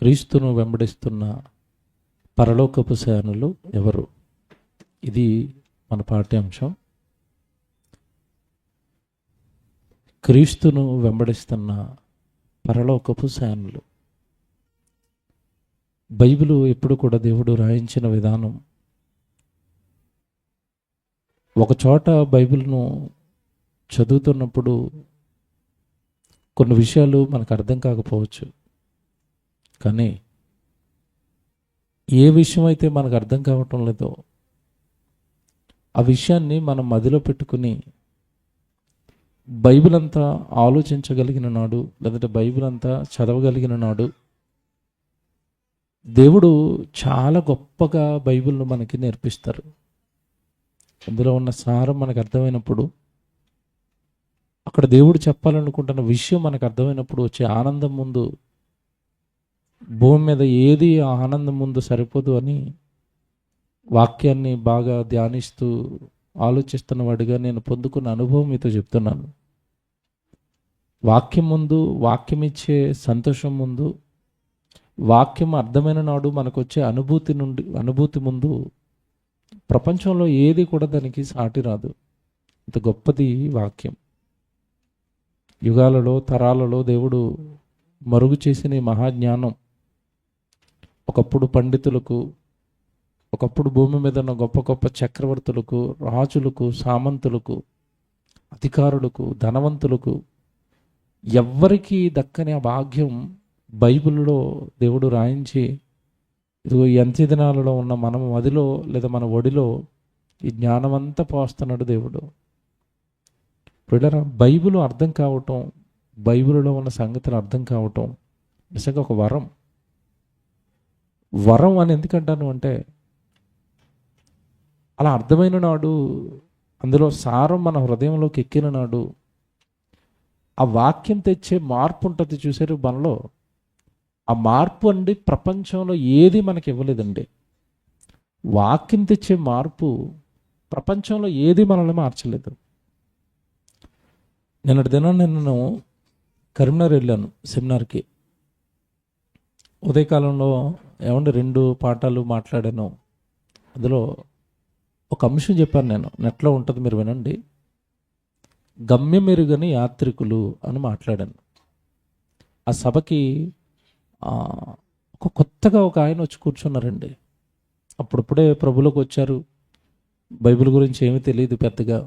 క్రీస్తును వెంబడిస్తున్న పరలోకపు సేనలు ఎవరు? ఇది మన పాఠ్యాంశం. క్రీస్తును వెంబడిస్తున్న పరలోకపు సేనలు. బైబిలు ఎప్పుడు కూడా దేవుడు రాయించిన విధానం, ఒక చోట బైబిల్ను చదువుతున్నప్పుడు కొన్ని విషయాలు మనకు అర్థం కాకపోవచ్చు, కానీ ఏ విషయం అయితే మనకు అర్థం కావటం లేదో ఆ విషయాన్ని మనం మదిలో పెట్టుకుని బైబిల్ అంతా ఆలోచించగలిగిన నాడు, లేదంటే బైబిల్ అంతా చదవగలిగిన నాడు దేవుడు చాలా గొప్పగా బైబిల్ను మనకి నేర్పిస్తారు. అందులో ఉన్న సారం మనకు అర్థమైనప్పుడు, అక్కడ దేవుడు చెప్పాలనుకుంటున్న విషయం మనకు అర్థమైనప్పుడు వచ్చే ఆనందం ముందు, భూమి మీద ఏది ఆ ఆనందం ముందు సరిపోదు అని వాక్యాన్ని బాగా ధ్యానిస్తూ ఆలోచిస్తున్న వాడిగా నేను పొందుకున్న అనుభవం మీతో చెప్తున్నాను. వాక్యం ముందు, వాక్యం ఇచ్చే సంతోషం ముందు, వాక్యం అర్థమైన నాడు మనకు వచ్చే అనుభూతి ముందు ప్రపంచంలో ఏది కూడా దానికి సాటి రాదు. ఇంత గొప్పది వాక్యం. యుగాలలో, తరాలలో దేవుడు మరుగు చేసిన ఈ మహాజ్ఞానం ఒకప్పుడు పండితులకు, ఒకప్పుడు భూమి మీద ఉన్న గొప్ప గొప్ప చక్రవర్తులకు, రాజులకు, సామంతులకు, అధికారులకు, ధనవంతులకు ఎవ్వరికీ దక్కని ఆ భాగ్యం బైబిల్లో దేవుడు రాయించి, ఇదిగో ఈ అంత్య దినాలలో ఉన్న మనం మదిలో లేదా మన ఒడిలో ఈ జ్ఞానమంతా పోస్తున్నాడు దేవుడు. ఇప్పుడు బైబిల్ అర్థం కావటం, బైబిల్లో ఉన్న సంగతులు అర్థం కావటం నిజంగా ఒక వరం. వరం అని ఎందుకంటాను అంటే, అలా అర్థమైన నాడు, అందులో సారం మన హృదయంలోకి ఎక్కిన నాడు ఆ వాక్యం తెచ్చే మార్పు ఉంటుంది. చూసారు మనలో ఆ మార్పు అండి ప్రపంచంలో ఏది మనకి ఇవ్వలేదండి. వాక్యం తెచ్చే మార్పు ప్రపంచంలో ఏది మనల్ని మార్చలేదు. నిన్నటి దినం నేను కరీంనగర్ వెళ్ళాను సెమినార్కి. ఉదయకాలంలో 2 పాఠాలు మాట్లాడాను. అందులో ఒక అంశం చెప్పాను, నేను నెట్లో ఉంటుంది, మీరు వినండి. గమ్యమెరుగని యాత్రికులు అని మాట్లాడాను. ఆ సభకి కొత్తగా ఒక ఆయన వచ్చి కూర్చున్నారండి. అప్పుడప్పుడే ప్రభులోకి వచ్చారు. బైబిల్ గురించి ఏమీ తెలియదు పెద్దగా,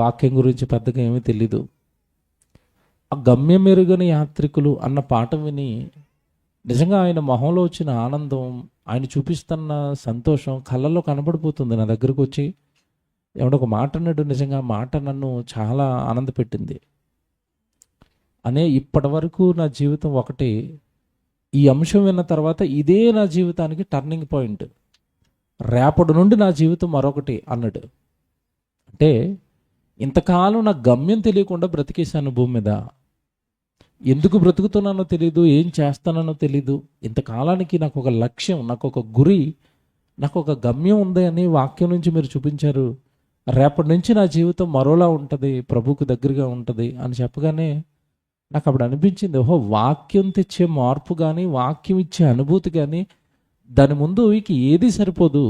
వాక్యం గురించి పెద్దగా ఏమీ తెలీదు. ఆ గమ్యమెరుగని యాత్రికులు అన్న పాట విని నిజంగా ఆయన మొహంలో వచ్చిన ఆనందం, ఆయన చూపిస్తున్న సంతోషం కళ్ళల్లో కనబడిపోతుంది. నా దగ్గరకు వచ్చి ఒక మాట అన్నాడు. నిజంగా ఆ మాట నన్ను చాలా ఆనంద పెట్టింది. ఇప్పటి వరకు నా జీవితం ఒకటి, ఈ అంశం విన్న తర్వాత ఇదే నా జీవితానికి టర్నింగ్ పాయింట్, రేపటి నుండి నా జీవితం మరొకటి అన్నాడు. అంటే ఇంతకాలం నా గమ్యం తెలియకుండా బ్రతికేశాను భూమి మీద. ఎందుకు బ్రతుకుతున్నానో తెలీదు, ఏం చేస్తానో తెలీదు. ఇంతకాలానికి నాకు ఒక లక్ష్యం, నాకు ఒక గురి, నాకు ఒక గమ్యం ఉంది అని వాక్యం నుంచి మీరు చూపించారు. రేపటి నుంచి నా జీవితం మరోలా ఉంటుంది, ప్రభువుకు దగ్గరగా ఉంటుంది అని చెప్పగానే నాకు అప్పుడు అనిపించింది, ఓహో, వాక్యం తెచ్చే మార్పు కానీ, వాక్యం ఇచ్చే అనుభూతి కానీ, దాని ముందు ఇక ఏది సరిపోదు.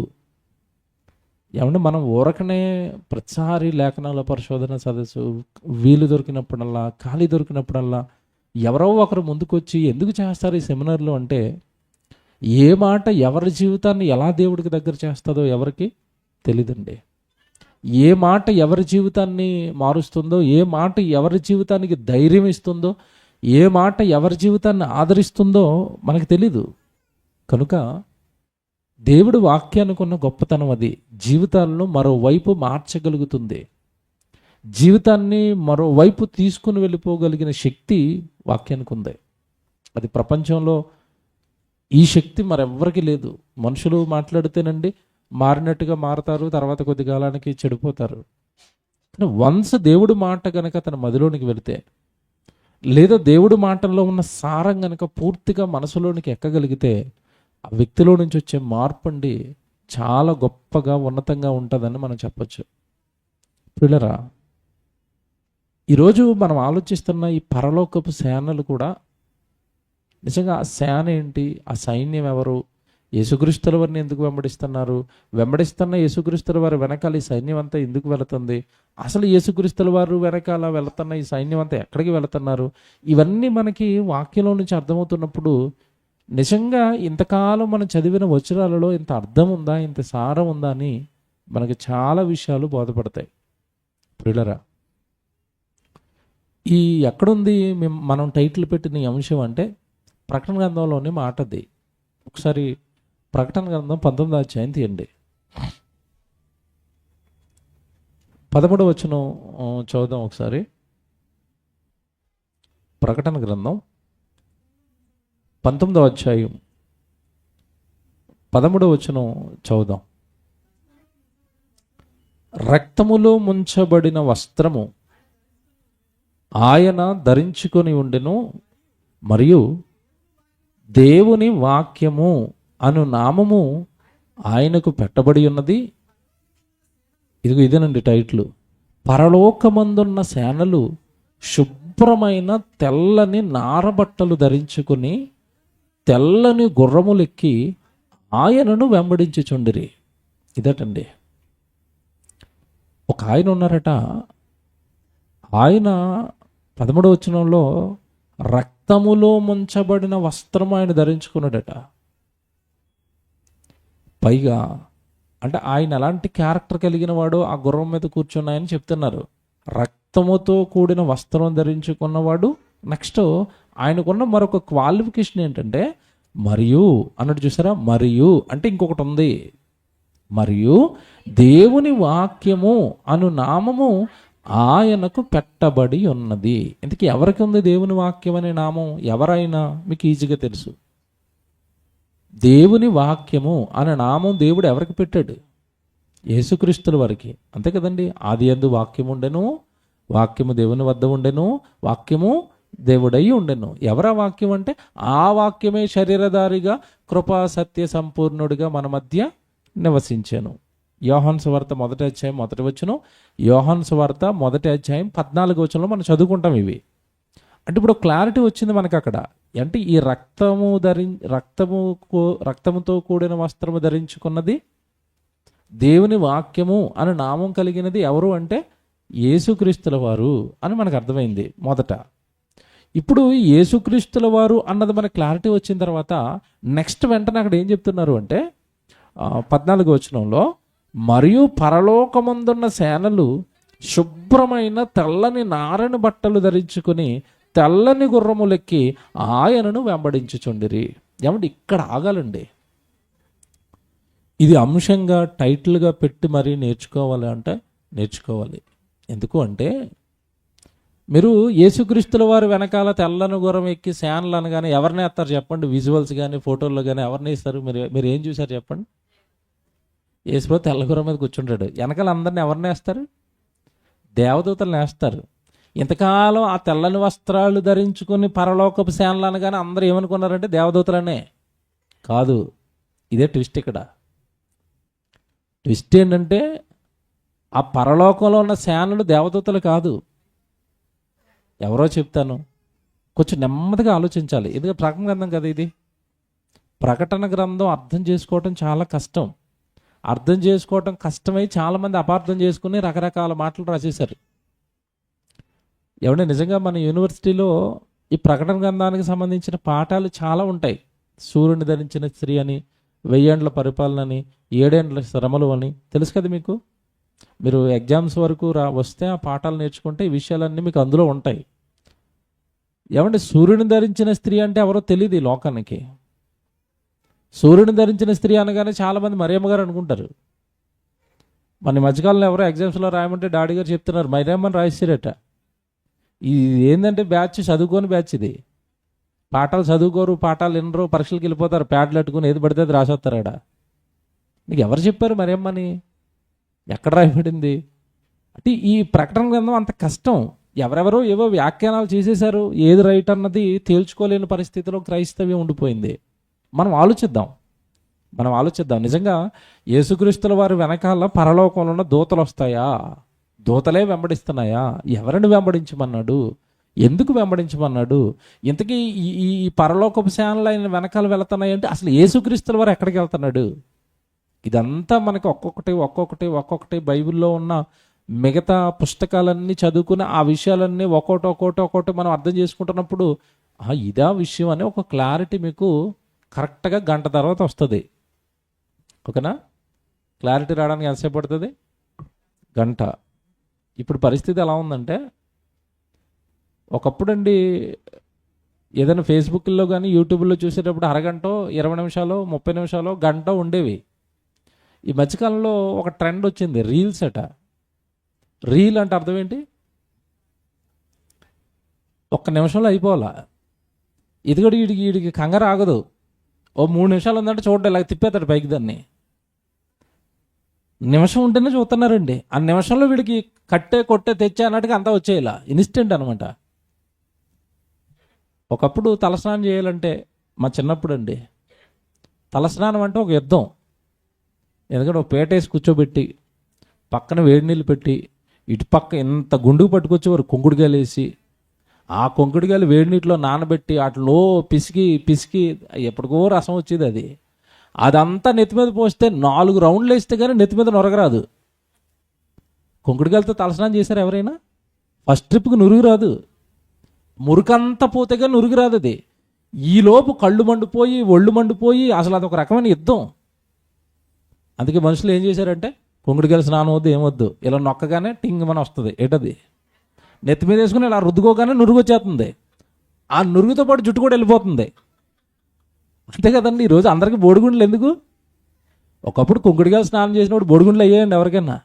మనం ఊరకనే ప్రతిసారి లేఖనాల పరిశోధన సదస్సు వీలు దొరికినప్పుడల్లా, ఖాళీ దొరికినప్పుడల్లా ఎవరో ఒకరు ముందుకొచ్చి ఎందుకు చేస్తారు ఈ సెమినార్లో అంటే, ఏ మాట ఎవరి జీవితాన్ని ఎలా దేవుడికి దగ్గర చేస్తుందో ఎవరికి తెలీదండి. ఏ మాట ఎవరి జీవితాన్ని మారుస్తుందో, ఏ మాట ఎవరి జీవితానికి ధైర్యం ఇస్తుందో, ఏ మాట ఎవరి జీవితాన్ని ఆదరిస్తుందో మనకు తెలీదు. కనుక దేవుడు వాక్యానికి ఉన్న గొప్పతనం అది. జీవితాలను మరోవైపు మార్చగలుగుతుంది, జీవితాన్ని మరోవైపు తీసుకుని వెళ్ళిపోగలిగిన శక్తి వాక్యానికి ఉంది. అది ప్రపంచంలో ఈ శక్తి మరెవ్వరికి లేదు. మనుషులు మాట్లాడితేనండి మారినట్టుగా మారతారు, తర్వాత కొద్ది కాలానికి చెడిపోతారు. కానీ వన్స్ దేవుడి మాట కనుక తన మదిలోనికి వెళితే, లేదా దేవుడి మాటల్లో ఉన్న సారం కనుక పూర్తిగా మనసులోనికి ఎక్కగలిగితే, ఆ వ్యక్తిలో నుంచి వచ్చే మార్పు అండి చాలా గొప్పగా ఉన్నతంగా ఉంటుందని మనం చెప్పచ్చు. పిల్లరా, ఈరోజు మనం ఆలోచిస్తున్న ఈ పరలోకపు సేనలు కూడా నిజంగా ఆ సేన ఏంటి, ఆ సైన్యం ఎవరు, యేసుక్రీస్తుల వారిని ఎందుకు వెంబడిస్తున్నారు, వెంబడిస్తున్న యేసుక్రీస్తుల వారి వెనకాల ఈ సైన్యం అంతా ఎందుకు వెళుతుంది, అసలు యేసుక్రీస్తుల వారు వెనకాల వెళుతున్న ఈ సైన్యం అంతా ఎక్కడికి వెళుతున్నారు, ఇవన్నీ మనకి వాక్యంలో నుంచి అర్థమవుతున్నప్పుడు నిజంగా ఇంతకాలం మనం చదివిన వచనాలలో ఇంత అర్థం ఉందా, ఇంత సారం ఉందా అని మనకి చాలా విషయాలు బోధపడతాయి. ప్రియులరా, ఈ ఎక్కడుంది మనం టైటిల్ పెట్టిన ఈ అంశం అంటే ప్రకటన గ్రంథంలోని మాటది. ఒకసారి ప్రకటన గ్రంథం 19వ అధ్యాయం తీయండి. 13వ వచనం చదువుదాం ఒకసారి. ప్రకటన గ్రంథం 19వ అధ్యాయం 13వ వచనం చదువుదాం. రక్తములో ముంచబడిన వస్త్రము ఆయన ధరించుకొని ఉండెను, మరియు దేవుని వాక్యము అను నామము ఆయనకు పెట్టబడి ఉన్నది. ఇదేనండి టైటిల్. పరలోకమందున్న సేనలు శుభ్రమైన తెల్లని నారబట్టలు ధరించుకుని తెల్లని గుర్రములెక్కి ఆయనను వెంబడించుచుండిరి. ఇదటండి. ఒక ఆయన ఉన్నారట, ఆయన 13వ వచనంలో రక్తములో ముంచబడిన వస్త్రం ఆయన ధరించుకున్నాడట. పైగా అంటే ఆయన ఎలాంటి క్యారెక్టర్ కలిగిన వాడు ఆ గుర్రం మీద కూర్చున్నాయని చెప్తున్నారు. రక్తముతో కూడిన వస్త్రం ధరించుకున్నవాడు. నెక్స్ట్ ఆయనకున్న మరొక క్వాలిఫికేషన్ ఏంటంటే మరియు అన్నట్టు, చూసారా, మరియు అంటే ఇంకొకటి ఉంది. మరియు దేవుని వాక్యము అను నామము ఆయనకు పెట్టబడి ఉన్నది. ఇంతకీ ఎవరికి ఉంది దేవుని వాక్యం అనే నామం? ఎవరైనా మీకు ఈజీగా తెలుసు. దేవుని వాక్యము అనే నామం దేవుడు ఎవరికి పెట్టాడు? యేసుక్రీస్తుల వారికి. అంతే కదండి. ఆది యందు వాక్యము ఉండెను, వాక్యము దేవుని వద్ద ఉండెను, వాక్యము దేవుడై ఉండెను. ఎవరా వాక్యం అంటే ఆ వాక్యమే శరీరధారిగా కృపా సత్య సంపూర్ణుడిగా మన మధ్య నివసించాను. యోహాను సువార్త 1వ అధ్యాయం 1వ వచనం, యోహాను సువార్త 1వ అధ్యాయం 14వ వచనంలో మనం చదువుకుంటాం ఇవి. అంటే ఇప్పుడు క్లారిటీ వచ్చింది మనకు అక్కడ. అంటే ఈ రక్తముతో కూడిన వస్త్రము ధరించుకున్నది దేవుని వాక్యము అని నామం కలిగినది ఎవరు అంటే యేసుక్రీస్తుల వారు అని మనకు అర్థమైంది మొదట. ఇప్పుడు యేసుక్రీస్తుల వారు అన్నది మనకు క్లారిటీ వచ్చిన తర్వాత నెక్స్ట్ వెంటనే అక్కడ ఏం చెప్తున్నారు అంటే 14వ వచనంలో, మరియు పరలోకమందున్న సేనలు శుభ్రమైన తెల్లని నారని బట్టలు ధరించుకుని తెల్లని గుర్రములెక్కి ఆయనను వెంబడించుచుండిరి. ఏమంటే ఇక్కడ ఆగాలండి. ఇది అంశంగా టైటిల్గా పెట్టి మరీ నేర్చుకోవాలి అంటే నేర్చుకోవాలి. ఎందుకు అంటే మీరు యేసుక్రీస్తుల వారు వెనకాల తెల్లని గుర్రం ఎక్కి సేనలు అనగానే ఎవరిని వేస్తారు చెప్పండి? విజువల్స్ కానీ ఫోటోల్లో కానీ ఎవరిని ఇస్తారు? మీరు ఏం చూసారు చెప్పండి? యేసుప్రభు తెల్ల గుర్రం మీద కూర్చుంటాడు. వెనకాల అందరిని ఎవరిని వేస్తారు? దేవదూతలను వేస్తారు. ఇంతకాలం ఆ తెల్లని వస్త్రాలు ధరించుకుని పరలోకపు సేనలు అనగానే అందరూ ఏమనుకున్నారంటే దేవదూతలనే. కాదు, ఇదే ట్విస్ట్. ఇక్కడ ట్విస్ట్ ఏంటంటే ఆ పరలోకంలో ఉన్న సేనలు దేవదూతలు కాదు. ఎవరో చెప్తాను, కొంచెం నెమ్మదిగా ఆలోచించాలి. ఎందుకంటే ప్రకటన గ్రంథం కదా ఇది. ప్రకటన గ్రంథం అర్థం చేసుకోవటం చాలా కష్టం. అర్థం చేసుకోవటం కష్టమై చాలామంది అపార్థం చేసుకుని రకరకాల మాటలు రాసేశారు. ఏమంటే నిజంగా మన యూనివర్సిటీలో ఈ ప్రకటన గ్రంథానికి సంబంధించిన పాఠాలు చాలా ఉంటాయి. సూర్యుని ధరించిన స్త్రీ అని, 1000 ఏండ్ల పరిపాలన అని, 7 ఏండ్ల శ్రమలు అని తెలుసు కదా మీకు. మీరు ఎగ్జామ్స్ వరకు వస్తే ఆ పాఠాలు నేర్చుకుంటే ఈ విషయాలన్నీ మీకు అందులో ఉంటాయి. ఏమంటే సూర్యుని ధరించిన స్త్రీ అంటే ఎవరో తెలియదు ఈ లోకానికి. సూర్యుని ధరించిన స్త్రీ అనగానే చాలామంది మరియమ్మ గారు అనుకుంటారు. మన మధ్యకాలంలో ఎవరో ఎగ్జామ్స్లో రాయమంటే డాడీ గారు చెప్తున్నారు మరియమ్మని రాయిస్తారట. ఇది ఏంటంటే బ్యాచ్ చదువుకోని బ్యాచ్ ఇది. పాఠాలు చదువుకోరు, పాఠాలు వినరు, పరీక్షలకు వెళ్ళిపోతారు, ప్యాడ్లు పెట్టుకుని ఏది పడితే అది రాసొస్తారాడ. నీకు ఎవరు చెప్పారు మరియమ్మని? ఎక్కడ రాయబడింది? అంటే ఈ ప్రకటన గ్రంథం అంత కష్టం. ఎవరెవరో ఏవో వ్యాఖ్యానాలు చేసేశారు. ఏది రైట్ అన్నది తేల్చుకోలేని పరిస్థితిలో క్రైస్తవ్యం ఉండిపోయింది. మనం ఆలోచిద్దాం. నిజంగా యేసుక్రీస్తుల వారి వెనకాల పరలోకంలో ఉన్న దూతలు వస్తాయా? దూతలే వెంబడిస్తున్నాయా? ఎవరిని వెంబడించమన్నాడు? ఎందుకు వెంబడించమన్నాడు? ఇంతకీ ఈ ఈ ఈ పరలోకపు సేనలు ఆయన వెనకాల వెళుతున్నాయంటే అసలు యేసుక్రీస్తుల వారు ఎక్కడికి వెళ్తున్నాడు? ఇదంతా మనకి ఒక్కొక్కటి బైబిల్లో ఉన్న మిగతా పుస్తకాలన్నీ చదువుకుని ఆ విషయాలన్నీ ఒక్కొక్కటి మనం అర్థం చేసుకుంటున్నప్పుడు ఇదా విషయం అని ఒక క్లారిటీ మీకు కరెక్ట్గా గంట తర్వాత వస్తుంది. ఓకేనా? క్లారిటీ రావడానికి ఎంతసేపు పడుతుంది? గంట. ఇప్పుడు పరిస్థితి ఎలా ఉందంటే, ఒకప్పుడండి ఏదైనా ఫేస్బుక్లో కానీ యూట్యూబ్లో చూసేటప్పుడు అరగంట, 20 నిమిషాలు, 30 నిమిషాలు, గంట ఉండేవి. ఈ మధ్యకాలంలో ఒక ట్రెండ్ వచ్చింది, రీల్స్ అట. రీల్ అంటే అర్థం ఏంటి? 1 నిమిషంలో అయిపోవాలా. ఇది కూడా వీడికి కంగారు ఆగదు. ఓ 3 నిమిషాలు ఉందంటే చూడండి, ఇలా తిప్పేస్తాడు పైకి దాన్ని. నిమిషం ఉంటేనే చూస్తున్నారండి. ఆ నిమిషంలో వీడికి కొట్టే తెచ్చే అన్నట్టుగా అంతా వచ్చేయాల, ఇన్స్టెంట్ అనమాట. ఒకప్పుడు తలస్నానం చేయాలంటే, మా చిన్నప్పుడు అండి, తలస్నానం అంటే ఒక యుద్ధం. ఎందుకంటే ఒక పేటేసి కూర్చోబెట్టి పక్కన వేడి నీళ్ళు పెట్టి ఇటుపక్క ఇంత గుండుకు పట్టుకొచ్చేవారు కుంకుడుగాయలు వేసి, ఆ కుంకుడుగాయలు వేడి నీటిలో నానబెట్టి వాటిలో పిసికి ఎప్పటికో రసం వచ్చేది. అదంతా నెత్తి మీద పోస్తే 4 రౌండ్లు వేస్తే కానీ నెత్తి మీద నొరగరాదు. కుంకుడుగాయలతో తలస్నానం చేశారు ఎవరైనా? ఫస్ట్ ట్రిప్కి నురుగు రాదు. మురుకంతా పోతే కానీ నురుగు రాదు. అది ఈలోపు కళ్ళు మండిపోయి ఒళ్ళు మండిపోయి అసలు అదొక రకమైన యుద్ధం. అందుకే మనుషులు ఏం చేశారంటే, కుంకుడుగాయల స్నానం వద్దు ఏమొద్దు, ఇలా నొక్కగానే టింగ్ మన వస్తుంది. ఏంటది? నెత్తి మీద వేసుకుని ఇలా రుద్దుకోగానే నురుగు వచ్చేస్తుంది. ఆ నురుగుతో పాటు జుట్టు కూడా వెళ్ళిపోతుంది. అంతే కదండి. ఈరోజు అందరికీ బోడిగుండ్లు ఎందుకు? ఒకప్పుడు కుంకుడుగాయలు స్నానం చేసినప్పుడు బోడిగుండ్లు అయ్యాయండి ఎవరికైనా.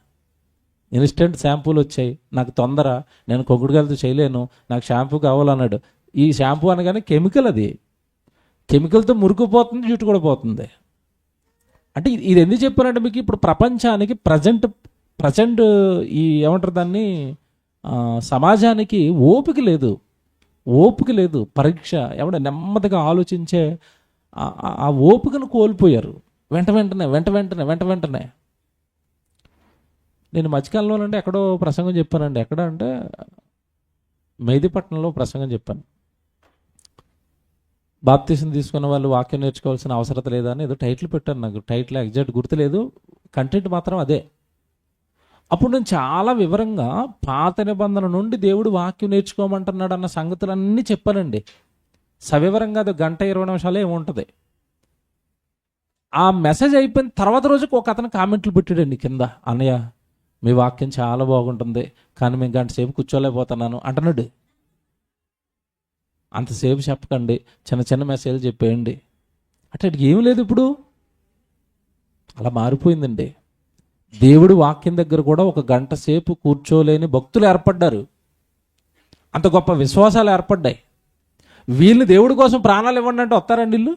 ఇన్స్టెంట్ షాంపూలు వచ్చాయి, నాకు తొందర, నేను కుంకుడుగాయలతో చేయలేను, నాకు షాంపూ కావాలన్నాడు. ఈ షాంపూ అనగానే కెమికల్, అది కెమికల్తో మురుకుపోతుంది, జుట్టు కూడా పోతుంది. అంటే ఇది ఎందుకు చెప్పానంటే మీకు, ఇప్పుడు ప్రపంచానికి ప్రజెంట్ ఈ ఏమంటారు దాన్ని, సమాజానికి ఓపిక లేదు. పరీక్ష ఏమంటే నెమ్మదిగా ఆలోచించే ఆ ఓపికను కోల్పోయారు. వెంట వెంటనే. నేను మధ్యకాలంలోనంటే ఎక్కడో ప్రసంగం చెప్పానండి. ఎక్కడ అంటే మెహదీపట్నంలో ప్రసంగం చెప్పాను. బాప్తీసం తీసుకున్న వాళ్ళు వాక్యం నేర్చుకోవాల్సిన అవసరం లేదా అని ఏదో టైటిల్ పెట్టాను. నాకు టైటిల్ ఎగ్జాక్ట్ గుర్తులేదు, కంటెంట్ మాత్రం అదే. అప్పుడు నేను చాలా వివరంగా పాత నిబంధన నుండి దేవుడు వాక్యం నేర్చుకోమంటున్నాడు అన్న సంగతులన్నీ చెప్పానండి. సవివరంగా అది 1:20 నిమిషాలే ఏముంటుంది. ఆ మెసేజ్ అయిపోయిన తర్వాత రోజుకి ఒక అతను కామెంట్లు పెట్టాడండి కింద, అన్నయ్య మీ వాక్యం చాలా బాగుంటుంది, కానీ మేము 1 గంట సేపు కూర్చోలేకపోతున్నాను అంటున్నాడు. అంతసేపు చెప్పకండి, చిన్న మెసేజ్ చెప్పేయండి అంటే ఏం లేదు. ఇప్పుడు అలా మారిపోయిందండి. దేవుడు వాక్యం దగ్గర కూడా 1 గంట సేపు కూర్చోలేని భక్తులు ఏర్పడ్డారు. అంత గొప్ప విశ్వాసాలు ఏర్పడ్డాయి. వీళ్ళు దేవుడి కోసం ప్రాణాలు ఇవ్వండి అంటే వస్తారండి వీళ్ళు?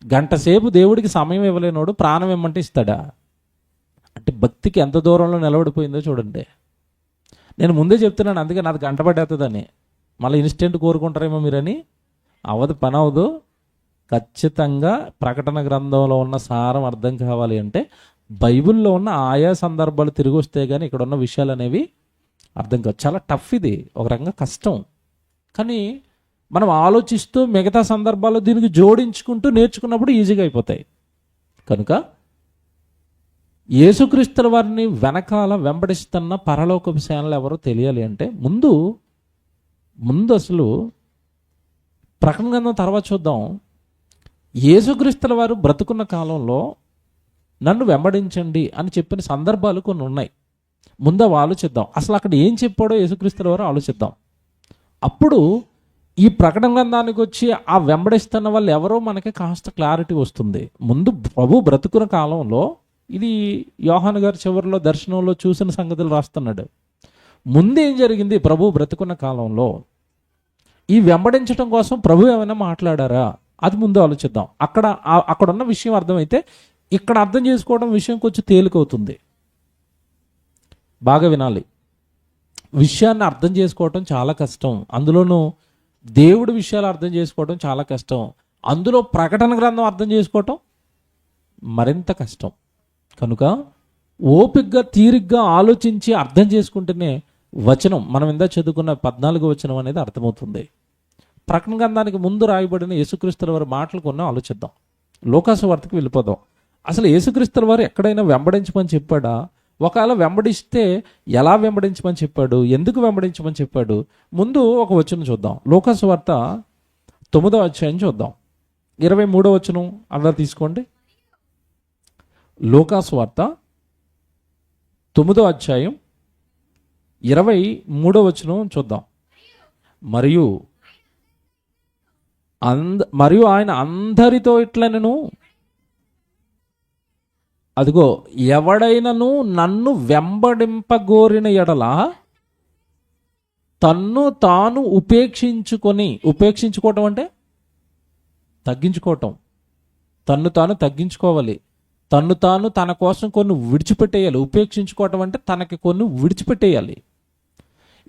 1 గంట సేపు దేవుడికి సమయం ఇవ్వలేనోడు ప్రాణం ఇవ్వమంటే ఇస్తాడా? అంటే భక్తికి ఎంత దూరంలో నిలబడిపోయిందో చూడండి. నేను ముందే చెప్తున్నాను, అందుకే నాది 1 గంట పట్టేస్తుందని. మళ్ళీ ఇన్స్టెంట్ కోరుకుంటారేమో మీరని. పని అవ్వదు. ఖచ్చితంగా ప్రకటన గ్రంథంలో ఉన్న సారం అర్థం కావాలి అంటే బైబిల్లో ఉన్న ఆయా సందర్భాలు తిరిగి వస్తే కానీ ఇక్కడ ఉన్న విషయాలు అనేవి అర్థం కాదు. చాలా టఫ్, ఇది ఒక రకంగా కష్టం. కానీ మనం ఆలోచిస్తూ మిగతా సందర్భాల్లో దీనికి జోడించుకుంటూ నేర్చుకున్నప్పుడు ఈజీగా అయిపోతాయి. కనుక యేసుక్రీస్తుల వారిని వెనకాల వెంబడిస్తున్న పరలోకపు సేనలు ఎవరో తెలియాలి అంటే ముందు అసలు ప్రకటన గ్రంథం తర్వాత చూద్దాం. యేసుక్రీస్తుల వారు బ్రతుకున్న కాలంలో నన్ను వెంబడించండి అని చెప్పిన సందర్భాలు కొన్ని ఉన్నాయి. ముందు అవి ఆలోచిద్దాం. అసలు అక్కడ ఏం చెప్పాడో యేసుక్రీస్తుల వారు ఆలోచిద్దాం. అప్పుడు ఈ ప్రకటన గ్రంథానికి వచ్చి ఆ వెంబడిస్తున్న వాళ్ళు ఎవరో మనకి కాస్త క్లారిటీ వస్తుంది. ముందు ప్రభు బ్రతుకున్న కాలంలో, ఇది యోహాను గారు చివరిలో దర్శనంలో చూసిన సంగతులు రాస్తున్నాడు. ముందు ఏం జరిగింది ప్రభు బ్రతుకున్న కాలంలో? ఈ వెంబడించడం కోసం ప్రభు ఏమైనా మాట్లాడారా? అది ముందు ఆలోచిద్దాం. అక్కడ ఉన్న విషయం అర్థమైతే ఇక్కడ అర్థం చేసుకోవడం విషయం కొంచెం తేలికవుతుంది. బాగా వినాలి. విషయాన్ని అర్థం చేసుకోవటం చాలా కష్టం. అందులోనూ దేవుడి విషయాలు అర్థం చేసుకోవడం చాలా కష్టం. అందులో ప్రకటన గ్రంథం అర్థం చేసుకోవటం మరింత కష్టం. కనుక ఓపికగా తీరిగ్గా ఆలోచించి అర్థం చేసుకుంటేనే వచనం మనం ఇందా చదువుకున్న 14 వచనం అనేది అర్థమవుతుంది. ప్రకటన గ్రంథానికి ముందు రాయబడిన యేసుక్రీస్తుల వారి మాటలు కొన్ని ఆలోచిద్దాం. లోకాసు వార్తకు వెళ్ళిపోదాం. అసలు యేసుక్రీస్తుల వారు ఎక్కడైనా వెంబడించమని చెప్పాడా? ఒకవేళ వెంబడిస్తే ఎలా వెంబడించమని చెప్పాడు? ఎందుకు వెంబడించమని చెప్పాడు? ముందు ఒక వచనం చూద్దాం. లోకాసు వార్త 9వ అధ్యాయం చూద్దాం. 23వ వచనం అలా తీసుకోండి. లోకాసు వార్త 9వ అధ్యాయం 23వ వచనం చూద్దాం. మరియు ఆయన అందరితో ఇట్లనెను, అదిగో ఎవడైనను నన్ను వెంబడింపగోరిన ఎడల తన్ను తాను ఉపేక్షించుకోవటం అంటే తగ్గించుకోవటం. తన్ను తాను తగ్గించుకోవాలి. తన్ను తాను తన కోసం కొన్ని విడిచిపెట్టేయాలి. ఉపేక్షించుకోవటం అంటే తనకి కొన్ని విడిచిపెట్టేయాలి.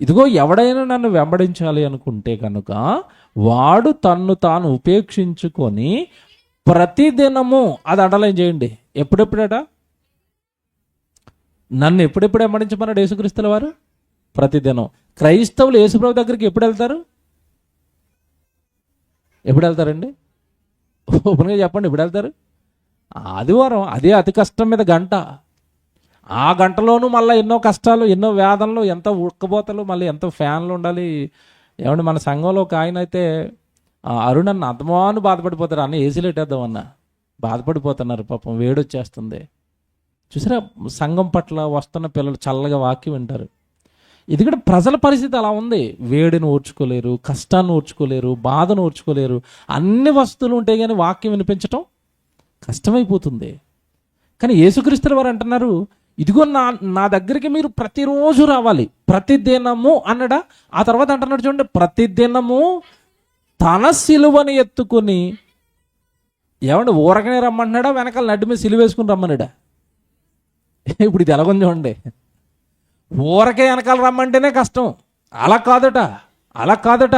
ఇదిగో ఎవడైనా నన్ను వెంబడించాలి అనుకుంటే కనుక వాడు తన్ను తాను ఉపేక్షించుకొని ప్రతిదినము, అది అండర్లైన్ చేయండి, ఎప్పుడెప్పుడట నన్ను ఎప్పుడెప్పుడు వెంబడించమన్నాడు యేసుక్రీస్తుల వారు? ప్రతిదినం. క్రైస్తవులు యేసుప్రభు దగ్గరికి ఎప్పుడు వెళ్తారండి? ఓపెన్గా చెప్పండి, ఎప్పుడు వెళ్తారు? ఆదివారం. అదే అతి కష్టం మీద గంట. ఆ గంటలోనూ మళ్ళీ ఎన్నో కష్టాలు, ఎన్నో వేదనలు, ఎంత ఉక్కబోతలు, మళ్ళీ ఎంత ఫ్యాన్లు ఉండాలి. ఏమంటే మన సంఘంలో ఒక ఆయన అయితే అరుణ్ అన్న అర్థమాను బాధపడిపోతారు. అన్న ఏసీలు పెట్టేద్దామన్నా బాధపడిపోతున్నారు పాపం, వేడొచ్చేస్తుంది. చూసారా, సంఘం పట్ల వస్తున్న పిల్లలు చల్లగా వాక్యం వింటారు. ఇది కూడా ప్రజల పరిస్థితి అలా ఉంది. వేడిని ఓర్చుకోలేరు, కష్టాన్ని ఓర్చుకోలేరు, బాధను ఓర్చుకోలేరు. అన్ని వస్తువులు ఉంటే కానీ వాక్యం వినిపించటం కష్టమైపోతుంది. కానీ యేసుక్రీస్తుల వారు అంటున్నారు, ఇదిగో నా దగ్గరికి మీరు ప్రతిరోజు రావాలి, ప్రతిదినము అన్నడా. ఆ తర్వాత అంటున్నాడు చూడండి, ప్రతిదినము తన సిలువని ఎత్తుకుని. ఏమంటే ఊరకనే రమ్మంటున్నాడా, వెనకాల నడ్డి మీద సిలువ వేసుకుని రమ్మన్నాడా? ఇప్పుడు ఇది ఎలాగొంది చూడండి. ఊరకే వెనకాల రమ్మంటేనే కష్టం. అలా కాదట,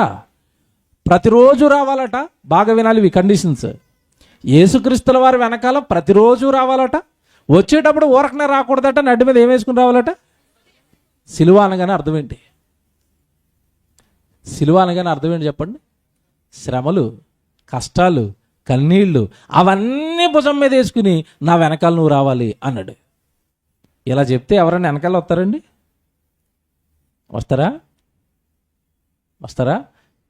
ప్రతిరోజు రావాలట. బాగా వినాలి ఇవి కండిషన్స్. యేసుక్రీస్తుల వారి వెనకాల ప్రతిరోజు రావాలట. వచ్చేటప్పుడు ఊరకనే రాకూడదట. నడ్డి మీద ఏం వేసుకుని రావాలట? సిలువ అనగానే అర్థం ఏంటి? సిలువ అనగానే అర్థం ఏంటి చెప్పండి? శ్రమలు, కష్టాలు, కన్నీళ్ళు అవన్నీ భుజం మీద వేసుకుని నా వెనకాల నువ్వు రావాలి అన్నాడు. ఇలా చెప్తే ఎవరైనా వెనకాల వస్తారండి? వస్తారా?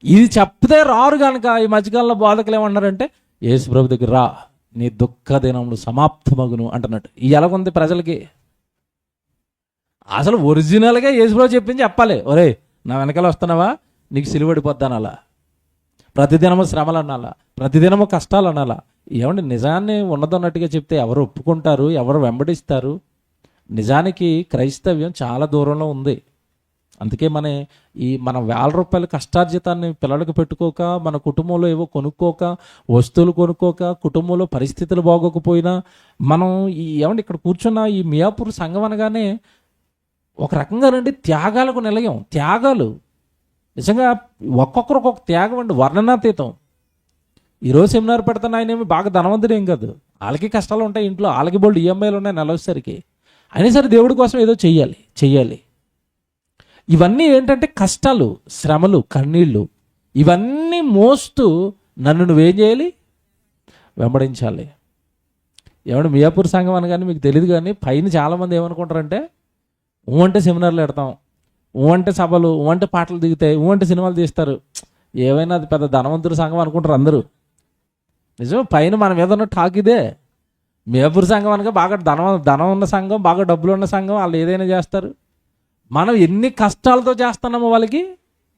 ఇది చెప్తే రారు కనుక ఈ మధ్యకాలంలో బోధకులు ఏమన్నారంటే, యేసు ప్రభు దగ్గర రా, నీ దుఃఖ దినములు సమాప్తమగును అంటున్నట్టు. ఈ ఎలాగుంది ప్రజలకి? అసలు ఒరిజినల్గా యేసు ప్రభు చెప్పింది చెప్పాలి. ఒరే నా వెనకాల వస్తున్నావా, నీకు సిలువడిపోద్దాను అలా. ప్రతిదినము శ్రమలు అనాలా, ప్రతిదినము కష్టాలు అనాలా. ఏమండి, నిజాన్ని ఉన్నదన్నట్టుగా చెప్తే ఎవరు ఒప్పుకుంటారు, ఎవరు వెంబడిస్తారు? నిజానికి క్రైస్తవ్యం చాలా దూరంలో ఉంది. అందుకే మన 1000 రూపాయల కష్టార్జితాన్ని పిల్లలకు పెట్టుకోక, మన కుటుంబంలో ఏవో కొనుక్కోక, వస్తువులు కొనుక్కోక, కుటుంబంలో పరిస్థితులు బాగోకపోయినా మనం ఏమంటే ఇక్కడ కూర్చున్న ఈ మియాపూర్ సంఘం అనగానే ఒక రకంగా రండి త్యాగాలకు నిలయం. త్యాగాలు నిజంగా ఒక్కొక్కరు ఒక్కొక్క త్యాగం అండి, వర్ణనాతీతం. ఈరోజు సెమినార్ పెడతాను ఆయనేమి బాగా ధనవంతుడు ఏం కాదు. వాళ్ళకి కష్టాలు ఉంటాయి ఇంట్లో, వాళ్ళకి బోల్డ్ ఈఎంఐలు ఉన్నాయి నెలసరికి. అయినా సరే దేవుడి కోసం ఏదో చెయ్యాలి. ఇవన్నీ ఏంటంటే కష్టాలు, శ్రమలు, కన్నీళ్ళు. ఇవన్నీ మోస్తూ నన్ను నువ్వేం చేయాలి? వెంబడించాలి. ఏమంటే మియాపూర్ సంఘం అనగానే మీకు తెలియదు, కానీ పైన చాలామంది ఏమనుకుంటారంటే, అంటే సెమినార్లు పెడతాం, అంటే సభలు, అంటే పాటలు దిగుతాయి, అంటే సినిమాలు తీస్తారు, ఏవైనా అది పెద్ద ధనవంతుడు సంఘం అనుకుంటారు అందరూ. నిజం, పైన మన మీద ఉన్న టాక్ ఇదే. మియాపూర్ సంఘం అనగా బాగా ధనం ఉన్న సంఘం, బాగా డబ్బులు ఉన్న సంఘం, వాళ్ళు ఏదైనా చేస్తారు. మనం ఎన్ని కష్టాలతో చేస్తున్నామో వాళ్ళకి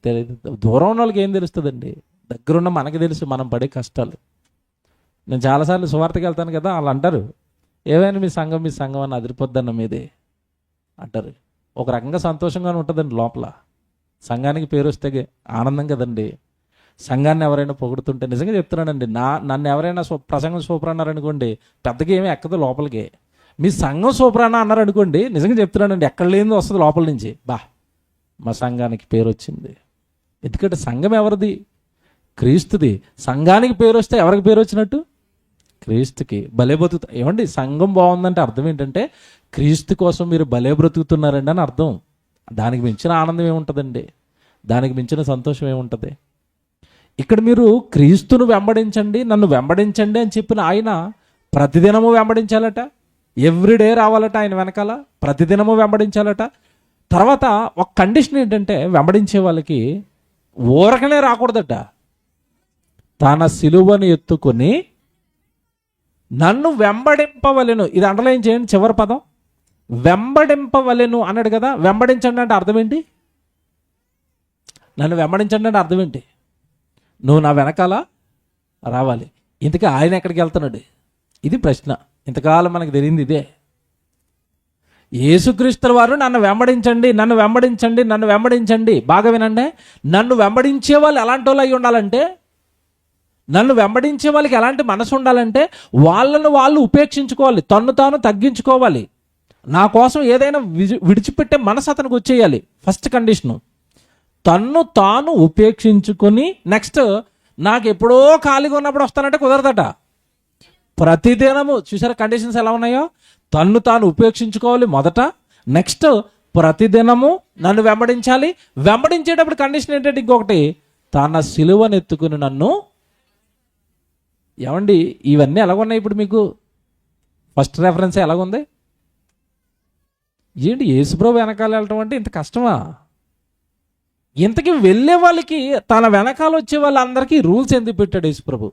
తెలియదు. దూరం ఉన్న వాళ్ళకి ఏం తెలుస్తుందండి? దగ్గరున్న మనకి తెలుసు మనం పడే కష్టాలు. నేను చాలాసార్లు సువార్తకి వెళ్తాను కదా, వాళ్ళు అంటారు, ఏవైనా మీ సంఘం అని అదిరిపోద్దన్న మీదే అంటారు. ఒక రకంగా సంతోషంగానే ఉంటుందండి లోపల. సంఘానికి పేరు వస్తే ఆనందం కదండి. సంఘాన్ని ఎవరైనా పొగుడుతుంటే నిజంగా చెప్తున్నానండి, నన్ను ఎవరైనా ప్రసంగం సూపర్ అన్నారనుకోండి, పెద్దగా ఏమీ ఎక్కదు లోపలికి. మీ సంఘం సూపర్ అన్న అన్నారనుకోండి, నిజంగా చెప్తున్నానండి, ఎక్కడ లేనిది వస్తుంది లోపల నుంచి. మా సంఘానికి పేరు వచ్చింది. ఎందుకంటే సంఘం ఎవరిది? క్రీస్తుది. సంఘానికి పేరు వస్తే ఎవరికి పేరు వచ్చినట్టు? క్రీస్తుకి. భలే బ్రతుకుతా. ఏమండి, సంఘం బాగుందంటే అర్థం ఏంటంటే క్రీస్తు కోసం మీరు భలే బ్రతుకుతున్నారండి అని అర్థం. దానికి మించిన ఆనందం ఏముంటుందండి? దానికి మించిన సంతోషం ఏముంటుంది? ఇక్కడ మీరు క్రీస్తును వెంబడించండి, నన్ను వెంబడించండి అని చెప్పిన ఆయన ప్రతిదినము వెంబడించాలట, ఎవ్రీడే రావాలట ఆయన వెనకాల, ప్రతిదినము వెంబడించాలట. తర్వాత ఒక కండిషన్ ఏంటంటే వెంబడించే వాళ్ళకి ఊరకనే రాకూడదట. తన సిలువను ఎత్తుకొని నన్ను వెంబడింపవలెను. ఇది అండర్లైన్ చేయండి, చివరి పదం వెంబడింపవలెను అన్నాడు కదా. వెంబడించండి అంటే అర్థం ఏంటి? నన్ను వెంబడించండి అంటే అర్థం ఏంటి? నువ్వు నా వెనకాల రావాలి. ఇంతకీ ఆయన ఎక్కడికి వెళ్తున్నాడు? ఇది ప్రశ్న. ఇంతకాలం మనకు తెలియంది ఇదే. యేసుక్రీస్తుల వారు నన్ను వెంబడించండి, నన్ను వెంబడించండి, నన్ను వెంబడించండి. బాగా వినండి, నన్ను వెంబడించే వాళ్ళు ఎలాంటి వాళ్ళు అయి ఉండాలంటే, నన్ను వెంబడించే వాళ్ళకి ఎలాంటి మనసు ఉండాలంటే, వాళ్ళను వాళ్ళు ఉపేక్షించుకోవాలి, తన్ను తాను తగ్గించుకోవాలి. నా కోసం ఏదైనా విడిచిపెట్టే మనసు అతనికి వచ్చేయాలి. ఫస్ట్ కండిషను తన్ను తాను ఉపేక్షించుకొని. నెక్స్ట్, నాకు ఎప్పుడో ఖాళీగా ఉన్నప్పుడు వస్తానంటే కుదరదట. ప్రతిదినము చూసారా కండిషన్స్ ఎలా ఉన్నాయో? తన్ను తాను ఉపేక్షించుకోవాలి మొదట. నెక్స్ట్, ప్రతిదినము నన్ను వెంబడించాలి. వెంబడించేటప్పుడు కండిషన్ ఏంటంటే ఇంకొకటి, తన సిలువను ఎత్తుకుని నన్ను. ఏమండి ఇవన్నీ ఎలాగున్నాయి ఇప్పుడు మీకు? ఫస్ట్ రెఫరెన్స్ ఎలాగుంది? ఏంటి యేసుప్రభు వెనకాల వెళ్ళటం అంటే ఇంత కష్టమా? ఇంతకీ వెళ్ళే వాళ్ళకి, తన వెనకాల వచ్చే వాళ్ళందరికీ రూల్స్ ఎందుకు పెట్టాడు యేసుప్రభు?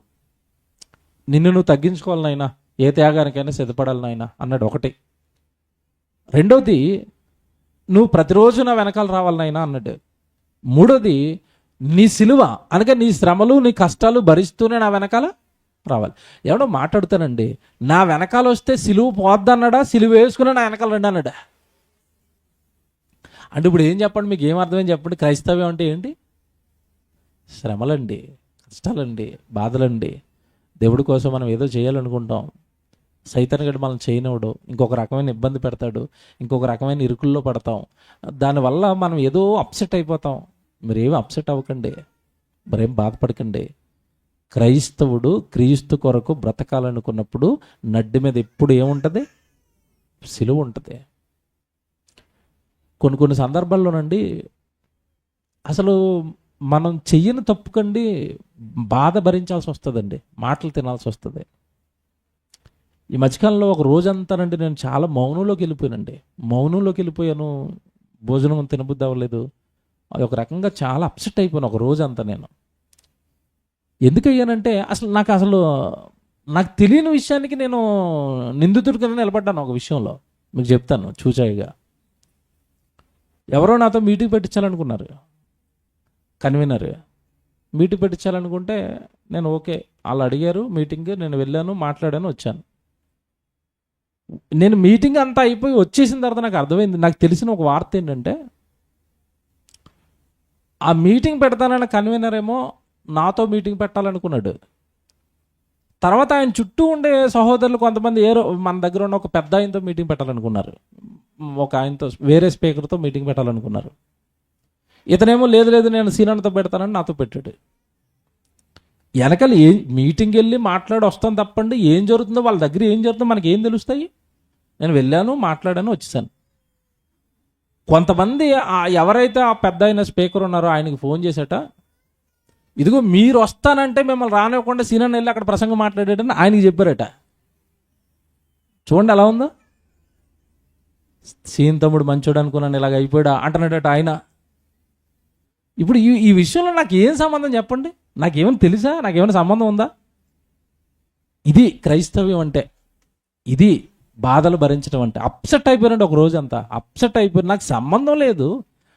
నిన్ను నువ్వు తగ్గించుకోవాలి నాయనా, ఏ త్యాగానికైనా సిద్ధపడాలి నాయనా అన్నాడు ఒకటి. రెండోది, నువ్వు ప్రతిరోజు నా వెనకాల రావాలి నాయనా అన్నాడు. మూడోది, నీ సిలువ అనగా నీ శ్రమలు నీ కష్టాలు భరిస్తూనే నా వెనకాల రావాలి. ఎవడో మాట్లాడుతానండి, నా వెనకాల వస్తే సిలువ పోద్దన్నాడా, సిలువ వేసుకుని నా వెనకాల రండి అన్నాడా? అంటే ఇప్పుడు ఏం చెప్పండి, మీకు ఏం అర్థమని చెప్పండి. క్రైస్తవ్యం అంటే ఏంటి? శ్రమలండి, కష్టాలండి, బాధలండి. దేవుడి కోసం మనం ఏదో చేయాలనుకుంటాం, సైతాన్ గడు మనం చేయనివ్వడు, ఇంకొక రకమైన ఇబ్బంది పెడతాడు, ఇంకొక రకమైన ఇరుకుల్లో పడతాం. దానివల్ల మనం ఏదో అప్సెట్ అయిపోతాం. మరేమి అప్సెట్ అవ్వకండి, మరేం బాధపడకండి. క్రైస్తవుడు క్రీస్తు కొరకు బ్రతకాలనుకున్నప్పుడు నడ్డి మీద ఎప్పుడు ఏముంటుంది? సిలువ ఉంటుంది. కొన్ని సందర్భాల్లోనండి అసలు మనం చెయ్యని తప్పుకండి బాధ భరించాల్సి వస్తుందండి, మాటలు తినాల్సి వస్తుంది. ఈ మధ్యకాలంలో ఒక రోజంతానండి నేను చాలా మౌనంలోకి వెళ్ళిపోయాను. భోజనం తినబుద్ధి అవ్వలేదు. అది ఒక రకంగా చాలా అప్సెట్ అయిపోయాను ఒక రోజంతా నేను. ఎందుకయ్యానంటే నాకు తెలియని విషయానికి నేను నిందితుడి కింద నిలబడ్డాను. ఒక విషయంలో మీకు చెప్తాను చూచాయిగా. ఎవరో నాతో మీటింగ్ పెట్టించాలనుకున్నారు, కన్వీనర్ మీటింగ్ పెట్టించాలనుకుంటే నేను ఓకే, వాళ్ళు అడిగారు మీటింగ్, నేను వెళ్ళాను, మాట్లాడాను, వచ్చాను. నేను మీటింగ్ అంతా అయిపోయి వచ్చేసిన తర్వాత నాకు అర్థమైంది, నాకు తెలిసిన ఒక వార్త ఏంటంటే, ఆ మీటింగ్ పెడతానన్న కన్వీనర్ ఏమో నాతో మీటింగ్ పెట్టాలనుకున్నాడు. తర్వాత ఆయన చుట్టూ ఉండే సహోదరులు కొంతమంది మన దగ్గర ఉన్న ఒక పెద్ద ఆయనతో మీటింగ్ పెట్టాలనుకున్నారు, ఒక ఆయనతో వేరే స్పీకర్తో మీటింగ్ పెట్టాలనుకున్నారు. ఇతనేమో లేదు నేను సీనాతో పెడతానని నాతో పెట్టాడు. వెనకాల మీటింగ్ వెళ్ళి మాట్లాడి వస్తాను తప్పండి, ఏం జరుగుతుందో వాళ్ళ దగ్గర ఏం జరుగుతుందో మనకి ఏం తెలుస్తాయి? నేను వెళ్ళాను, మాట్లాడాను, వచ్చేసాను. కొంతమంది ఎవరైతే ఆ పెద్ద అయిన స్పీకర్ ఉన్నారో ఆయనకి ఫోన్ చేసేట, ఇదిగో మీరు వస్తానంటే మిమ్మల్ని రానివ్వకుండా సీనాన్ని వెళ్ళి అక్కడ ప్రసంగం మాట్లాడేటని ఆయనకి చెప్పారట. చూడండి ఎలా ఉందో. సీన్ తమ్ముడు మంచోడు అనుకున్నాను, ఇలాగ అయిపోయాడా అంటున్నాడట ఆయన. ఇప్పుడు ఈ విషయంలో నాకు ఏం సంబంధం చెప్పండి? నాకేమైనా తెలుసా? నాకేమైనా సంబంధం ఉందా? ఇది క్రైస్తవ్యం అంటే, ఇది బాధలు భరించడం అంటే. అప్సెట్ అయిపోయినట్టు ఒక రోజు అంతా అప్సెట్ అయిపోయి, నాకు సంబంధం లేదు,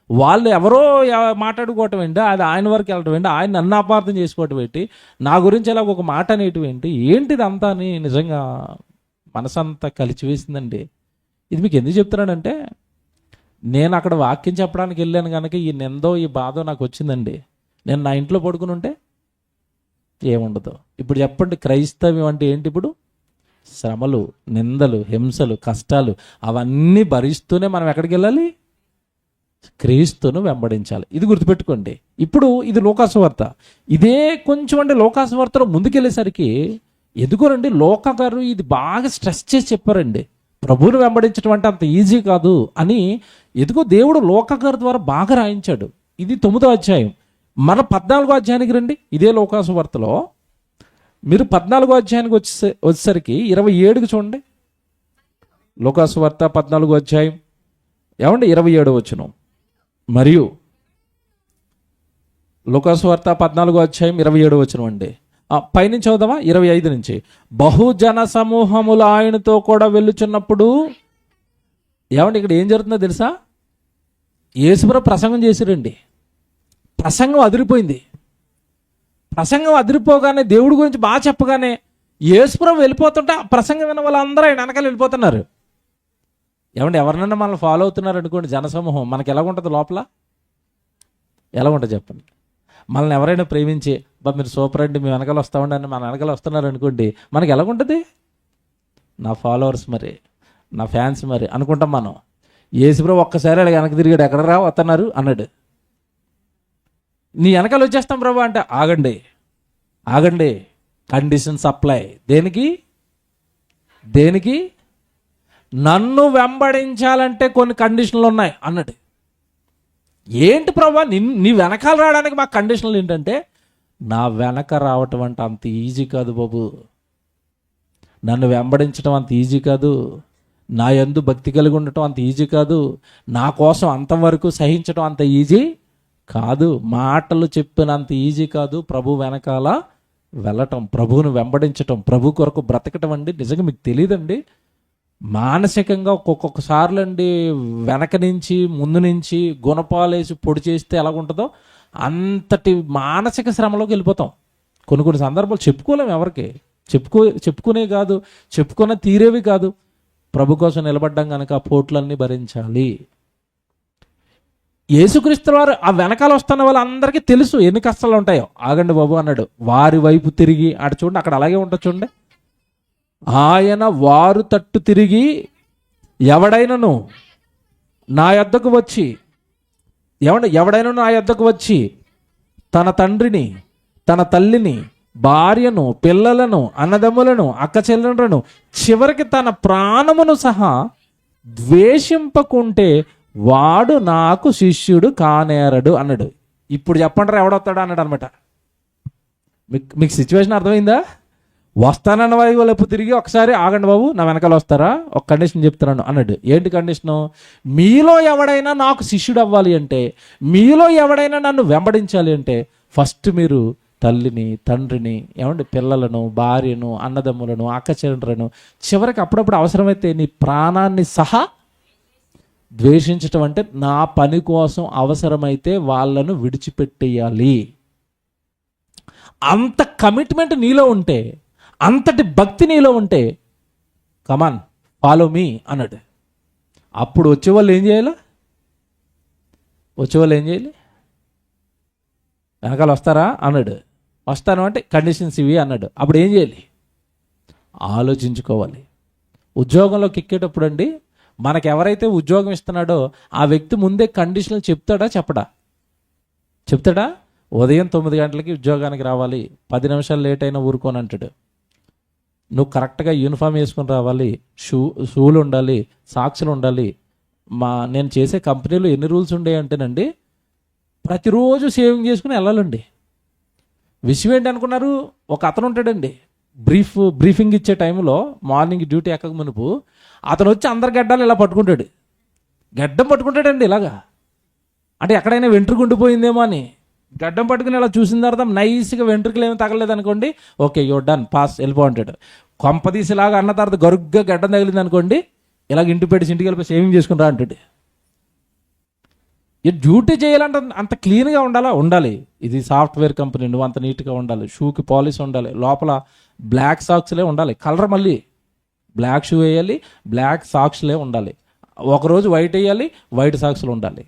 వాళ్ళు ఎవరో మాట్లాడుకోవటం ఏంటి, అది ఆయన వరకు వెళ్ళటం ఏంటి, ఆయన నన్ను అపార్థం చేసుకోవటం ఏంటి, నా గురించి ఇలా ఒక మాట అనేటివి ఏంటి, ఏంటిది అంతా అని నిజంగా మనసంతా కలిచివేసిందండి. ఇది మీకు ఎందుకు చెప్తున్నానంటే, నేను అక్కడ వాక్యం చెప్పడానికి వెళ్ళాను కనుక ఈ నిందో ఈ బాధో నాకు వచ్చిందండి. నేను నా ఇంట్లో పడుకుని ఉంటే ఏముండదు. ఇప్పుడు చెప్పండి, క్రైస్తవ్యం అంటే ఏంటి? ఇప్పుడు శ్రమలు, నిందలు, హింసలు, కష్టాలు అవన్నీ భరిస్తూనే మనం ఎక్కడికి వెళ్ళాలి? క్రీస్తును వెంబడించాలి. ఇది గుర్తుపెట్టుకోండి. ఇప్పుడు ఇది లోకాసువార్త. ఇదే కొంచెం అంటే లోకాసువార్తలో ముందుకెళ్ళేసరికి ఎందుకోనండి లోక గారు ఇది బాగా స్ట్రెస్ చేసి చెప్పారండి. ప్రభువుని వెంబడించడం అంటే అంత ఈజీ కాదు అని ఎదుగో దేవుడు లోకగారి ద్వారా బాగా రాయించాడు. ఇది 9వ అధ్యాయం. మన 14వ అధ్యాయానికి రండి. ఇదే లోకాసు వార్తలో మీరు 14వ అధ్యాయానికి వచ్చేసరికి 27కి చూడండి. లోకాసు వార్త 14వ అధ్యాయం ఏమండి 27వ వచనం. మరియు లోకాసు వార్త 14వ అధ్యాయం 27వ వచనం అండి. పైనుంచి చదువుదామా 25 నుంచి. బహుజన సమూహములు ఆయనతో కూడా వెళ్ళుచున్నప్పుడు ఏమండి ఇక్కడ ఏం జరుగుతుందో తెలుసా? యేసుప్రభు ప్రసంగం చేసిరండి. ప్రసంగం అదిరిపోయింది. ప్రసంగం అదిరిపోగానే దేవుడి గురించి బాగా చెప్పగానే యేసుప్రభు వెళ్ళిపోతుంటే ఆ ప్రసంగం విన్న వాళ్ళందరూ ఆయన వెనకాల వెళ్ళిపోతున్నారు. ఏమండి ఎవరినైనా మనల్ని ఫాలో అవుతున్నారు అనుకోండి, జనసమూహం, మనకి ఎలా ఉంటుంది లోపల? ఎలా ఉంటుంది చెప్పండి? మనల్ని ఎవరైనా ప్రేమించి మీరు సూపర్ అండి మీ వెనకాల వస్తామండి అని మన వెనకాల వస్తున్నారు అనుకోండి, మనకి ఎలాగుంటుంది? నా ఫాలోవర్స్ మరి, నా ఫ్యాన్స్ మరి అనుకుంటాం మనం. యేసుప్రభు ఒక్కసారి అలా వెనక్కి తిరిగాడు, ఎక్కడ రా వస్తున్నారు అన్నాడు. నీ వెనకాల వచ్చేస్తాం ప్రభు అంటే ఆగండి ఆగండి, కండిషన్స్ అప్లై. దేనికి? నన్ను వెంబడించాలంటే కొన్ని కండిషన్లు ఉన్నాయి అన్నాడు. ఏంటి ప్రభా నీ వెనకాల రావడానికి మాకు కండిషన్లు ఏంటంటే, నా వెనక రావటం అంటే అంత ఈజీ కాదు బాబు, నన్ను వెంబడించడం అంత ఈజీ కాదు, నా యందు భక్తి కలిగి ఉండటం అంత ఈజీ కాదు, నా కోసం అంతవరకు సహించడం అంత ఈజీ కాదు, మాటలు చెప్పినంత ఈజీ కాదు ప్రభు వెనకాల వెళ్ళటం, ప్రభువును వెంబడించటం, ప్రభు కొరకు బ్రతకటం అండి. నిజంగా మీకు తెలియదండి, మానసికంగా ఒక్కొక్కసార్లు అండి వెనక నుంచి ముందు నుంచి గుణపాలేసి పొడి చేస్తే ఎలాగుంటుందో అంతటి మానసిక శ్రమలోకి వెళ్ళిపోతాం. కొన్ని సందర్భాలు చెప్పుకోలేము ఎవరికి, చెప్పుకునే కాదు, చెప్పుకున్న తీరేవి కాదు. ప్రభు కోసం నిలబడ్డం కనుక పోట్లన్నీ భరించాలి. యేసుక్రీస్తు వారు ఆ వెనకాల వస్తున్న వాళ్ళందరికీ తెలుసు ఎన్ని కష్టాలు ఉంటాయో. ఆగండి బాబు అన్నాడు. వారి వైపు తిరిగి అటు చూడండి, అక్కడ అలాగే ఉంటుంది చూడండి. ఆయన వారు తట్టు తిరిగి ఎవడైనను నా యొద్దకు వచ్చి తన తండ్రిని, తన తల్లిని, భార్యను, పిల్లలను, అన్నదమ్ములను, అక్క చెల్లెలను, చివరికి తన ప్రాణమును సహా ద్వేషింపకుంటే వాడు నాకు శిష్యుడు కానేరడు అన్నాడు. ఇప్పుడు చెప్పండి ఎవడొస్తాడు అన్నాడు అనమాట. మీకు సిచ్యువేషన్ అర్థమైందా? వస్తానన్న వైపు తిరిగి ఒకసారి ఆగండి బాబు నా వెనకాల వస్తారా, ఒక కండిషన్ చెప్తున్నాను అన్నాడు. ఏంటి కండిషను? మీలో ఎవడైనా నాకు శిష్యుడు అవ్వాలి అంటే, మీలో ఎవడైనా నన్ను వెంబడించాలి అంటే ఫస్ట్ మీరు తల్లిని, తండ్రిని, పిల్లలను, భార్యను, అన్నదమ్ములను, అక్కచెల్లెలను, చివరికి అప్పుడప్పుడు అవసరమైతే నీ ప్రాణాన్ని సహా ద్వేషించటం అంటే నా పని కోసం అవసరమైతే వాళ్ళను విడిచిపెట్టేయాలి. అంత కమిట్మెంట్ నీలో ఉంటే, అంతటి భక్తి నీలో ఉంటే కమాన్ ఫాలో మీ అన్నాడు. అప్పుడు వచ్చేవాళ్ళు ఏం చేయాలి? వెనకాల వస్తారా అన్నాడు. వస్తాను అంటే కండిషన్స్ ఇవి అన్నాడు. అప్పుడు ఏం చేయాలి? ఆలోచించుకోవాలి. ఉద్యోగంలోకి ఎక్కేటప్పుడు అండి, మనకు ఎవరైతే ఉద్యోగం ఇస్తున్నాడో ఆ వ్యక్తి ముందే కండిషన్లు చెప్తాడా? ఉదయం 9 గంటలకి ఉద్యోగానికి రావాలి, 10 నిమిషాలు లేట్ అయినా ఊరుకోని అంటాడు. నువ్వు కరెక్ట్గా యూనిఫామ్ వేసుకొని రావాలి, షూలు ఉండాలి, సాక్స్లు ఉండాలి. నేను చేసే కంపెనీలో ఎన్ని రూల్స్ ఉండేవి అంటేనండి, ప్రతిరోజు సేవింగ్ చేసుకుని వెళ్ళాలండి. విషయం ఏంటి అనుకున్నారు? ఒక అతను ఉంటాడండి, బ్రీఫింగ్ ఇచ్చే టైంలో మార్నింగ్ డ్యూటీ ఎక్కక మునుపు అతను వచ్చి అందరి గడ్డాలు ఇలా గడ్డం పట్టుకుంటాడండి ఇలాగా. అంటే ఎక్కడైనా వెంట్రుక ఉండిపోయిందేమో అని గడ్డం పట్టుకుని ఇలా చూసిన తర్వాత నైస్గా వెంట్రుకలు ఏమి తగలేదు అనుకోండి, ఓకే యూర్ డన్, పాస్, వెళ్ళిపో అంటాడు. కొంపదీసిలాగా అన్న తర్వాత గరుగ్గా గడ్డం తగిలింది అనుకోండి, ఇలాగ ఇంటికి వెళ్ళిపోయి సేవింగ్ చేసుకుని రా అంటాడు. ఈ డ్యూటీ చేయాలంటే అంత క్లీన్గా ఉండాలి. ఇది సాఫ్ట్వేర్ కంపెనీ, నువ్వు అంత నీట్గా ఉండాలి, షూకి పాలిష్ ఉండాలి, లోపల బ్లాక్ సాక్స్లే ఉండాలి, కలర్ మళ్ళీ బ్లాక్ షూ వేయాలి, బ్లాక్ సాక్స్లే ఉండాలి, ఒకరోజు వైట్ వేయాలి, వైట్ సాక్స్లు ఉండాలి,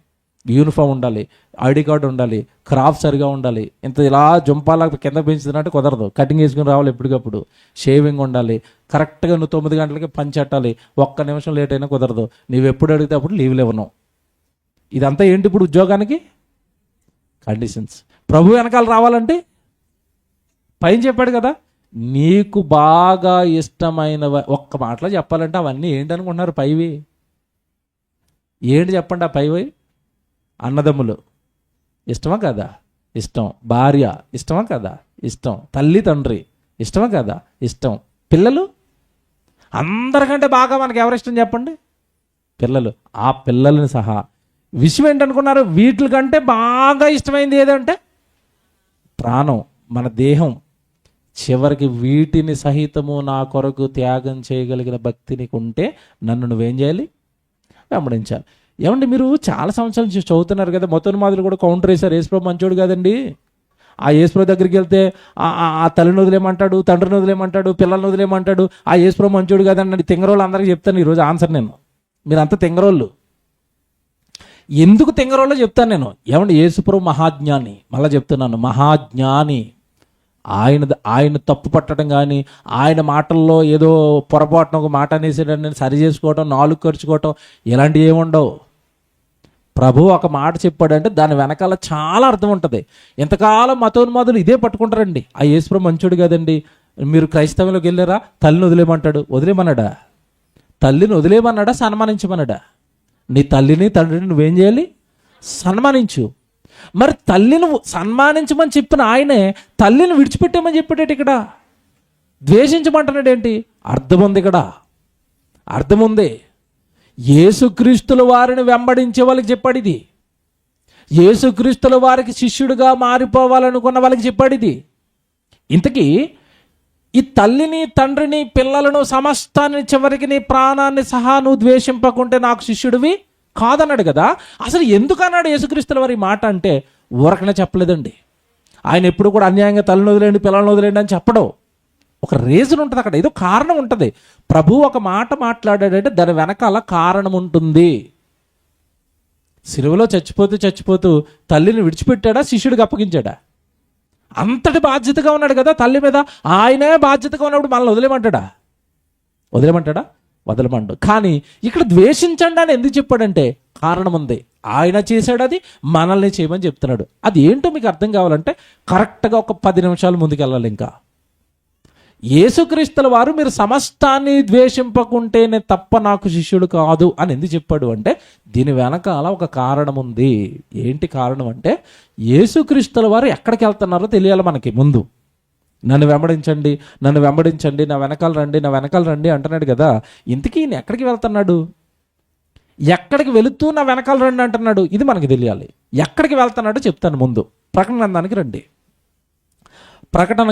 యూనిఫామ్ ఉండాలి, ఐడి కార్డు ఉండాలి, క్రాఫ్ సరిగా ఉండాలి. ఇంత ఇలా జంపాలకు కింద పెంచుతున్నట్టు కుదరదు, కటింగ్ వేసుకుని రావాలి ఎప్పటికప్పుడు, షేవింగ్ ఉండాలి, కరెక్ట్గా నువ్వు 9 గంటలకి పని చెట్టాలి, ఒక్క నిమిషం లేట్ అయినా కుదరదు, నువ్వు ఎప్పుడు అడిగితే అప్పుడు లీవ్లు ఇవ్వను. ఇదంతా ఏంటి ఇప్పుడు ఉద్యోగానికి? కండిషన్స్. ప్రభు వెనకాల రావాలంటే పైన చెప్పాడు కదా, నీకు బాగా ఇష్టమైనవి, ఒక్క మాటలో చెప్పాలంటే అవన్నీ ఏంటనుకుంటున్నారు? పైవి ఏంటి చెప్పండి? ఆ పైవి అన్నదమ్ములు ఇష్టమా కదా? ఇష్టం. భార్య ఇష్టమా కదా? ఇష్టం. తల్లి తండ్రి ఇష్టమా కదా? ఇష్టం. పిల్లలు అందరికంటే బాగా మనకి ఎవరిష్టం చెప్పండి? పిల్లలు. ఆ పిల్లల్ని సహా విషయం ఏంటనుకున్నారు? వీటికంటే బాగా ఇష్టమైంది ఏదంటే ప్రాణం, మన దేహం. చివరికి వీటిని సహితము నా కొరకు త్యాగం చేయగలిగిన భక్తి నీకు ఉంటే నన్ను నువ్వేం చేయాలి? వెంబడించాలి. ఏమండి, మీరు చాలా సంవత్సరాల నుంచి చదువుతున్నారు కదా, మొత్తోన్మాదులు కూడా కౌంటర్ వేశారు. యేసుప్రభు మంచోడు కాదండి. ఆ యేసుప్రభు దగ్గరికి వెళ్తే ఆ తల్లిని వదిలేమంటాడు, తండ్రిని వదిలేమంటాడు, పిల్లల్ని వదిలేమంటాడు. ఆ యేసుప్రభు మంచోడు కాదండి. తింగరోళ్ళు అందరికీ చెప్తాను ఈరోజు ఆన్సర్ నేను. మీరంతా తింగరోళ్ళు. ఎందుకు తింగరోళ్ళో చెప్తాను నేను. ఏమండి, యేసుప్రభు మహాజ్ఞాని. మళ్ళీ చెప్తున్నాను, మహాజ్ఞాని. ఆయన తప్పు పట్టడం కానీ, ఆయన మాటల్లో ఏదో పొరపాటున ఒక మాట అనేసేటని సరి చేసుకోవటం, నాలుగు ఖర్చుకోవటం, ఇలాంటివి ఏముండవు. ప్రభు ఒక మాట చెప్పాడంటే దాని వెనకాల చాలా అర్థం ఉంటుంది. ఎంతకాలం మతోన్మాదులు ఇదే పట్టుకుంటారండి. ఆ యేసుప్రభు మంచోడు కదండి. మీరు క్రైస్తవంలోకి వెళ్ళారా? తల్లిని వదిలేమంటాడు. వదిలేమన్నాడా? తల్లిని వదిలేమన్నాడా? సన్మానించమన్నాడా? నీ తల్లిని తండ్రిని నువ్వేం చేయాలి? సన్మానించు. మరి తల్లిని సన్మానించమని చెప్పిన ఆయనే తల్లిని విడిచిపెట్టామని చెప్పాడేటి ఇక్కడ? ద్వేషించమంటున్నాడు ఏంటి? అర్థం ఉంది ఇక్కడ, అర్థం ఉంది. యేసుక్రీస్తుల వారిని వెంబడించే వాళ్ళకి చెప్పాడు ఇది. యేసుక్రీస్తుల వారికి శిష్యుడిగా మారిపోవాలనుకున్న వాళ్ళకి చెప్పాడు ఇది. ఇంతకీ ఈ తల్లిని తండ్రిని పిల్లలను సమస్తాన్ని చివరికి నీ ప్రాణాన్ని సహా నువ్వు ద్వేషింపకుంటే నాకు శిష్యుడివి కాదన్నాడు కదా. అసలు ఎందుకు అన్నాడు యేసుక్రీస్తుల వారి మాట అంటే ఊరకనే చెప్పలేదండి. ఆయన ఎప్పుడు కూడా అన్యాయంగా తల్లిని వదిలేండి పిల్లలను వదిలేండి అని చెప్పడం. ఒక రీజన్ ఉంటుంది అక్కడ, ఏదో కారణం ఉంటుంది. ప్రభు ఒక మాట మాట్లాడాడంటే దాని వెనకాల కారణం ఉంటుంది. సిలువలో చచ్చిపోతూ తల్లిని విడిచిపెట్టాడా? శిష్యుడికి అప్పగించాడా? అంతటి బాధ్యతగా ఉన్నాడు కదా తల్లి మీద. ఆయనే బాధ్యతగా ఉన్నప్పుడు మనల్ని వదిలేమంటాడా? వదలమండు. కానీ ఇక్కడ ద్వేషించండి అని ఎందుకు చెప్పాడంటే కారణం ఉంది. ఆయన చేశాడు, అది మనల్ని చేయమని చెప్తున్నాడు. అది ఏంటో మీకు అర్థం కావాలంటే కరెక్ట్గా ఒక 10 నిమిషాలు ముందుకెళ్ళాలి. ఇంకా యేసుక్రీస్తుల వారు మీరు సమస్తాన్ని ద్వేషింపకుంటేనే తప్ప నాకు శిష్యుడు కాదు అని ఎందుకు చెప్పాడు అంటే దీని వెనకాల ఒక కారణం ఉంది. ఏంటి కారణం అంటే యేసుక్రీస్తుల వారు ఎక్కడికి వెళ్తున్నారో తెలియాలి మనకి ముందు. నన్ను వెంబడించండి, నా వెనకాల రండి అంటున్నాడు కదా. ఇంతకీ ఈయన ఎక్కడికి వెళ్తున్నాడు? ఎక్కడికి వెళుతూ నా వెనకాల రండి అంటున్నాడు? ఇది మనకి తెలియాలి. ఎక్కడికి వెళ్తున్నాడో చెప్తాను ముందు. ప్రకటన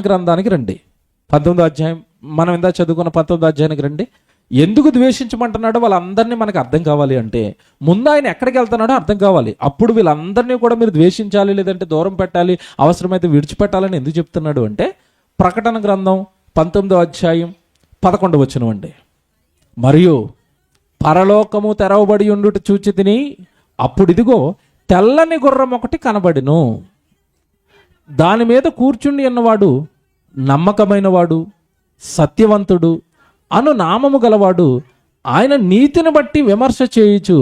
గ్రంథానికి రండి 19వ అధ్యాయం. మనం ఇందా చదువుకున్న 19వ అధ్యాయానికి రండి. ఎందుకు ద్వేషించమంటున్నాడో వాళ్ళందరినీ మనకు అర్థం కావాలి అంటే ముందు ఆయన ఎక్కడికి వెళ్తున్నాడో అర్థం కావాలి. అప్పుడు వీళ్ళందరినీ కూడా మీరు ద్వేషించాలి, లేదంటే దూరం పెట్టాలి, అవసరమైతే విడిచిపెట్టాలని ఎందుకు చెప్తున్నాడు అంటే ప్రకటన గ్రంథం 19వ అధ్యాయం 11వ వచనం అండి. మరియు పరలోకము తెరవబడి ఉండుట చూచి తిని, అప్పుడు ఇదిగో తెల్లని గుర్రం ఒకటి కనబడిను. దాని మీద కూర్చుండి ఉన్నవాడు నమ్మకమైన వాడు, సత్యవంతుడు అను నామము గలవాడు. ఆయన నీతిని బట్టి విమర్శ చేయుచు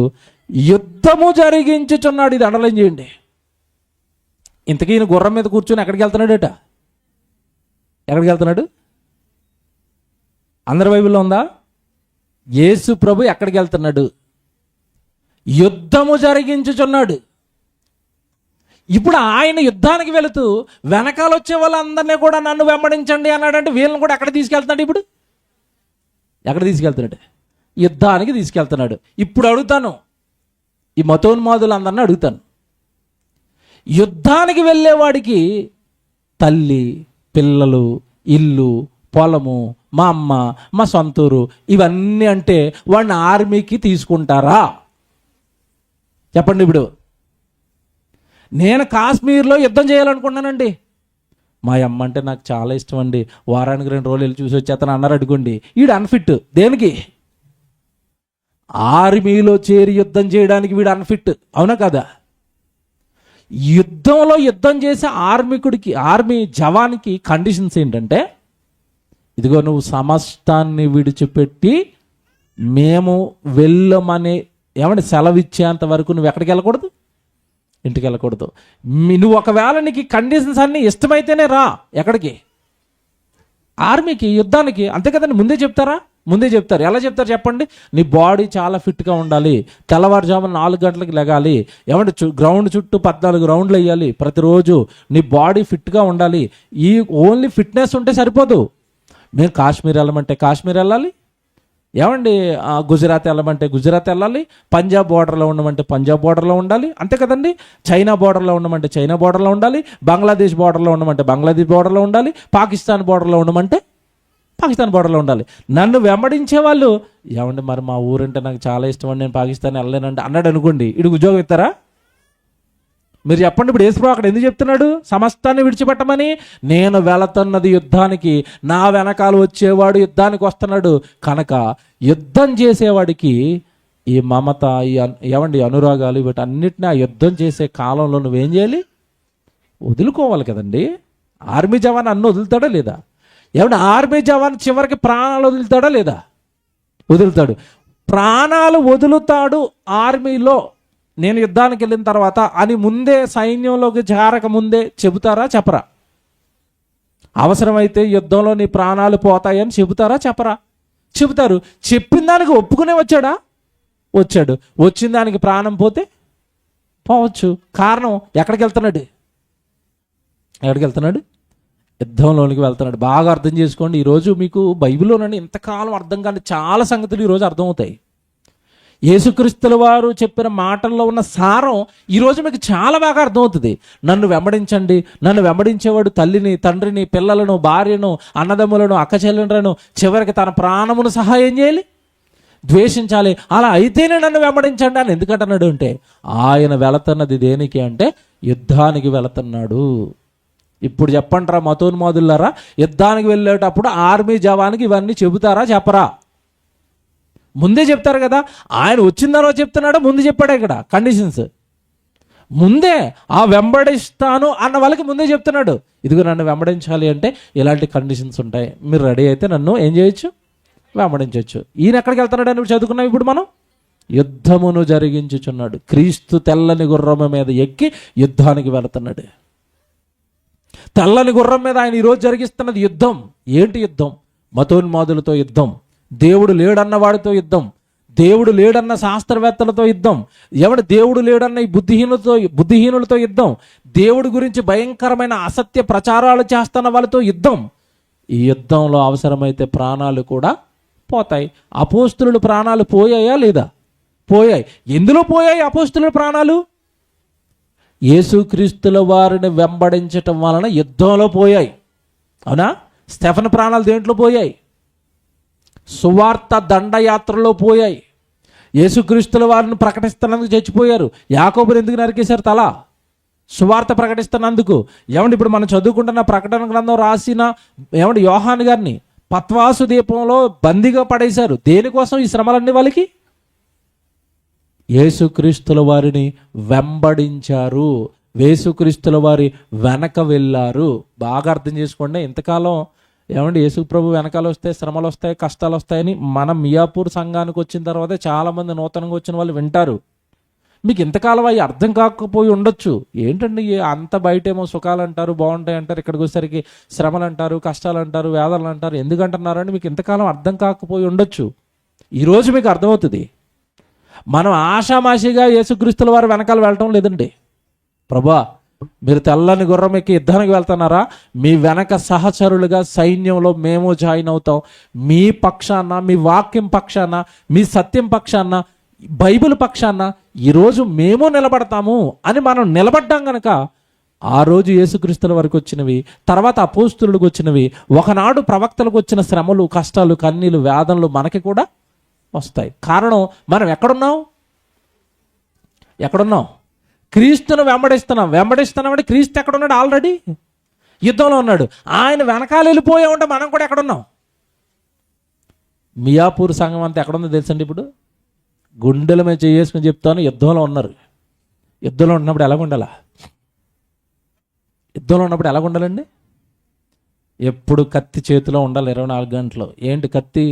యుద్ధము జరిగించుచున్నాడు. ఇది అండర్లైన్ చేయండి. ఇంతకీ ఈయన గుర్రం మీద కూర్చొని ఎక్కడికి వెళ్తున్నాడట? ఎక్కడికి వెళ్తున్నాడు? అందరి బైబిల్లో ఉందా? యేసు ప్రభు ఎక్కడికి వెళ్తున్నాడు? యుద్ధము జరిగించుచున్నాడు. ఇప్పుడు ఆయన యుద్ధానికి వెళుతూ వెనకాల వచ్చే వాళ్ళందరినీ కూడా నన్ను వెంబడించండి అన్నాడంటే వీళ్ళని కూడా ఎక్కడ తీసుకెళ్తున్నాడు? ఇప్పుడు ఎక్కడ తీసుకెళ్తున్నాడు? యుద్ధానికి తీసుకెళ్తున్నాడు. ఇప్పుడు అడుగుతాను, ఈ మతోన్మాదులందరినీ అడుగుతాను, యుద్ధానికి వెళ్ళేవాడికి తల్లి పిల్లలు ఇల్లు పొలము మా అమ్మ మా సొంతూరు ఇవన్నీ అంటే వాడిని ఆర్మీకి తీసుకుంటారా? చెప్పండి. ఇప్పుడు నేను కాశ్మీర్లో యుద్ధం చేయాలనుకున్నానండి. మా అమ్మ అంటే నాకు చాలా ఇష్టం అండి, వారానికి 2 రోజులు వెళ్ళి చూసి వచ్చేతను అన్నారు అనుకోండి. వీడు అన్ఫిట్. దేనికి? ఆర్మీలో చేరి యుద్ధం చేయడానికి వీడు అన్ఫిట్. అవునా కదా? యుద్ధం చేసే ఆర్మీ జవాన్కి కండిషన్స్ ఏంటంటే ఇదిగో నువ్వు సమస్తాన్ని విడిచిపెట్టి మేము వెళ్ళమని ఏమంటే సెలవు ఇచ్చేంత వరకు నువ్వు ఎక్కడికి వెళ్ళకూడదు, ఇంటికి వెళ్ళకూడదు. నువ్వు ఒకవేళ నీకు కండిషన్స్ అన్నీ ఇష్టమైతేనే రా. ఎక్కడికి? ఆర్మీకి, యుద్ధానికి. అంతే కదండి, ముందే చెప్తారా? ముందే చెప్తారు. ఎలా చెప్తారు చెప్పండి? నీ బాడీ చాలా ఫిట్గా ఉండాలి, తెల్లవారుజామున 4 గంటలకు లెగాలి, ఏమంటే గ్రౌండ్ చుట్టూ 14 రౌండ్లు వేయాలి ప్రతిరోజు, నీ బాడీ ఫిట్గా ఉండాలి. ఈ ఓన్లీ ఫిట్నెస్ ఉంటే సరిపోదు. మేము కాశ్మీర్ వెళ్ళమంటే కాశ్మీర్ వెళ్ళాలి, ఏమండి గుజరాత్ వెళ్ళమంటే గుజరాత్ వెళ్ళాలి, పంజాబ్ బోర్డర్లో ఉండమంటే పంజాబ్ బోర్డర్లో ఉండాలి, అంతే కదండి. చైనా బోర్డర్లో ఉండమంటే చైనా బోర్డర్లో ఉండాలి, బంగ్లాదేశ్ బోర్డర్లో ఉండమంటే బంగ్లాదేశ్ బోర్డర్లో ఉండాలి, పాకిస్తాన్ బోర్డర్లో ఉండమంటే పాకిస్తాన్ బోర్డర్లో ఉండాలి. నన్ను వెంబడించే వాళ్ళు, ఏమండి మరి మా ఊరంటే నాకు చాలా ఇష్టం అండి, నేను పాకిస్తాన్ వెళ్ళలేనండి అన్నాడు అనుకోండి, ఇడికి ఉద్యోగం ఇస్తారా? మీరు చెప్పండి. ఇప్పుడు యేసు అక్కడ ఎందుకు చెప్తున్నాడు సమస్తాన్ని విడిచిపెట్టమని? నేను వెళుతున్నది యుద్ధానికి, నా వెనకాల వచ్చేవాడు యుద్ధానికి వస్తున్నాడు కనుక యుద్ధం చేసేవాడికి ఈ మమత, ఏమండి అనురాగాలు, వీటన్నిటిని ఆ యుద్ధం చేసే కాలంలో నువ్వేం చేయాలి? వదులుకోవాలి కదండి. ఆర్మీ జవాన్ అన్న వదులుతాడా లేదా? ఏమంటే ఆర్మీ జవాన్ చివరికి ప్రాణాలు వదులుతాడా లేదా? వదులుతాడు. ప్రాణాలు వదులుతాడు ఆర్మీలో నేను యుద్ధానికి వెళ్ళిన తర్వాత అని ముందే, సైన్యంలోకి చేరక ముందే చెబుతారా చెప్పరా? అవసరమైతే యుద్ధంలో నీ ప్రాణాలు పోతాయని చెబుతారా చెప్పరా? చెబుతారు. చెప్పిన దానికి ఒప్పుకునే వచ్చాడా? వచ్చాడు. వచ్చిన దానికి ప్రాణం పోతే పోవచ్చు. కారణం ఎక్కడికి వెళ్తున్నాడు? ఎక్కడికి వెళ్తున్నాడు? యుద్ధంలోనికి వెళ్తున్నాడు. బాగా అర్థం చేసుకోండి. ఈరోజు మీకు బైబిల్లోనండి ఇంతకాలం అర్థం కాని చాలా సంగతులు ఈరోజు అర్థమవుతాయి. యేసుక్రీస్తుల వారు చెప్పిన మాటల్లో ఉన్న సారం ఈరోజు మీకు చాలా బాగా అర్థమవుతుంది. నన్ను వెంబడించండి, నన్ను వెంబడించేవాడు తల్లిని, తండ్రిని, పిల్లలను, భార్యను, అన్నదమ్ములను, అక్కచెల్లెలను, చివరికి తన ప్రాణమును సహాయం చేయాలి, ద్వేషించాలి. అలా అయితేనే నన్ను వెంబడించండి అని ఎందుకంటున్నాడు అంటే, ఆయన వెళుతున్నది దేనికి అంటే యుద్ధానికి వెళుతున్నాడు. ఇప్పుడు చెప్పంటారా మతోన్మాదులారా, యుద్ధానికి వెళ్ళేటప్పుడు ఆర్మీ జవాన్కి ఇవన్నీ చెబుతారా చెప్పరా? ముందే చెప్తారు కదా. ఆయన వచ్చిన తర్వాత చెప్తున్నాడు, ముందు చెప్పాడు. ఇక్కడ కండిషన్స్ ముందే, ఆ వెంబడిస్తాను అన్న వాళ్ళకి ముందే చెప్తున్నాడు, ఇదిగో నన్ను వెంబడించాలి అంటే ఇలాంటి కండిషన్స్ ఉంటాయి, మీరు రెడీ అయితే నన్ను ఏం చేయొచ్చు? వెంబడించవచ్చు. ఈయన ఎక్కడికి వెళ్తున్నాడు అని చదువుకున్నాం. ఇప్పుడు మనం యుద్ధమును జరిగించుచున్నాడు. క్రీస్తు తెల్లని గుర్రము మీద ఎక్కి యుద్ధానికి వెళుతున్నాడు. తెల్లని గుర్రం మీద ఆయన ఈరోజు జరిగిస్తున్నది యుద్ధం. ఏంటి యుద్ధం? మతోన్మాదులతో యుద్ధం, దేవుడు లేడన్న వాడితో యుద్ధం, దేవుడు లేడన్న శాస్త్రవేత్తలతో యుద్ధం, ఎవడు దేవుడు లేడన్న ఈ బుద్ధిహీనులతో యుద్ధం, దేవుడి గురించి భయంకరమైన అసత్య ప్రచారాలు చేస్తున్న వాళ్ళతో యుద్ధం. ఈ యుద్ధంలో అవసరమైతే ప్రాణాలు కూడా పోతాయి. అపోస్తుల ప్రాణాలు పోయాయా లేదా? పోయాయి. ఎందులో పోయాయి అపోస్తుల ప్రాణాలు? యేసుక్రీస్తుల వారిని వెంబడించటం వలన యుద్ధంలో పోయాయి. అవునా? స్టెఫెను ప్రాణాలు దేంట్లో పోయాయి? సువార్త దండయాత్రలో పోయాయి. యేసుక్రీస్తుల వారిని ప్రకటిస్తున్నందుకు చచ్చిపోయారు. యాకోబుని ఎందుకు నరికేశారు తల? సువార్త ప్రకటిస్తున్నందుకు. ఏమంటే ఇప్పుడు మనం చదువుకుంటున్న ప్రకటన గ్రంథం రాసిన ఏమంటే యోహాను గారిని పత్వాసు దీపంలో బందీగా పడేశారు. దేనికోసం ఈ శ్రమలన్నీ వాళ్ళకి? యేసుక్రీస్తుల వారిని వెంబడించారు, యేసుక్రీస్తుల వారి వెనక వెళ్ళారు. బాగా అర్థం చేసుకోండి. ఇంతకాలం ఏమండి యేసు ప్రభు వెనకాల వస్తే శ్రమలు వస్తాయి, కష్టాలు వస్తాయని మన మియాపూర్ సంఘానికి వచ్చిన తర్వాత చాలామంది నూతనంగా వచ్చిన వాళ్ళు వింటారు. మీకు ఇంతకాలం అవి అర్థం కాకపోయి ఉండొచ్చు. ఏంటండి అంత బయటేమో సుఖాలు అంటారు, బాగుంటాయి అంటారు, ఇక్కడికి వచ్చేసరికి శ్రమలు అంటారు, కష్టాలు అంటారు, వేదనలు అంటారు, ఎందుకంటున్నారని మీకు ఇంతకాలం అర్థం కాకపోయి ఉండొచ్చు. ఈరోజు మీకు అర్థమవుతుంది. మనం ఆషామాషిగా యేసుక్రీస్తుల వారు వెనకాల వెళ్ళటం లేదండి. ప్రభా మీరు తెల్లని గుర్రం ఎక్కి యుద్ధానికి వెళ్తున్నారా? మీ వెనక సహచరులుగా సైన్యంలో మేము జాయిన్ అవుతాం. మీ పక్షాన, మీ వాక్యం పక్షాన, మీ సత్యం పక్షాన, బైబిల్ పక్షాన ఈరోజు మేము నిలబడతాము అని మనం నిలబడ్డాం కనుక ఆ రోజు యేసుక్రీస్తుల వరకు వచ్చినవి, తర్వాత అపోస్తులకు వచ్చినవి, ఒకనాడు ప్రవక్తలకు వచ్చిన శ్రమలు, కష్టాలు, కన్నీలు, వేదనలు మనకి కూడా వస్తాయి. కారణం మనం ఎక్కడున్నాం? క్రీస్తును వెంబడిస్తున్నామంటే క్రీస్తు ఎక్కడున్నాడు? ఆల్రెడీ యుద్ధంలో ఉన్నాడు. ఆయన వెనకాల వెళ్ళిపోయా ఉంటే మనం కూడా ఎక్కడున్నాం? మియాపూర్ సంఘం అంతా ఎక్కడుందో తెలుసండి. ఇప్పుడు గుండెల మీద చేసుకుని చెప్తాను, యుద్ధంలో ఉన్నారు. యుద్ధంలో ఉన్నప్పుడు ఎలాగుండాలా? యుద్ధంలో ఉన్నప్పుడు ఎలాగుండాలండి? ఎప్పుడు కత్తి చేతిలో ఉండాలి 24 గంటలు. ఏంటి కత్తి?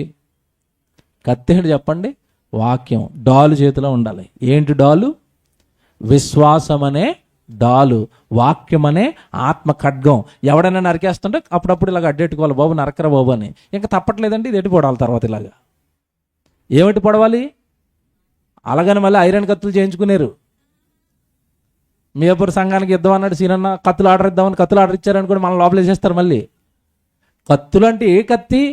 కత్తి ఏంటి చెప్పండి? వాక్యం. డాలు చేతిలో ఉండాలి. ఏంటి డాలు? విశ్వాసం అనే డాలు, వాక్యం అనే ఆత్మ ఖడ్గం. ఎవడైనా నరికేస్తుంటే అప్పుడప్పుడు ఇలాగ అడ్డెట్టుకోవాలి, బాబు నరకరా బాబు అని. ఇంకా తప్పట్లేదండి, ఇది ఎట్టి పొడాలి తర్వాత ఇలాగా. ఏమిటి పొడవాలి? అలాగని మళ్ళీ ఐరన్ కత్తులు చేయించుకునేరు. మీపూర్ సంఘానికి ఇద్దాం అన్నాడు సీనన్న, కత్తులు ఆర్డర్ ఇద్దామని కత్తులు ఆర్డర్ ఇచ్చారనుకోండి, మనం లోపల వేసేస్తారు మళ్ళీ. కత్తులు అంటే ఏ కత్తి?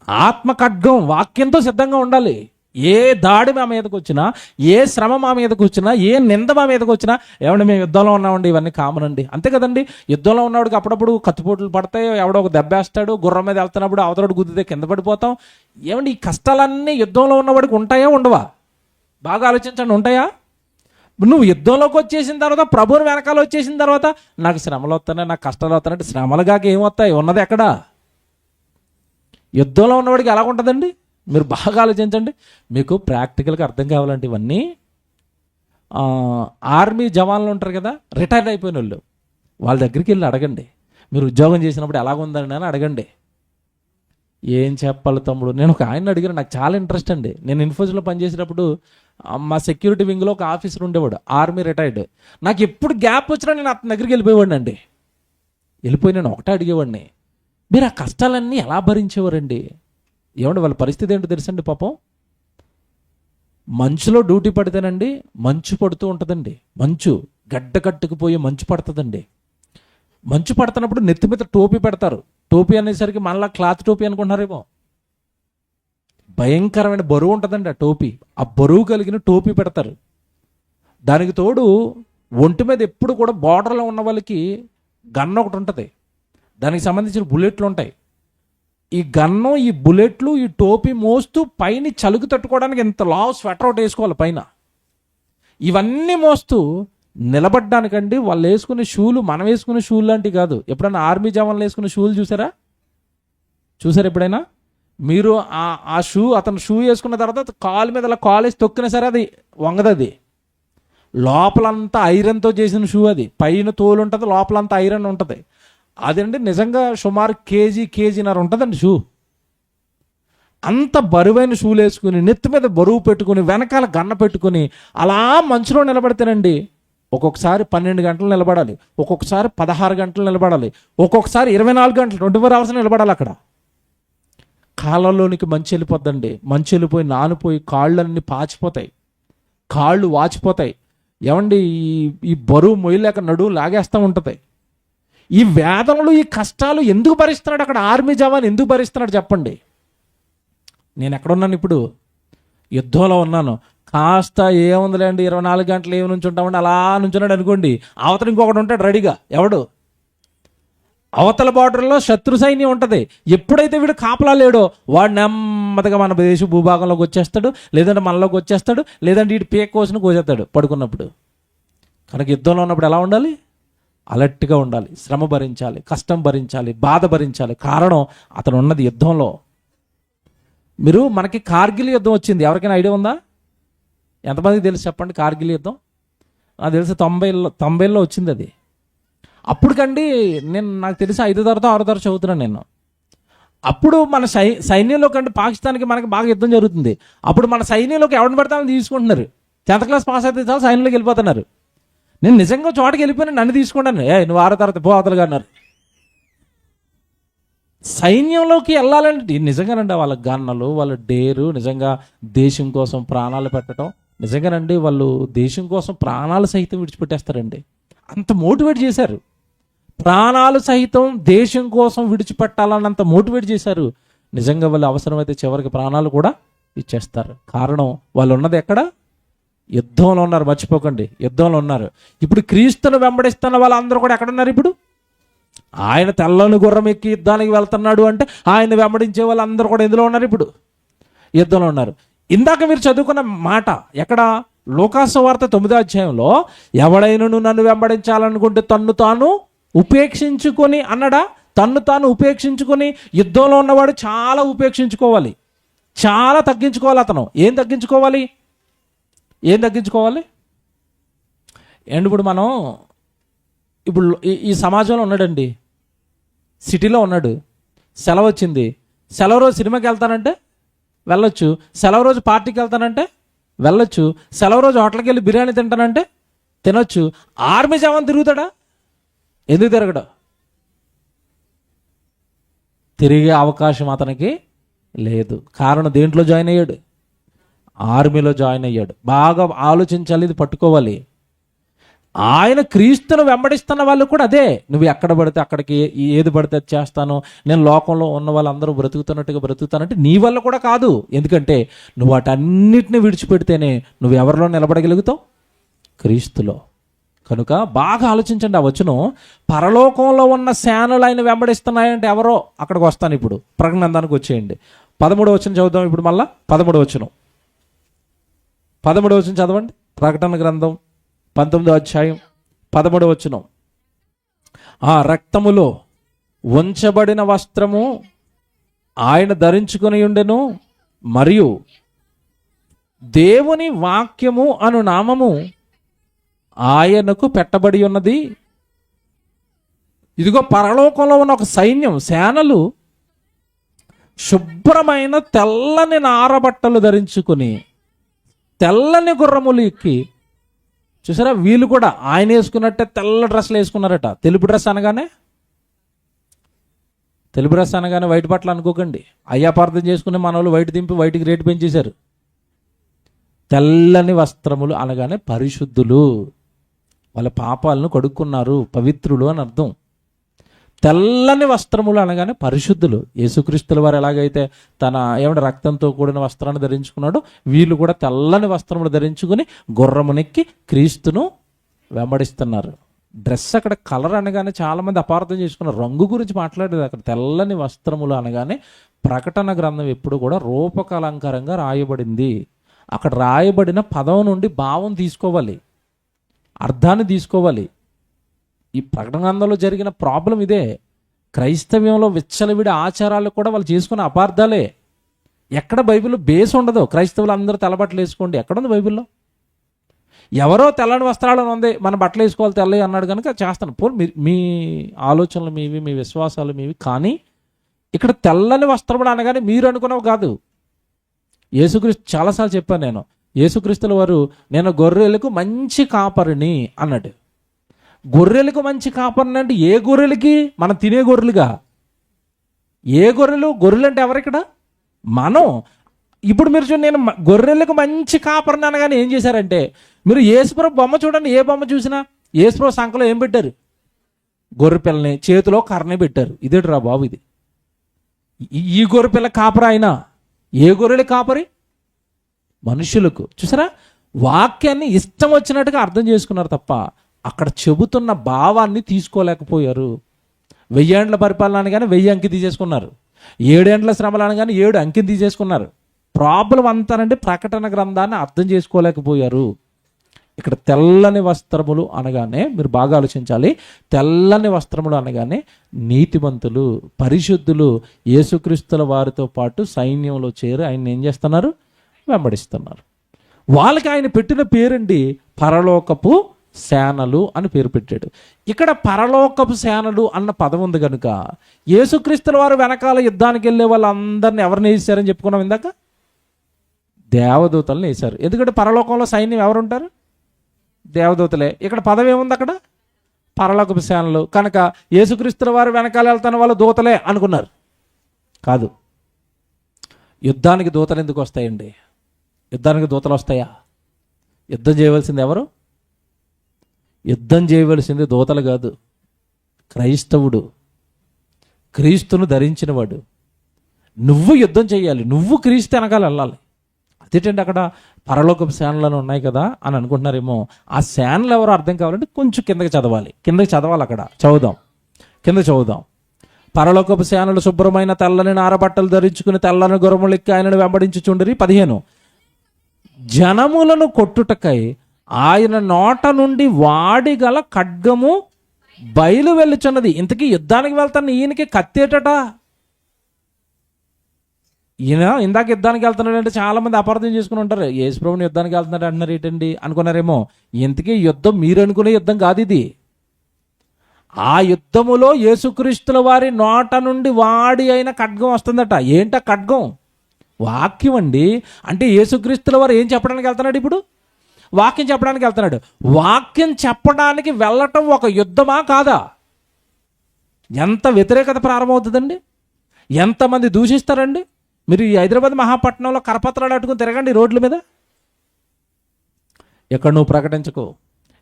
ఆత్మ ఖడ్గం. వాక్యంతో సిద్ధంగా ఉండాలి. ఏ దాడి మా మీదకి వచ్చినా, ఏ శ్రమ మా మీదకి వచ్చినా, ఏ నింద మా మీదకి వచ్చినా, ఏమంటే మేము యుద్ధంలో ఉన్నామండి, ఇవన్నీ కామన్ అండి, అంతే కదండి. యుద్ధంలో ఉన్నవాడికి అప్పుడప్పుడు కత్తిపోట్లు పడతాయి, ఎవడో ఒక దెబ్బేస్తాడు, గుర్రం మీద వెళ్తున్నప్పుడు అవతలడు గుద్దితే కింద పడిపోతాం. ఏమండి ఈ కష్టాలన్నీ యుద్ధంలో ఉన్నవాడికి ఉంటాయా ఉండవా? బాగా ఆలోచించండి, ఉంటాయా? నువ్వు యుద్ధంలోకి వచ్చేసిన తర్వాత, ప్రభువుని వెనకాల వచ్చేసిన తర్వాత, నాకు శ్రమలు వస్తున్నాయి, నాకు కష్టాలు వస్తున్నాయంటే శ్రమలుగాక ఏమొస్తాయి? ఉన్నది ఎక్కడ? యుద్ధంలో ఉన్నవాడికి ఎలా ఉంటుందండి? మీరు బాగా ఆలోచించండి. మీకు ప్రాక్టికల్గా అర్థం కావాలంటే ఇవన్నీ ఆర్మీ జవాన్లు ఉంటారు కదా, రిటైర్డ్ అయిపోయిన వాళ్ళు, వాళ్ళ దగ్గరికి వెళ్ళి అడగండి. మీరు ఉద్యోగం చేసినప్పుడు ఎలాగుందని అని అడగండి. ఏం చెప్పాలి తమ్ముడు? నేను ఒక ఆయన అడిగాను, నాకు చాలా ఇంట్రెస్ట్ అండి. నేను ఇన్ఫోసిస్లో పనిచేసేటప్పుడు మా సెక్యూరిటీ వింగ్లో ఒక ఆఫీసర్ ఉండేవాడు, ఆర్మీ రిటైర్డ్. నాకు ఎప్పుడు గ్యాప్ వచ్చినా నేను అతని దగ్గరికి వెళ్ళిపోయేవాడిని అండి. వెళ్ళిపోయి నేను ఒకటే అడిగేవాడిని, మీరు ఆ కష్టాలన్నీ ఎలా భరించేవారండి? ఏమండి వాళ్ళ పరిస్థితి ఏంటో తెలుసండి? పాపం మంచులో డ్యూటీ పడితేనండి, మంచు పడుతూ ఉంటుందండి, మంచు గడ్డ కట్టుకుపోయి మంచు పడుతుందండి. మంచు పడుతున్నప్పుడు నెత్తి మీద టోపీ పెడతారు. టోపీ అనేసరికి మళ్ళీ క్లాత్ టోపీ అనుకుంటున్నారేమో. భయంకరమైన బరువు ఉంటుందండి ఆ టోపీ. ఆ బరువు కలిగిన టోపీ పెడతారు. దానికి తోడు ఒంటి మీద ఎప్పుడు కూడా బార్డర్లో ఉన్న వాళ్ళకి గన్ ఒకటి ఉంటుంది, దానికి సంబంధించిన బుల్లెట్లు ఉంటాయి. ఈ గన్ను, ఈ బుల్లెట్లు, ఈ టోపీ మోస్తూ పైన చలుకు తట్టుకోవడానికి ఎంత లావు స్వెటర్ ఒకటి వేసుకోవాలి పైన. ఇవన్నీ మోస్తూ నిలబడ్డానికండి వాళ్ళు వేసుకునే షూలు మనం వేసుకునే షూలు లాంటివి కాదు. ఎప్పుడైనా ఆర్మీ జవాన్లు వేసుకునే షూలు చూసారా ఎప్పుడైనా మీరు? ఆ షూ, అతను షూ వేసుకున్న తర్వాత కాలు మీద అలా కాలు వేసి తొక్కినా సరే అది వంగదు. అది లోపలంతా ఐరన్తో చేసిన షూ. అది పైన తోలు ఉంటుంది, లోపలంతా ఐరన్ ఉంటుంది. అదండి నిజంగా సుమారు కేజీన్నర ఉంటుందండి షూ. అంత బరువైన షూలు వేసుకుని, నెత్తి మీద బరువు పెట్టుకుని, వెనకాల గన్న పెట్టుకుని అలా మంచులో నిలబడితేనండి ఒక్కొక్కసారి 12 గంటలు నిలబడాలి, ఒక్కొక్కసారి 16 గంటలు నిలబడాలి, ఒక్కొక్కసారి 24 గంటలు 24 అవర్స్ నిలబడాలి అక్కడ. కాళ్ళలోనికి మంచి వెళ్ళిపోద్దండి. మంచి వెళ్ళిపోయి నానిపోయి కాళ్ళన్నీ పాచిపోతాయి, కాళ్ళు వాచిపోతాయి. ఏమండి ఈ బరువు మొయ్యలేక నడువు లాగేస్తూ ఉంటుంది. ఈ వేదనలు, ఈ కష్టాలు ఎందుకు భరిస్తున్నాడు అక్కడ ఆర్మీ జవాన్? ఎందుకు భరిస్తున్నాడు చెప్పండి? నేను ఎక్కడున్నాను ఇప్పుడు? యుద్ధంలో ఉన్నాను. కాస్త ఏముందిలే అండి, 24 గంటలు ఏమి నుంచి ఉంటామండి, అలా నుంచున్నాడు అనుకోండి, అవతల ఇంకొకటి ఉంటాడు రెడీగా. ఎవడు? అవతల బార్డర్లో శత్రు సైన్యం ఉంటుంది. ఎప్పుడైతే వీడు కాపలా లేడో వాడు నెమ్మదిగా మన దేశ భూభాగంలోకి వచ్చేస్తాడు, లేదంటే మనలోకి వచ్చేస్తాడు, లేదంటే వీడు పీక కోసిన కోసేస్తాడు పడుకున్నప్పుడు. కనుక యుద్ధంలో ఉన్నప్పుడు ఎలా ఉండాలి? అలర్ట్గా ఉండాలి, శ్రమ భరించాలి, కష్టం భరించాలి, బాధ భరించాలి. కారణం అతను ఉన్నది యుద్ధంలో. మీరు మనకి కార్గిల్ యుద్ధం వచ్చింది, ఎవరికైనా ఐడియా ఉందా? ఎంతమందికి తెలుసు చెప్పండి? కార్గిల్ యుద్ధం నాకు తెలిసి 90లో వచ్చింది అది. అప్పటికండి నాకు తెలిసి 5వ తరగతి 6వ తరగతి చదువుతున్నాను నేను. అప్పుడు మన సైన్యంలో కంటే పాకిస్తాన్కి మనకి బాగా యుద్ధం జరుగుతుంది. అప్పుడు మన సైన్యంలోకి ఎవరిని పడతామని తీసుకుంటున్నారు. 10th క్లాస్ పాస్ అయితే చాలు సైన్యంలోకి వెళ్ళిపోతున్నారు. నేను నిజంగా చోటకి వెళ్ళిపోయినా నన్ను తీసుకుంటాను. నువ్వు 6వ తరగతి పో అవతలుగా అన్నారు. సైన్యంలోకి వెళ్ళాలంటే నిజంగానండి వాళ్ళ గన్నలు, వాళ్ళ డేరు, నిజంగా దేశం కోసం ప్రాణాలు పెట్టడం, నిజంగానండి వాళ్ళు దేశం కోసం ప్రాణాలు సహితం విడిచిపెట్టేస్తారండి. అంత మోటివేట్ చేశారు. ప్రాణాలు సహితం దేశం కోసం విడిచిపెట్టాలన్నంత మోటివేట్ చేశారు. నిజంగా వాళ్ళు అవసరమైతే చివరికి ప్రాణాలు కూడా ఇచ్చేస్తారు. కారణం వాళ్ళు ఉన్నది ఎక్కడ? యుద్ధంలో ఉన్నారు. మర్చిపోకండి, యుద్ధంలో ఉన్నారు. ఇప్పుడు క్రీస్తును వెంబడిస్తున్న వాళ్ళందరూ కూడా ఎక్కడున్నారు? ఇప్పుడు ఆయన తెల్లని గుర్రం ఎక్కి యుద్ధానికి వెళ్తున్నాడు అంటే ఆయన వెంబడించే వాళ్ళందరూ కూడా ఎందులో ఉన్నారు? ఇప్పుడు యుద్ధంలో ఉన్నారు. ఇందాక మీరు చదువుకున్న మాట ఎక్కడ? లూకాసు వార్త 9వ అధ్యాయంలో ఎవడైనను నన్ను వెంబడించాలనుకుంటే తన్ను తాను ఉపేక్షించుకొని అన్నాడా? తన్ను తాను ఉపేక్షించుకొని. యుద్ధంలో ఉన్నవాడు చాలా ఉపేక్షించుకోవాలి, చాలా తగ్గించుకోవాలి. అతను ఏం తగ్గించుకోవాలి? అండ్ ఇప్పుడు మనం ఈ సమాజంలో ఉన్నాడండి, సిటీలో ఉన్నాడు, సెలవు వచ్చింది, సెలవు రోజు సినిమాకి వెళ్తానంటే వెళ్ళొచ్చు, సెలవు రోజు పార్టీకి వెళ్తానంటే వెళ్ళొచ్చు, సెలవు రోజు హోటల్కి వెళ్ళి బిర్యానీ తింటానంటే తినొచ్చు. ఆర్మీ జవాన్ తిరుగుతాడా? ఎందుకు తిరగడు? తిరిగే అవకాశం అతనికి లేదు. కారణం దేంట్లో జాయిన్ అయ్యాడు? ఆర్మీలో జాయిన్ అయ్యాడు. బాగా ఆలోచించాలి, ఇది పట్టుకోవాలి. ఆయన క్రీస్తును వెంబడిస్తున్న వాళ్ళు కూడా అదే. నువ్వు ఎక్కడ పడితే అక్కడికి, ఏది పడితే అది చేస్తాను, నేను లోకంలో ఉన్న వాళ్ళందరూ బ్రతుకుతున్నట్టుగా బ్రతుకుతానంటే నీ వల్ల కూడా కాదు. ఎందుకంటే నువ్వు వాటన్నిటిని విడిచిపెడితేనే నువ్వు ఎవరిలో నిలబడగలుగుతావు? క్రీస్తులో. కనుక బాగా ఆలోచించండి. ఆ వచనం, పరలోకంలో ఉన్న సేనలు ఆయన వెంబడిస్తున్నాయంటే ఎవరో అక్కడికి వస్తాను. ఇప్పుడు ప్రకటన గ్రంథానికి వచ్చేయండి. 13వ వచనం చదువుదాం ఇప్పుడు మళ్ళా. 13వ వచనం చదవండి. ప్రకటన గ్రంథం 19వ అధ్యాయం 13వ వచనం. ఆ రక్తములో ఉంచబడిన వస్త్రము ఆయన ధరించుకొని ఉండెను, మరియు దేవుని వాక్యము అను నామము ఆయనకు పెట్టబడి ఉన్నది. ఇదిగో పరలోకంలో ఉన్న ఒక సైన్యం, సేనలు శుభ్రమైన తెల్లని నారబట్టలు ధరించుకుని తెల్లని గుర్రములు ఎక్కి, చూసారా, వీళ్ళు కూడా ఆయన వేసుకున్నట్టే తెల్ల డ్రెస్సులు వేసుకున్నారట. తెలుపు డ్రెస్ అనగానే వైట్ బట్టలు అనుకోకండి. అయ్యాపార్థం చేసుకునే మన వాళ్ళు వైట్ దింపి వైట్కి రేటు పెంచేశారు. తెల్లని వస్త్రములు అనగానే పరిశుద్ధులు, వాళ్ళ పాపాలను కడుక్కున్నారు, పవిత్రులు అని అర్థం. తెల్లని వస్త్రములు అనగానే పరిశుద్ధులు. యేసుక్రీస్తుల వారు ఎలాగైతే తన రక్తంతో కూడిన వస్త్రాన్ని ధరించుకున్నాడో, వీళ్ళు కూడా తెల్లని వస్త్రములు ధరించుకుని గుర్రమునెక్కి క్రీస్తును వెంబడిస్తున్నారు. డ్రెస్ అక్కడ కలర్ అనగానే చాలామంది అపార్థం చేసుకున్నారు. రంగు గురించి మాట్లాడేది అక్కడ. తెల్లని వస్త్రములు అనగానే ప్రకటన గ్రంథం ఎప్పుడు కూడా రూపకలంకారంగా రాయబడింది. అక్కడ రాయబడిన పదం నుండి భావం తీసుకోవాలి, అర్థాన్ని తీసుకోవాలి. ఈ ప్రకటన గ్రంథంలో జరిగిన ప్రాబ్లం ఇదే. క్రైస్తవ్యంలో విచ్చలవిడి ఆచారాలు కూడా వాళ్ళు చేసుకున్న అపార్థాలే. ఎక్కడ బైబిల్లో బేస్ ఉండదు. క్రైస్తవులు అందరూ తెల్లబట్టలు వేసుకోండి, ఎక్కడుంది బైబిల్లో? ఎవరో తెల్లని వస్త్రాలను ఉంది, మన బట్టలు వేసుకోవాలి తెల్లవి అన్నాడు కనుక చేస్తాను. పోనీ మీ ఆలోచనలు మీవి, మీ విశ్వాసాలు మీవి. కానీ ఇక్కడ తెల్లని వస్త్రములు అనగానే మీరు అనుకున్నవి కాదు. యేసుక్రీస్తు చాలాసార్లు చెప్పాను నేను. యేసుక్రీస్తుల వారు, నేను గొర్రెలకు మంచి కాపరిని అన్నాడు. గొర్రెలకు మంచి కాపరిని అంటే ఏ గొర్రెలకి? మనం తినే గొర్రెలుగా? ఏ గొర్రెలు? గొర్రెలు అంటే ఎవరిక్కడ? మనం. ఇప్పుడు మీరు చూడండి, నేను గొర్రెలకు మంచి కాపరిని అనగానే ఏం చేశారంటే, మీరు యేసుప్రభు బొమ్మ చూడండి, ఏ బొమ్మ చూసినా యేసుప్రభు సంఖలో ఏం పెట్టారు? గొర్రె పిల్లని, చేతిలో కర్రని పెట్టారు. ఇదేట్రా బాబు ఇది? ఈ గొర్రె పిల్ల కాపరి ఆయన? ఏ గొర్రెలు కాపరి? మనుషులకు. చూసారా, వాక్యాన్ని ఇష్టం వచ్చినట్టుగా అర్థం చేసుకున్నారు తప్ప అక్కడ చెబుతున్న భావాన్ని తీసుకోలేకపోయారు. 1000 ఏండ్ల పరిపాలన అనగానే 1000 అంకి తీసేసుకున్నారు. 7 ఏండ్ల శ్రమలు అనగానే 7 అంకిని తీసేసుకున్నారు. ప్రాబ్లం అంతానంటే ప్రకటన గ్రంథాన్ని అర్థం చేసుకోలేకపోయారు. ఇక్కడ తెల్లని వస్త్రములు అనగానే మీరు బాగా ఆలోచించాలి. తెల్లని వస్త్రములు అనగానే నీతిమంతులు, పరిశుద్ధులు, యేసుక్రీస్తుల వారితో పాటు సైన్యంలో చేరి ఆయన ఏం చేస్తున్నారు? వెంబడిస్తున్నారు. వాళ్ళకి ఆయన పెట్టిన పేరండి పరలోకపు సేనలు అని పేరు పెట్టాడు. ఇక్కడ పరలోకపు సేనలు అన్న పదం ఉంది కనుక యేసుక్రీస్తుల వారు వెనకాల యుద్ధానికి వెళ్ళే వాళ్ళందరినీ ఎవరిని వేసారని చెప్పుకున్నాం ఇందాక? దేవదూతలను వేశారు. ఎందుకంటే పరలోకంలో సైన్యం ఎవరుంటారు? దేవదూతలే. ఇక్కడ పదం ఏముంది అక్కడ? పరలోకపు సేనలు. కనుక యేసుక్రీస్తుల వారు వెనకాల వెళ్తున్న వాళ్ళు దూతలే అనుకున్నారు. కాదు. యుద్ధానికి దూతలు ఎందుకు వస్తాయండి? యుద్ధానికి దూతలు వస్తాయా? యుద్ధం చేయవలసింది ఎవరు? యుద్ధం చేయవలసింది దూతలు కాదు, క్రైస్తవుడు, క్రీస్తును ధరించినవాడు. నువ్వు యుద్ధం చేయాలి, నువ్వు క్రీస్తు వెనకాల వెళ్ళాలి. అదేంటంటే అక్కడ పరలోకపు సేనలను ఉన్నాయి కదా అని అనుకుంటున్నారేమో. ఆ సేనలు ఎవరో అర్థం కావాలంటే కొంచెం కిందకి చదవాలి. అక్కడ చదువుదాం. పరలోకపు సేనలు శుభ్రమైన తెల్లని నారబట్టలు ధరించుకుని తెల్లని గుర్రములు ఎక్కి ఆయనను వెంబడించుచుండిరి. 15 జనములను కొట్టుటకై ఆయన నోట నుండి వాడిగల ఖడ్గము బయలు వెళ్ళుచున్నది. ఇంతకీ యుద్ధానికి వెళ్తాను ఈయనకి కత్తేటట. ఈయన ఇందాక యుద్ధానికి వెళ్తున్నాడు అంటే చాలా మంది అపార్థం చేసుకుని ఉంటారు. యేసుప్రభుని యుద్ధానికి వెళ్తున్నాడు అంటున్నారు ఏంటండి అనుకున్నారేమో. ఇంతకీ యుద్ధం మీరు అనుకునే యుద్ధం కాదు ఇది. ఆ యుద్ధములో యేసుక్రీస్తుల వారి నోట నుండి వాడి అయిన ఖడ్గం వస్తుందట. ఏంట ఖడ్గం? వాక్యం అండి. అంటే యేసుక్రీస్తుల వారు ఏం చెప్పడానికి వెళ్తున్నాడు ఇప్పుడు? వాక్యం చెప్పడానికి వెళ్తున్నాడు. వాక్యం చెప్పడానికి వెళ్ళటం ఒక యుద్ధమా కాదా? ఎంత వ్యతిరేకత ప్రారంభమవుతుందండి, ఎంతమంది దూషిస్తారండి. మీరు ఈ హైదరాబాద్ మహాపట్నంలో కరపత్రాలు అట్టుకుని తిరగండి రోడ్ల మీద. ఎక్కడ నువ్వు ప్రకటించకు,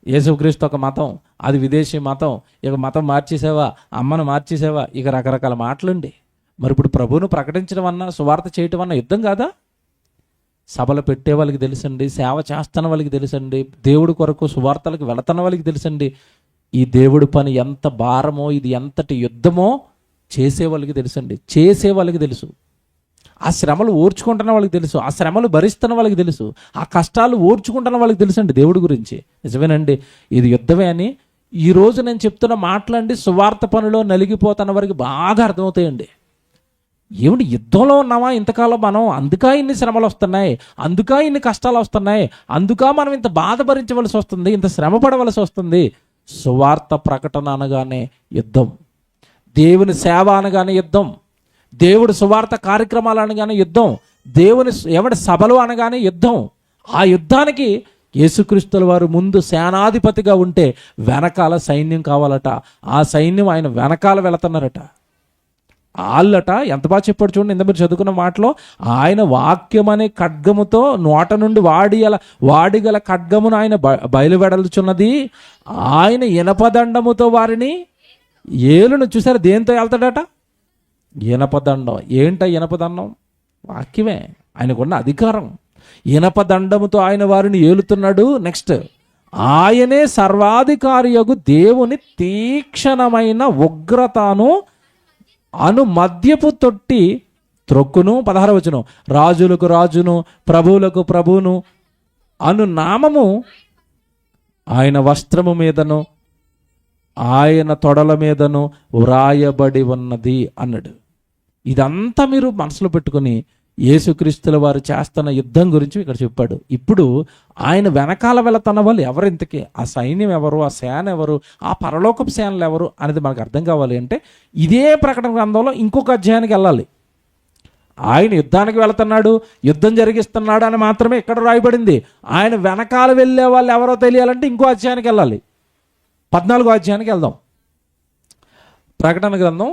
యేసుక్రీస్తు ఒక మతం, అది విదేశీ మతం, ఇక మతం మార్చేసావా, అమ్మను మార్చేసావా, ఇక రకరకాల మాటలండి. మరి ఇప్పుడు ప్రభువును ప్రకటించడం అన్నా, సువార్త చేయటం అన్నా యుద్ధం కాదా? సభలు పెట్టే వాళ్ళకి తెలుసండి, సేవ చేస్తున్న వాళ్ళకి తెలుసండి, దేవుడి కొరకు సువార్తలకు వెళుతున్న వాళ్ళకి తెలుసండి, ఈ దేవుడి పని ఎంత భారమో, ఇది ఎంతటి యుద్ధమో చేసే వాళ్ళకి తెలుసండి. చేసే వాళ్ళకి తెలుసు, ఆ శ్రమలు ఓర్చుకుంటున్న వాళ్ళకి తెలుసు, ఆ శ్రమలు భరిస్తున్న వాళ్ళకి తెలుసు, ఆ కష్టాలు ఓర్చుకుంటున్న వాళ్ళకి తెలుసండి దేవుడి గురించి. నిజమేనండి, ఇది యుద్ధమే అని ఈరోజు నేను చెప్తున్న మాటలండి సువార్త పనిలో నలిగిపోతున్న వారికి బాగా అర్థమవుతాయండి. ఏమిటి యుద్ధంలో ఉన్నామా ఇంతకాలం మనం? అందుకా ఇన్ని శ్రమలు వస్తున్నాయి, అందుకా ఇన్ని కష్టాలు వస్తున్నాయి, అందుకా మనం ఇంత బాధ భరించవలసి వస్తుంది, ఇంత శ్రమ పడవలసి వస్తుంది. సువార్త ప్రకటన అనగానే యుద్ధం, దేవుని సేవ అనగానే యుద్ధం, దేవుడి సువార్త కార్యక్రమాలు అనగానే యుద్ధం, దేవుని ఎవడి సభలు అనగానే యుద్ధం. ఆ యుద్ధానికి యేసుక్రీస్తుల వారు ముందు సేనాధిపతిగా ఉంటే వెనకాల సైన్యం కావాలట. ఆ సైన్యం ఆయన వెనకాల వెళుతున్నారట. వాళ్ళట ఎంత బాగా చెప్పాడు చూడండి, ఇంత మీరు చదువుకున్న మాటలో, ఆయన వాక్యం అనే ఖడ్గముతో నోట నుండి వాడిగల ఖడ్గమును ఆయన బయలువెడలుచున్నది, ఆయన ఇనపదండముతో వారిని ఏలును. చూసారు దేంతో వెళ్తాడట? ఇనపదండం. ఏంట ఇనపదండం? వాక్యమే, ఆయనకున్న అధికారం. ఇనపదండముతో ఆయన వారిని ఏలుతున్నాడు. నెక్స్ట్, ఆయనే సర్వాధికారియగు దేవుని తీక్షణమైన ఉగ్రతను అను మద్యపు తొట్టి త్రొక్కును. 16వ వచనం, రాజులకు రాజును ప్రభువులకు ప్రభువును అను నామము ఆయన వస్త్రము మీదను ఆయన తొడల మీదను వ్రాయబడి ఉన్నది అన్నాడు. ఇదంతా మీరు మనసులో పెట్టుకుని యేసుక్రీస్తుల వారు చేస్తున్న యుద్ధం గురించి ఇక్కడ చెప్పాడు. ఇప్పుడు ఆయన వెనకాల వెళుతున్న వాళ్ళు ఎవరు, ఇంతకీ ఆ సైన్యం ఎవరు, ఆ సేన ఎవరు, ఆ పరలోకపు సేనలు ఎవరు అనేది మనకు అర్థం కావాలి అంటే ఇదే ప్రకటన గ్రంథంలో ఇంకొక అధ్యాయానికి వెళ్ళాలి. ఆయన యుద్ధానికి వెళుతున్నాడు, యుద్ధం జరిగిస్తున్నాడు అని మాత్రమే ఇక్కడ రాయబడింది. ఆయన వెనకాల వెళ్ళే వాళ్ళు ఎవరో తెలియాలంటే ఇంకో అధ్యాయానికి వెళ్ళాలి. 14వ అధ్యాయానికి వెళ్దాం. ప్రకటన గ్రంథం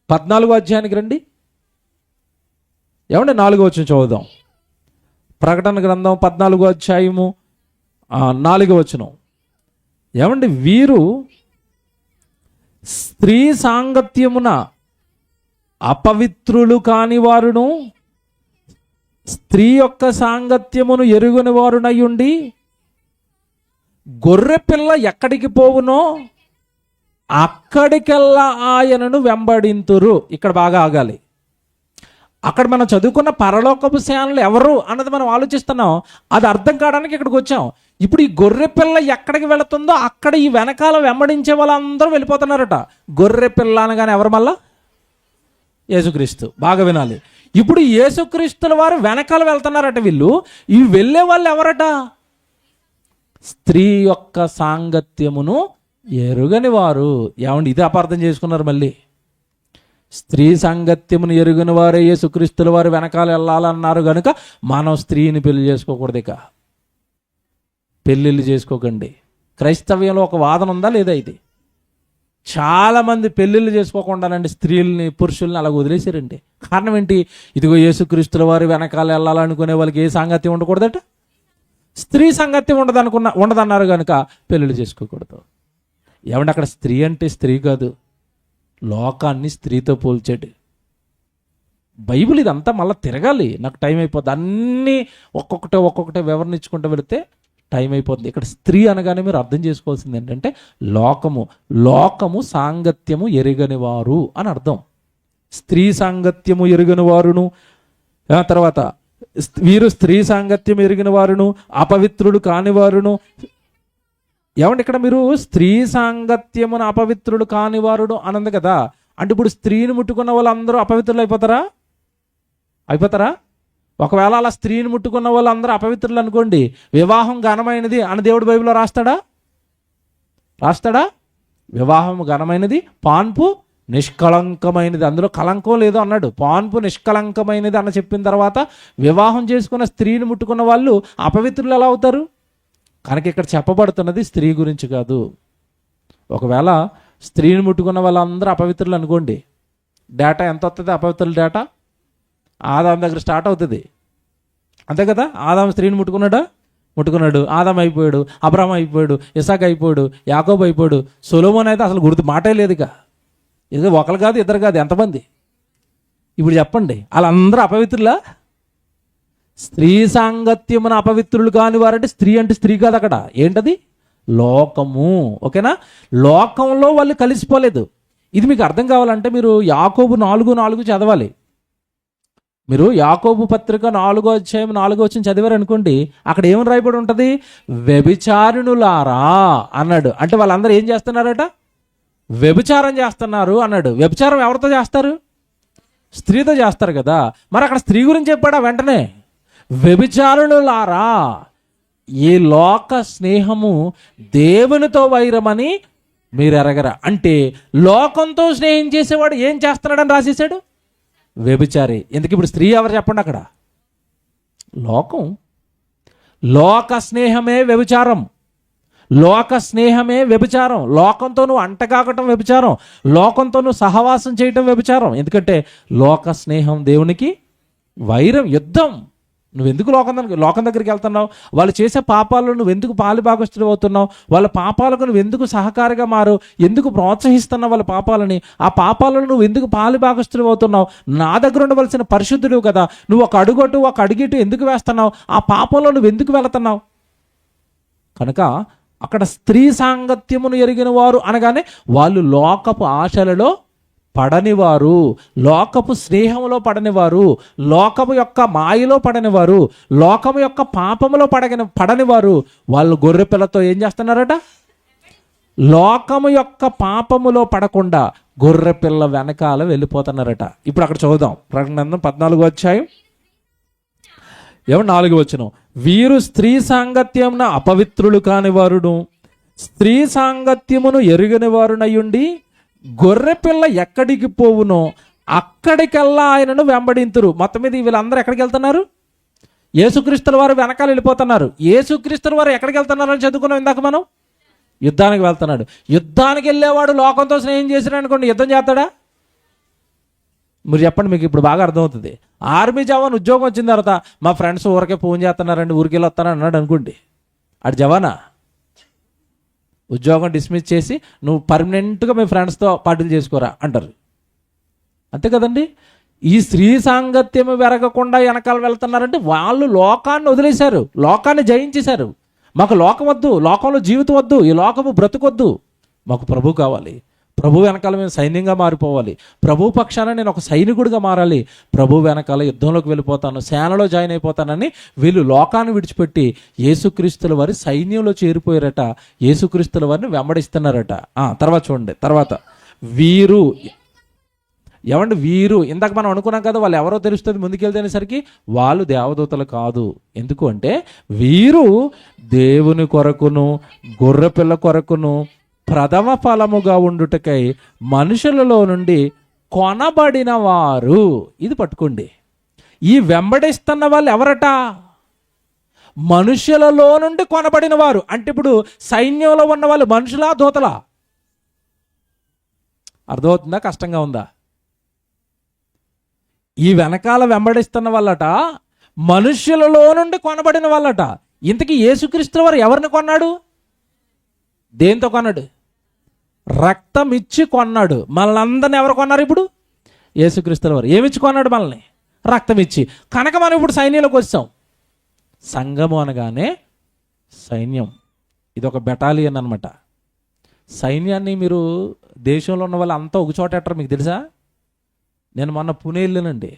14వ అధ్యాయానికి రండి. ఏమంటే 4వ వచనం చదువుదాం. ప్రకటన గ్రంథం 14వ అధ్యాయము 4వ వచనం. ఏమండి, వీరు స్త్రీ సాంగత్యమున అపవిత్రులు కాని వారును స్త్రీ యొక్క సాంగత్యమును ఎరుగని వారునయ్యుండి గొర్రె పిల్ల ఎక్కడికి పోవునో అక్కడికెల్లా ఆయనను వెంబడింతురు. ఇక్కడ బాగా ఆగాలి. అక్కడ మనం చదువుకున్న పరలోకపు సేనలు ఎవరు అన్నది మనం ఆలోచిస్తున్నాం, అది అర్థం కావడానికి ఇక్కడికి వచ్చాం. ఇప్పుడు ఈ గొర్రె పిల్ల ఎక్కడికి వెళుతుందో అక్కడ ఈ వెనకాల వెంబడించే వాళ్ళందరూ వెళ్ళిపోతున్నారట. గొర్రె పిల్ల అనగానే ఎవరు? మళ్ళా యేసుక్రీస్తు. బాగా వినాలి. ఇప్పుడు యేసుక్రీస్తుల వారు వెనకాల వెళ్తున్నారట. వీళ్ళు ఈ వెళ్ళే వాళ్ళు ఎవరట? స్త్రీ యొక్క సాంగత్యమును ఎరుగని వారు. ఏమండి, ఇది అపార్థం చేసుకున్నారు మళ్ళీ. స్త్రీ సాంగత్యమును ఎరుగని వారే యేసుక్రీస్తుల వారు వెనకాల వెళ్ళాలన్నారు కనుక మనం స్త్రీని పెళ్లి చేసుకోకూడదు. ఇక పెళ్ళిళ్ళు చేసుకోకండి. క్రైస్తవ్యంలో ఒక వాదన ఉందా లేదా? ఇది చాలామంది పెళ్ళిళ్ళు చేసుకోకుండానండి స్త్రీలని పురుషుల్ని అలా వదిలేశారండి. కారణం ఏంటి? ఇదిగో యేసుక్రీస్తుల వారు వెనకాల వెళ్ళాలనుకునే వాళ్ళకి ఏ సాంగత్యం ఉండకూడదట, స్త్రీ సాంగత్యం ఉండదన్నారు కనుక పెళ్ళిళ్ళు చేసుకోకూడదు. ఏమంటే అక్కడ స్త్రీ అంటే స్త్రీ కాదు, లోకాన్ని స్త్రీతో పోల్చాడు బైబిల్. ఇదంతా మళ్ళీ తిరగాలి, నాకు టైం అయిపోద్ది. అన్నీ ఒక్కొక్కటే వివరణించుకుంటూ వెళితే టైం అయిపోతుంది. ఇక్కడ స్త్రీ అనగానే మీరు అర్థం చేసుకోవాల్సింది ఏంటంటే లోకము సాంగత్యము ఎరుగని వారు అని అర్థం. స్త్రీ సాంగత్యము ఎరుగని వారును, తర్వాత వీరు స్త్రీ సాంగత్యం ఎరిగిన వారును అపవిత్రుడు కాని వారును. ఏమంటే ఇక్కడ మీరు స్త్రీ సాంగత్యమును అపవిత్రుడు కాని వారును అనంది కదా. అంటే ఇప్పుడు స్త్రీని ముట్టుకున్న వాళ్ళందరూ అపవిత్రులు అయిపోతారా? ఒకవేళ అలా స్త్రీని ముట్టుకున్న వాళ్ళందరూ అపవిత్రులు అనుకోండి, వివాహం ఘనమైనది అని దేవుడు బైబిల్లో రాస్తాడా? వివాహం ఘనమైనది, పాన్పు నిష్కళంకమైనది, అందులో కళంకం లేదు అన్నాడు. పాన్పు నిష్కళంకమైనది అని చెప్పిన తర్వాత వివాహం చేసుకున్న స్త్రీని ముట్టుకున్న వాళ్ళు అపవిత్రులు ఎలా అవుతారు? కనుక ఇక్కడ చెప్పబడుతున్నది స్త్రీ గురించి కాదు. ఒకవేళ స్త్రీని ముట్టుకున్న వాళ్ళందరూ అపవిత్రులు అనుకోండి, డేటా ఎంత వస్తుంది? అపవిత్రుల డేటా ఆదాం దగ్గర స్టార్ట్ అవుతుంది, అంతే కదా. ఆదాం స్త్రీని ముట్టుకున్నాడు, ఆదాం అయిపోయాడు, అబ్రహాం అయిపోయాడు, ఇసాక్ అయిపోయాడు, యాకోబు అయిపోయాడు, సొలొమోన్ అయితే అసలు గుర్తు మాటే లేదు. ఇక ఇది ఒకరు కాదు, ఇద్దరు కాదు, ఎంతమంది? ఇప్పుడు చెప్పండి, వాళ్ళందరూ అపవిత్రులా? స్త్రీ సాంగత్యమున అపవిత్రులు కాని వారంటే స్త్రీ అంటే స్త్రీ కాదు, అక్కడ ఏంటది? లోకము. ఓకేనా? లోకంలో వాళ్ళు కలిసిపోలేదు. ఇది మీకు అర్థం కావాలంటే మీరు యాకోబు 4:4 చదవాలి. మీరు యాకోబు పత్రిక 4వ అధ్యాయం 4వ వచనం చదివారు అనుకోండి, అక్కడ ఏమని రాయబడి ఉంటుంది? వ్యభిచారిణులారా అన్నాడు. అంటే వాళ్ళందరూ ఏం చేస్తున్నారట? వ్యభిచారం చేస్తున్నారు అన్నాడు. వ్యభిచారం ఎవరితో చేస్తారు? స్త్రీతో చేస్తారు కదా. మరి అక్కడ స్త్రీ గురించి చెప్పాడా? వెంటనే వ్యభిచారులారా, ఈ లోక స్నేహము దేవునితో వైరమని మీరు ఎరగరా. అంటే లోకంతో స్నేహం చేసేవాడు ఏం చేస్తున్నాడని రాసేసాడు? వ్యభిచారి. ఎందుకు? ఇప్పుడు స్త్రీ ఎవరు చెప్పండి అక్కడ? లోకం. లోక స్నేహమే వ్యభిచారం. లోక స్నేహమే వ్యభిచారం. లోకంతో నువ్వు అంటగాకటం వ్యభిచారం. లోకంతో నువ్వు సహవాసం చేయటం వ్యభిచారం. ఎందుకంటే లోక స్నేహం దేవునికి వైరం, యుద్ధం. నువ్వెందుకు లోకం దగ్గరికి వెళ్తున్నావు? వాళ్ళు చేసే పాపాలను నువ్వెందుకు పాలుభాగస్తులు అవుతున్నావు? వాళ్ళ పాపాలకు నువ్వెందుకు సహకారిగా మారు? ఎందుకు ప్రోత్సహిస్తున్నావు వాళ్ళ పాపాలని? ఆ పాపాలను నువ్వు ఎందుకు పాలుభాగస్తులు అవుతున్నావు? నా దగ్గర ఉండవలసిన పరిశుద్ధుడు కదా, నువ్వు ఒక అడుగటు ఒక అడిగిటు ఎందుకు వేస్తున్నావు? ఆ పాపంలో నువ్వు ఎందుకు వెళుతున్నావు? కనుక అక్కడ స్త్రీ సాంగత్యమును ఎరిగిన వారు అనగానే వాళ్ళు లోకపు ఆశలలో పడనివారు, లోకపు స్నేహంలో పడనివారు, లోకము యొక్క మాయలో పడనివారు, లోకము యొక్క పాపములో పడనివారు. వాళ్ళు గొర్రె పిల్లతో ఏం చేస్తున్నారట? లోకము యొక్క పాపములో పడకుండా గొర్రె పిల్ల వెనకాల వెళ్ళిపోతున్నారట. ఇప్పుడు అక్కడ చదువుదాం, ప్రకటన గ్రంథం 14వ అధ్యాయం 4వ వచనం. వీరు స్త్రీ సాంగత్యమున అపవిత్రులు కాని వారును స్త్రీ సాంగత్యమును ఎరుగని వారునయుండి గొర్రె పిల్ల ఎక్కడికి పోవునో అక్కడికెల్లా ఆయనను వెంబడింతురు. మొత్తం మీద వీళ్ళందరూ ఎక్కడికి వెళ్తున్నారు? యేసుక్రీస్తుల వారు వెనకాల వెళ్ళిపోతున్నారు. యేసుక్రీస్తుల వారు ఎక్కడికి వెళ్తున్నారు అని చదువుకున్నాం ఇందాక మనం. యుద్ధానికి వెళ్తున్నాడు. యుద్ధానికి వెళ్ళేవాడు లోకంతో స్నేహం చేసినాడు అనుకోండి, యుద్ధం చేస్తాడా? మీరు చెప్పండి, మీకు ఇప్పుడు బాగా అర్థమవుతుంది. ఆర్మీ జవాన్ ఉద్యోగం వచ్చిన తర్వాత మా ఫ్రెండ్స్ ఊరికే ఫోన్ చేస్తున్నారండి, ఊరికి వెళ్ళి వస్తాను అన్నాడు అనుకోండి, అటు జవానా? ఉద్యోగం డిస్మిస్ చేసి నువ్వు పర్మనెంట్గా మీ ఫ్రెండ్స్తో పార్టీలు చేసుకోరా అంటారు, అంతే కదండి. ఈ స్త్రీ సాంగత్యం వెరగకుండా వెనకాల వెళ్తున్నారంటే వాళ్ళు లోకాన్ని వదిలేశారు, లోకాన్ని జయించేశారు. మాకు లోకం వద్దు, లోకంలో జీవితం వద్దు, ఈ లోకము బ్రతుకొద్దు, మాకు ప్రభు కావాలి. ప్రభు వెనకాల మేము సైన్యంగా మారిపోవాలి. ప్రభు పక్షాన నేను ఒక సైనికుడిగా మారాలి. ప్రభు వెనకాల యుద్ధంలోకి వెళ్ళిపోతాను, సేనలో జాయిన్ అయిపోతానని వీళ్ళు లోకాన్ని విడిచిపెట్టి యేసుక్రీస్తుల వారి సైన్యంలో చేరిపోయారట. యేసుక్రీస్తుల వారిని వెంబడిస్తున్నారట. తర్వాత చూడండి, తర్వాత వీరు ఏమండి? వీరు ఇందాక మనం అనుకున్నాం కదా, వాళ్ళు ఎవరో తెలుస్తుంది ముందుకెళ్తేనేసరికి వాళ్ళు దేవదూతలు కాదు. ఎందుకు అంటే వీరు దేవుని కొరకును గొర్రెపిల్ల కొరకును ప్రథమ ఫలముగా ఉండుటకై మనుషులలో నుండి కొనబడిన వారు. ఇది పట్టుకోండి. ఈ వెంబడిస్తున్న వాళ్ళు ఎవరట? మనుషులలో నుండి కొనబడిన వారు. అంటే ఇప్పుడు సైన్యంలో ఉన్న వాళ్ళు మనుషులా దూతలా? అర్థమవుతుందా? కష్టంగా ఉందా? ఈ వెనకాల వెంబడిస్తున్న వాళ్ళట మనుష్యులలో నుండి కొనబడిన వాళ్ళట. ఇంతకీ యేసుక్రీస్తు వారు ఎవరిని కొన్నాడు? దేంతో కొన్నాడు? రక్తం ఇచ్చి కొన్నాడు. మనల్ని అందరిని ఎవరు కొన్నారు? ఇప్పుడు యేసుక్రీస్తు వారు ఏమిచ్చి కొన్నాడు? మనల్ని రక్తం ఇచ్చి. కనుక మనం ఇప్పుడు సైన్యంలోకి వచ్చాం. సంఘము అనగానే సైన్యం, ఇది ఒక బెటాలియన్ అనమాట. సైన్యాన్ని మీరు దేశంలో ఉన్న వాళ్ళు అంతా ఒక చోట ఎట్టారు మీకు తెలుసా? నేను మొన్న పుణే వెళ్ళానండి.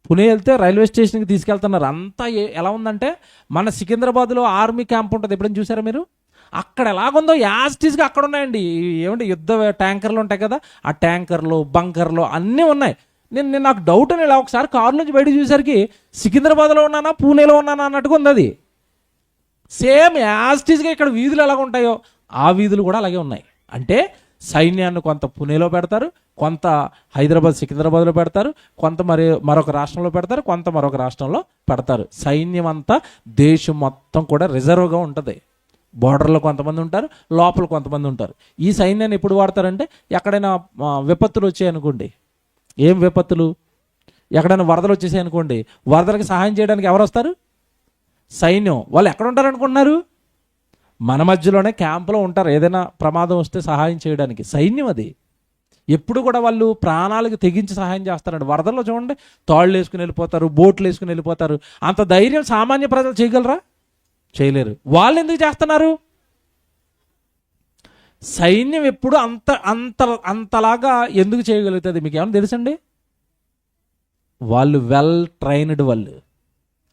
పుణే వెళ్తే రైల్వే స్టేషన్కి తీసుకెళ్తున్నారు. అంతా ఎలా ఉందంటే మన సికింద్రాబాద్లో ఆర్మీ క్యాంప్ ఉంటుంది, ఎప్పుడైనా చూసారా మీరు? అక్కడ ఎలాగుందో యాస్టీస్గా అక్కడ ఉన్నాయండి. ఏమంటే యుద్ధ ట్యాంకర్లు ఉంటాయి కదా, ఆ ట్యాంకర్లు బంకర్లు అన్నీ ఉన్నాయి. నేను నాకు డౌట్ అని ఇలా ఒకసారి కారు నుంచి బయట చూసేసరికి సికింద్రాబాద్లో ఉన్నానా పూణేలో ఉన్నానా అన్నట్టుగా ఉంది. అది సేమ్ యాస్టీస్గా ఇక్కడ వీధులు ఎలాగ ఉంటాయో ఆ వీధులు కూడా అలాగే ఉన్నాయి. అంటే సైన్యాన్ని కొంత పుణేలో పెడతారు, కొంత హైదరాబాద్ సికింద్రాబాద్లో పెడతారు, కొంత మరొక రాష్ట్రంలో పెడతారు, కొంత మరొక రాష్ట్రంలో పెడతారు. సైన్యం అంతా దేశం మొత్తం కూడా రిజర్వ్గా ఉంటుంది. బోర్డర్లో కొంతమంది ఉంటారు, లోపల కొంతమంది ఉంటారు. ఈ సైన్యాన్ని ఎప్పుడు వాడతారంటే ఎక్కడైనా విపత్తులు వచ్చాయనుకోండి. ఏం విపత్తులు? ఎక్కడైనా వరదలు వచ్చేసాయి అనుకోండి, వరదలకు సహాయం చేయడానికి ఎవరు వస్తారు? సైన్యం. వాళ్ళు ఎక్కడ ఉంటారు అనుకుంటున్నారు? మన మధ్యలోనే క్యాంపులో ఉంటారు. ఏదైనా ప్రమాదం వస్తే సహాయం చేయడానికి సైన్యం అది. ఎప్పుడు కూడా వాళ్ళు ప్రాణాలకు తెగించి సహాయం చేస్తారండి. వరదల్లో చూడండి, తాళ్ళు వేసుకుని వెళ్ళిపోతారు, బోట్లు వేసుకుని వెళ్ళిపోతారు. అంత ధైర్యం సామాన్య ప్రజలు చేయగలరా? చేయలేరు. వాళ్ళు ఎందుకు చేస్తున్నారు? సైన్యం ఎప్పుడు అంత అంత అంతలాగా ఎందుకు చేయగలుగుతుంది మీకు ఏమైనా తెలుసండి? వాళ్ళు వెల్ ట్రైన్డ్, వాళ్ళు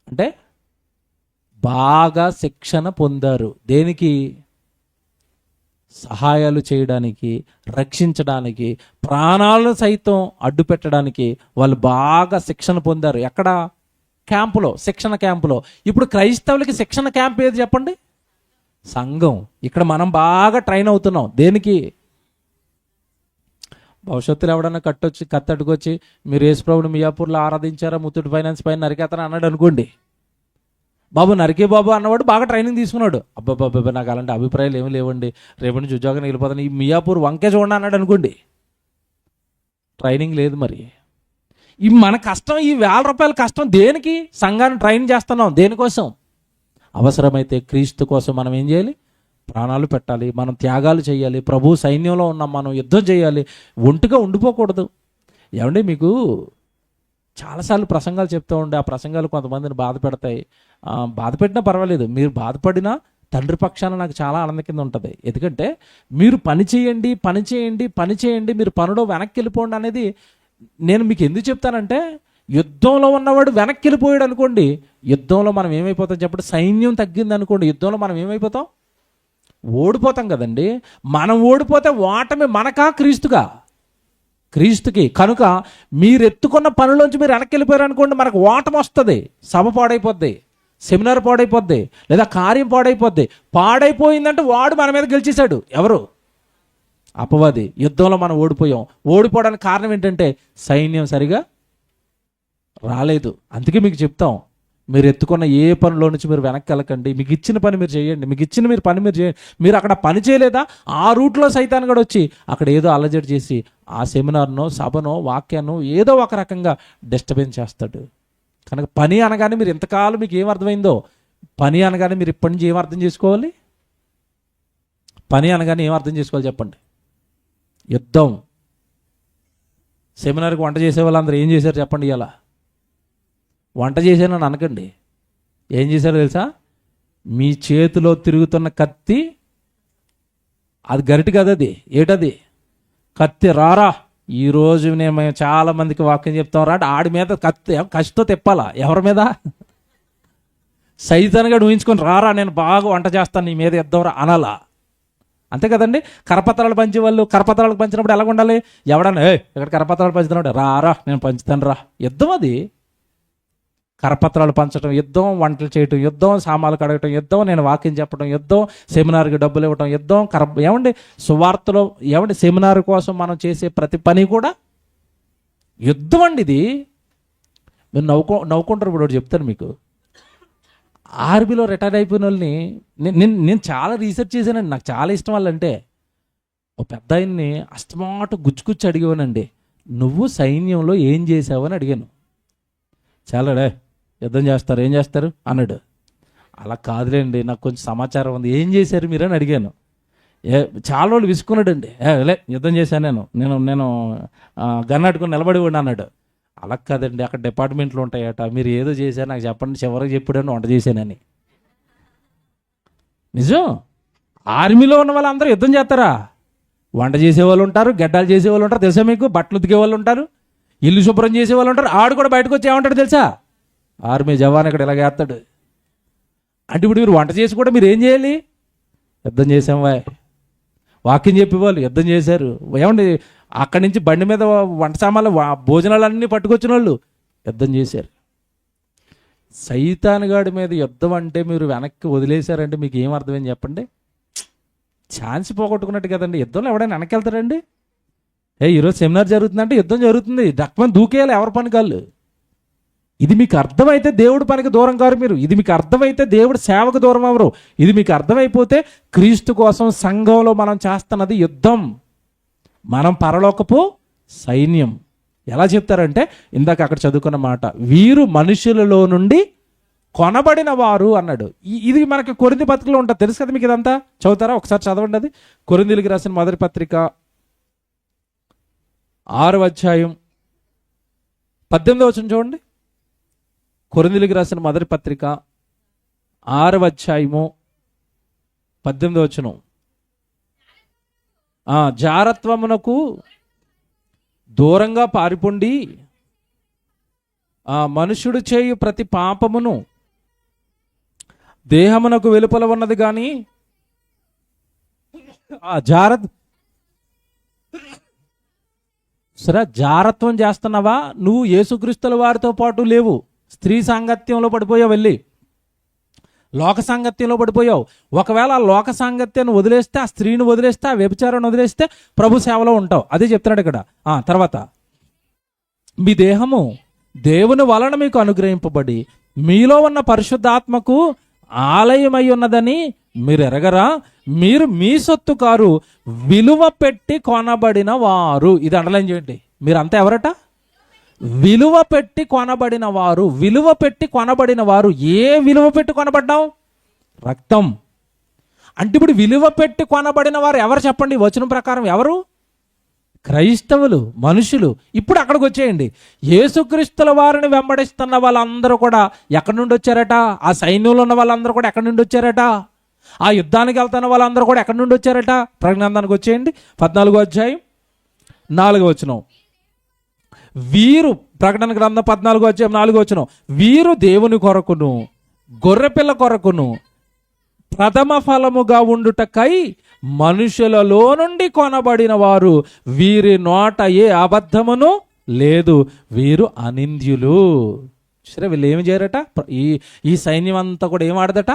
అంటే బాగా శిక్షణ పొందారు. దేనికి? సహాయాలు చేయడానికి, రక్షించడానికి, ప్రాణాలను సైతం అడ్డు పెట్టడానికి వాళ్ళు బాగా శిక్షణ పొందారు. ఎక్కడ? క్యాంపులో, శిక్షణ క్యాంపులో. ఇప్పుడు క్రైస్తవులకి శిక్షణ క్యాంప్ ఏది చెప్పండి? సంఘం. ఇక్కడ మనం బాగా ట్రైన్ అవుతున్నాం. దేనికి? భవిష్యత్తులో ఎవడన్నా కత్తట్టుకొచ్చి మీరు యేసుప్రభుని మియాపూర్లో ఆరాధించారా, ముత్తూట్ ఫైనాన్స్ పైన నరికేతను అన్నాడు అనుకోండి. బాబు నరికే బాబు అన్నవాడు బాగా ట్రైనింగ్ తీసుకున్నాడు. అబ్బాబ్బాబ్బా నాకు అలాంటి అభిప్రాయాలు ఏమీ లేవండి, రేపు నుంచి ఉద్యోగానికి వెళ్ళిపోతాను, ఈ మియాపూర్ వంకే చూడండి అన్నాడు అనుకోండి. ట్రైనింగ్ లేదు. మరి ఈ మన కష్టం, ఈ ₹1000 కష్టం దేనికి? సంఘాన్ని ట్రైన్ చేస్తున్నాం. దేనికోసం? అవసరమైతే క్రీస్తు కోసం మనం ఏం చేయాలి? ప్రాణాలు పెట్టాలి, మనం త్యాగాలు చేయాలి. ప్రభు సైన్యంలో ఉన్నాం, మనం యుద్ధం చేయాలి, ఒంటిగా ఉండిపోకూడదు. ఏమండి, మీకు చాలాసార్లు ప్రసంగాలు చెప్తూ ఉండే ఆ ప్రసంగాలు కొంతమందిని బాధ పెడతాయి. బాధ పెట్టినా పర్వాలేదు, మీరు బాధపడినా తండ్రి పక్షాన నాకు చాలా ఆనందం కింద ఉంటుంది. ఎందుకంటే మీరు పని చేయండి, పని చేయండి, పని చేయండి, మీరు పనిలో వెనక్కి వెళ్ళిపోండి అనేది నేను మీకు ఎందుకు చెప్తానంటే, యుద్ధంలో ఉన్నవాడు వెనక్కి వెళ్ళిపోయాడు అనుకోండి, యుద్ధంలో మనం ఏమైపోతాం చెప్పండి? సైన్యం తగ్గింది అనుకోండి, యుద్ధంలో మనం ఏమైపోతాం? ఓడిపోతాం కదండి. మనం ఓడిపోతే ఓటమి మనకా క్రీస్తుగా? క్రీస్తుకి. కనుక మీరు ఎత్తుకున్న పనిలోంచి మీరు వెనక్కి వెళ్ళిపోయారు అనుకోండి, మనకు ఓటమి వస్తుంది. సభ పాడైపోద్ది, సెమినార్ పాడైపోద్ది, లేదా కార్యం పాడైపోద్ది. పాడైపోయిందంటే వాడు మన మీద గెలిచేశాడు. ఎవరు? అపవాది. యుద్ధంలో మనం ఓడిపోయాం. ఓడిపోవడానికి కారణం ఏంటంటే సైన్యం సరిగా రాలేదు. అందుకే మీకు చెప్తాం, మీరు ఎత్తుకున్న ఏ పనిలో నుంచి మీరు వెనక్కి వెళ్ళకండి. మీకు ఇచ్చిన పని మీరు చేయండి, మీకు ఇచ్చిన పని మీరు చేయండి. మీరు అక్కడ పని చేయలేదా, ఆ రూట్లో సైతాన్ కూడా వచ్చి అక్కడ ఏదో అలజడి చేసి ఆ సెమినార్నో, సభనో, వాక్యాన్నో ఏదో ఒక రకంగా డిస్టర్బెన్స్ చేస్తాడు. కనుక పని అనగానే మీరు ఇంతకాలం మీకు ఏం అర్థమైందో, పని అనగానే మీరు ఇప్పటి నుంచి ఏం అర్థం చేసుకోవాలి? పని అనగానే ఏం అర్థం చేసుకోవాలి చెప్పండి? యుద్ధం. సెమినార్కి వంట చేసే వాళ్ళందరూ ఏం చేశారు చెప్పండి? ఇలా వంట చేశానని అనకండి. ఏం చేశారో తెలుసా? మీ చేతిలో తిరుగుతున్న కత్తి, అది గరిటి కదా, అది ఏటది? కత్తి. రారా, ఈరోజు మేము చాలా మందికి వాక్యం చెప్తాం రా, ఆడి మీద కత్తి కసితో తిప్పాలా. ఎవరి మీద? సైతాన్గా ఊహించుకొని రారా, నేను బాగా వంట చేస్తాను, నీ మీద ఇద్దాం రా అనాలా. అంతే కదండి. కరపత్రాలు పంచే వాళ్ళు కరపత్రాలకు పంచినప్పుడు ఎలా ఉండాలి? ఎవడన్నా ఇక్కడ కరపత్రాలు పంచుతున్నాడు, రారా నేను పంచుతాను రా. యుద్ధం అది. కరపత్రాలు పంచడం యుద్ధం, వంటలు చేయటం యుద్ధం, సామాన్లు కడగటం యుద్ధం, నేను వాక్యం చెప్పడం యుద్ధం, సెమినార్కి డబ్బులు ఇవ్వటం యుద్ధం. ఏమండి సువార్తలో ఏమండి సెమినార్ కోసం మనం చేసే ప్రతి పని కూడా యుద్ధం అండి. ఇది మీరు నవ్వుకుంటారు. ఇప్పుడు ఒకటి చెప్తాను మీకు. ఆర్మీలో రిటైర్ అయిపోయిన వాళ్ళని నేను చాలా రీసెర్చ్ చేశానండి. నాకు చాలా ఇష్టం వాళ్ళంటే. ఒక పెద్ద ఆయన్ని అస్తమాటు గుచ్చుగుచ్చి అడిగానండి, నువ్వు సైన్యంలో ఏం చేసావు అని అడిగాను. చాలాడే యుద్ధం చేస్తారు, ఏం చేస్తారు అన్నాడు. అలా కాదులేండి, నాకు కొంచెం సమాచారం ఉంది, ఏం చేశారు మీరు అని అడిగాను. చాలా రోజులు విసుకున్నాడండి. లే యుద్ధం చేశాను నేను గన్నట్టుకుని నిలబడి ఉండి అన్నాడు. అలా కాదండి, అక్కడ డిపార్ట్మెంట్లు ఉంటాయట, మీరు ఏదో చేశారు నాకు చెప్పండి, చివరికి చెప్పాడని వంట చేశానని. నిజం. ఆర్మీలో ఉన్న వాళ్ళందరూ యుద్ధం చేస్తారా? వంట చేసేవాళ్ళు ఉంటారు, గడ్డాలు చేసేవాళ్ళు ఉంటారు, తెలుసా మీకు? బట్టలు ఉతికే వాళ్ళు ఉంటారు, ఇల్లు శుభ్రం చేసే వాళ్ళు ఉంటారు. ఆడు కూడా బయటకు వచ్చి ఏమంటాడు తెలుసా? ఆర్మీ జవాన్ ఇక్కడ ఇలాగ వేస్తాడు అంటే. ఇప్పుడు మీరు వంట చేసి కూడా మీరు ఏం చేయాలి? యుద్ధం చేసాం వాక్యం చెప్పేవాళ్ళు యుద్ధం చేశారు. ఏమండి అక్కడి నుంచి బండి మీద వంట సామాన్లు భోజనాలన్నీ పట్టుకొచ్చిన వాళ్ళు యుద్ధం చేశారు. సైతానుగాడి మీద యుద్ధం అంటే మీరు వెనక్కి వదిలేశారంటే మీకు ఏం అర్థమైంది చెప్పండి? ఛాన్స్ పోగొట్టుకున్నట్టు కదండి. యుద్ధంలో ఎవడైనా వెనక్కి వెళ్తారండి? ఈరోజు సెమినార్ జరుగుతుందంటే యుద్ధం జరుగుతుంది, డక్మని దూకేయాలి ఎవరి పని కాళ్ళు. ఇది మీకు అర్థమైతే దేవుడి పనికి దూరం కారు మీరు. ఇది మీకు అర్థమైతే దేవుడి సేవకు దూరం అవరు. ఇది మీకు అర్థమైపోతే క్రీస్తు కోసం సంఘంలో మనం చేస్తున్నది యుద్ధం, మనం పరలోకపు సైన్యం. ఎలా చెప్తారంటే ఇందాక అక్కడ చదువుకున్న మాట, వీరు మనుషులలో నుండి కొనబడిన వారు అన్నాడు. ఇది మనకి కొరింథీ పత్రికలో ఉంటుంది, తెలుసు కదా మీకు. ఇదంతా చదువుతారా? ఒకసారి చదవండి. అది కొరింథీయులకు రాసిన మొదటి పత్రిక 6వ అధ్యాయం 18వ వచనం చూడండి. కొరింథీయులకు రాసిన మొదటి పత్రిక 6వ అధ్యాయము 18వ వచనం. జారత్వమునకు దూరంగా పారిపోండి, మనుషుడు చేయు ప్రతి పాపమును దేహమునకు వెలుపల ఉన్నది కానీ జారత్వం చేస్తున్నావా? నువ్వు యేసుక్రీస్తుల వారితో పాటు లేవు. స్త్రీ సాంగత్యంలో పడిపోయావు, వెళ్ళి లోక సాంగత్యంలో పడిపోయావు. ఒకవేళ ఆ లోక సాంగత్యాన్ని వదిలేస్తే, ఆ స్త్రీని వదిలేస్తే, ఆ వ్యభిచారాన్ని వదిలేస్తే ప్రభు సేవలో ఉంటావు. అదే చెప్తున్నాడు ఇక్కడ. తర్వాత మీ దేహము దేవుని వలన మీకు అనుగ్రహింపబడి మీలో ఉన్న పరిశుద్ధాత్మకు ఆలయమై ఉన్నదని మీరు ఎరగరా? మీరు మీ సొత్తు కారు, విలువ పెట్టి కొనబడిన వారు. ఇది అండర్లైన్ చేయండి. మీరంతా ఎవరట? విలువ పెట్టి కొనబడిన వారు. విలువ పెట్టి కొనబడిన వారు. ఏ విలువ పెట్టి కొనబడ్డావు? రక్తం. అంటే ఇప్పుడు విలువ పెట్టి కొనబడిన వారు ఎవరు చెప్పండి? వచనం ప్రకారం ఎవరు? క్రైస్తవులు, మనుషులు. ఇప్పుడు అక్కడికి వచ్చేయండి. యేసుక్రీస్తుల వారిని వెంబడిస్తున్న వాళ్ళందరూ కూడా ఎక్కడి నుండి వచ్చారట? ఆ సైన్యంలో ఉన్న వాళ్ళందరూ కూడా ఎక్కడి నుండి వచ్చారట? ఆ యుద్ధానికి వెళ్తున్న వాళ్ళందరూ కూడా ఎక్కడి నుండి వచ్చారట? ప్రజ్ఞానానికి వచ్చేయండి. 14వ అధ్యాయం 4వ వచనం. వీరు, ప్రకటన గ్రంథం 14వ అధ్యాయం 4వ వచనం, వీరు దేవుని కొరకును గొర్రెపిల్ల కొరకును ప్రథమ ఫలముగా ఉండుటకై మనుషులలో నుండి కొనబడిన వారు, వీరి నోట ఏ అబద్ధమును లేదు, వీరు అనింద్యులు. సరే, వీళ్ళు ఏమి చేయరట? ఈ సైన్యం అంతా కూడా ఏం ఆడదట?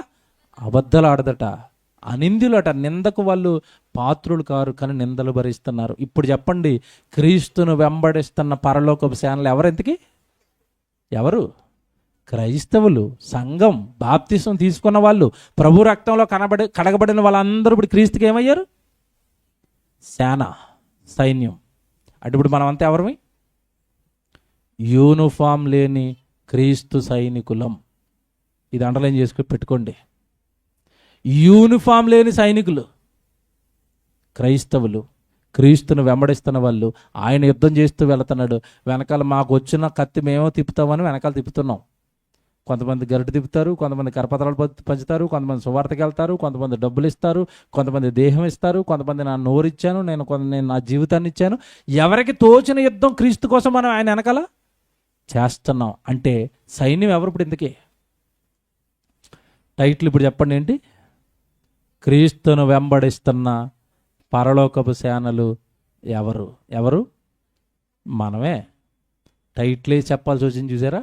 అబద్ధాలు ఆడదట, అనింద్యులట. నిందకు వాళ్ళు పాత్రులు కారు, కానీ నిందలు భరిస్తున్నారు. ఇప్పుడు చెప్పండి, క్రీస్తును వెంబడిస్తున్న పరలోకపు సేనలు ఎవరెంతకి? ఎవరు? క్రైస్తవులు, సంఘం, బాప్తిసం తీసుకున్న వాళ్ళు, ప్రభు రక్తంలో కడగబడిన వాళ్ళందరూ ఇప్పుడు క్రీస్తుకి ఏమయ్యారు? సేన, సైన్యం. అంటే ఇప్పుడు మనం అంతా ఎవరిమి? యూనిఫామ్ లేని క్రీస్తు సైనికులం. ఇది అండర్లైన్ చేసుకుని పెట్టుకోండి. యూనిఫామ్ లేని సైనికులు క్రైస్తవులు, క్రీస్తును వెంబడిస్తున్న వాళ్ళు. ఆయన యుద్ధం చేస్తూ వెళుతున్నాడు. వెనకాల మాకు వచ్చిన కత్తి మేమో తిప్పుతామని వెనకాల తిప్పుతున్నాం. కొంతమంది గరిట తిప్పుతారు, కొంతమంది కరపత్రాలు పంచుతారు, కొంతమంది సువార్తకి వెళ్తారు, కొంతమంది డబ్బులు ఇస్తారు, కొంతమంది దేహం ఇస్తారు, కొంతమంది నా నోరిచ్చాను, నేను నా జీవితాన్ని ఇచ్చాను. ఎవరికి తోచిన యుద్ధం క్రీస్తు కోసం మనం ఆయన వెనకాల చేస్తున్నాం. అంటే సైన్యం ఎవరు ఇప్పుడు? ఇందుకే టైటిల్ ఇప్పుడు చెప్పండి ఏంటి? క్రీస్తును వెంబడిస్తున్న పరలోకపు సేనలు ఎవరు? ఎవరు? మనమే. టైటిలే చెప్పాల్సి వచ్చింది, చూసారా?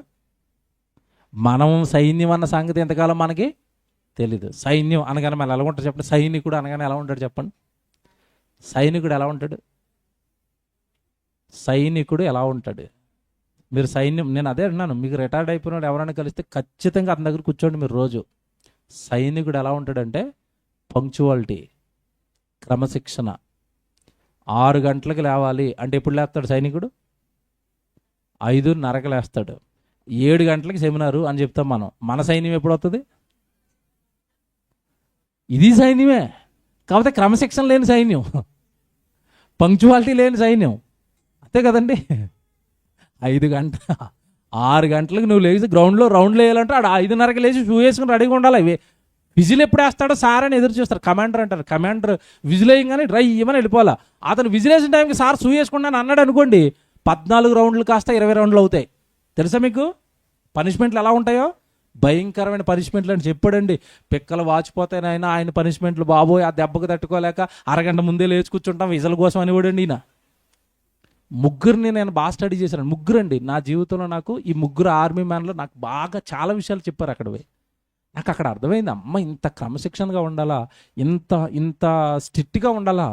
మనం సైన్యం అన్న సంగతి ఎంతకాలం మనకి తెలీదు. సైన్యం అనగానే మనం ఎలా ఉంటాడు చెప్పండి? సైనికుడు అనగానే ఎలా ఉంటాడు చెప్పండి? సైనికుడు ఎలా ఉంటాడు? సైనికుడు ఎలా ఉంటాడు? మీరు సైన్యం, నేను అదే అన్నాను, మీకు రిటైర్డ్ అయిపోయినాడు ఎవరైనా కలిస్తే ఖచ్చితంగా అతని దగ్గర కూర్చోండి మీరు రోజు. సైనికుడు ఎలా ఉంటాడంటే పంక్చువాలిటీ, క్రమశిక్షణ. 6 గంటలకు లేవాలి అంటే ఎప్పుడు లేస్తాడు సైనికుడు? 5:30కి లేస్తాడు. 7 గంటలకి సెమినారు అని చెప్తాం మనం. మన సైన్యం ఎప్పుడు వస్తుంది? ఇది సైన్యమే, కాకపోతే క్రమశిక్షణ లేని సైన్యం, పంక్చువాలిటీ లేని సైన్యం. అంతే కదండి? 6 గంటలకు నువ్వు లేచి గ్రౌండ్లో రౌండ్లు వేయాలంటే ఆడ 5:30కి లేచి షూ వేసుకుని రెడీగా ఉండాలి. విజిల్ ఎప్పుడు వేస్తాడో సార్ అని ఎదురు చూస్తారు. కమాండర్ అంటారు. కమాండర్ విజిల్ వేయగానే డ్రై ఇవ్వని వెళ్ళిపోవాలా. అతను విజిల్ వేసిన టైంకి సార్ షూ వేసుకున్నాను అన్నాడు అనుకోండి, 14 రౌండ్లు కాస్త 20 రౌండ్లు అవుతాయి. తెలుసా మీకు పనిష్మెంట్లు ఎలా ఉంటాయో? భయంకరమైన పనిష్మెంట్లు అని చెప్పాడండి. పిక్కలు వాచిపోతాయని ఆయన పనిష్మెంట్లు. బాబోయ్, ఆ దెబ్బకు తట్టుకోలేక అరగంట ముందే లేచి కూర్చుంటాం విజల కోసం అనివాడండి ఈయన. ముగ్గురిని నేను బాగా స్టడీ చేశాను. ముగ్గురండి నా జీవితంలో. నాకు ఈ ముగ్గురు ఆర్మీ మ్యాన్లో నాకు బాగా చాలా విషయాలు చెప్పారు అక్కడ పోయి. నాకు అక్కడ అర్థమైంది, అమ్మ ఇంత క్రమశిక్షణగా ఉండాలా, ఇంత స్ట్రిక్ట్గా ఉండాలా,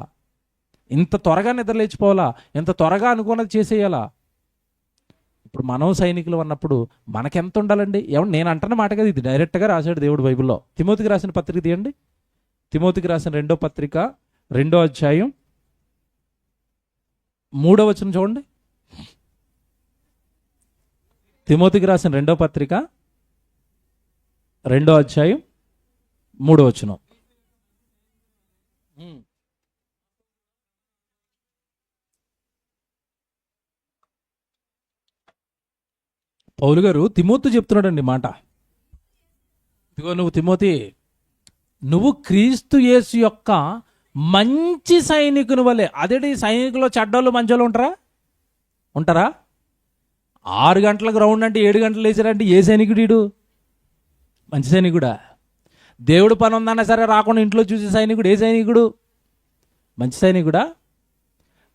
ఇంత త్వరగా నిద్ర లేచిపోవాలా, ఇంత త్వరగా అనుకున్నది చేసేయాలా. ఇప్పుడు మనం సైనికులు అన్నప్పుడు మనకెంత ఉండాలండి? ఏమన్నా నేను అంటున్న మాట కదా, ఇది డైరెక్ట్గా రాశాడు దేవుడు బైబిల్లో. తిమోతికి రాసిన పత్రిక తీయండి. తిమోతికి రాసిన 2వ పత్రిక 2వ అధ్యాయం 3వ వచనం చూడండి. తిమోతికి రాసిన 2వ పత్రిక 2వ అధ్యాయం 3వ వచనం. పౌలు గారు తిమోతి చెప్తున్నాడండి మాట. ఇదిగో నువ్వు తిమోతి, నువ్వు క్రీస్తు యేసు యొక్క మంచి సైనికుని వలె. అదేంటి, సైనికులు చెడ్డోళ్ళు మంచోళ్ళు ఉంటారా? 6 గంటలకు రౌండ్ అంటే 7 గంటలు లేచారంటే ఏ సైనికుడు? మంచి సైనికుడా? దేవుడు పని ఉందన్నా సరే రాకుండా ఇంట్లో చూసే సైనికుడు ఏ సైనికుడు? మంచి సైనికుడా?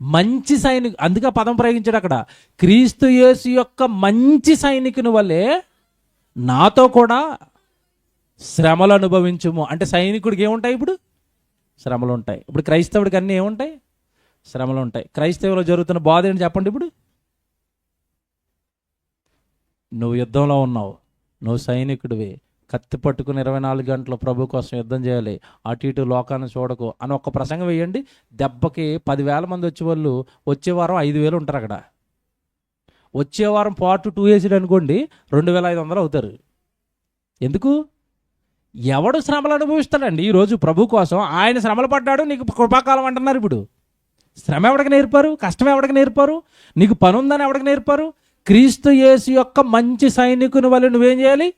మంచి సైనికు, అందుకే పదం ప్రయోగించాడు అక్కడ. క్రీస్తు యేసు యొక్క మంచి సైనికుని వల్లే నాతో కూడా శ్రమలు అనుభవించుము. అంటే సైనికుడికి ఏముంటాయి? ఇప్పుడు శ్రమలు ఉంటాయి. ఇప్పుడు క్రైస్తవుడికి అన్నీ ఏముంటాయి? శ్రమలు ఉంటాయి. క్రైస్తవులో జరుగుతున్న బాధ ఏంటి చెప్పండి? ఇప్పుడు నువ్వు యుద్ధంలో ఉన్నావు, నువ్వు సైనికుడివి, కత్తి పట్టుకుని 24 గంటలు ప్రభు కోసం యుద్ధం చేయాలి, అటు ఇటు లోకాన్ని చూడకు అని ఒక్క ప్రసంగం వేయండి, దెబ్బకి 10,000 మంది వచ్చేవాళ్ళు వచ్చే వారం 5,000 ఉంటారు అక్కడ. వచ్చే వారం పార్ట్ 2 వేసాడు అనుకోండి 2,500 అవుతారు. ఎందుకు? ఎవడు శ్రమలు అనుభవిస్తాడండి ఈరోజు ప్రభు కోసం? ఆయన శ్రమలు పడ్డాడు, నీకు కృపాకాలం అంటున్నారు. ఇప్పుడు శ్రమ ఎవడికి నేర్పారు? కష్టం ఎవడికి నేర్పారు? నీకు పని ఉందని ఎవడికి నేర్పారు? క్రీస్తు యేసు యొక్క మంచి సైనికుని వల్ల నువ్వేం చేయాలి?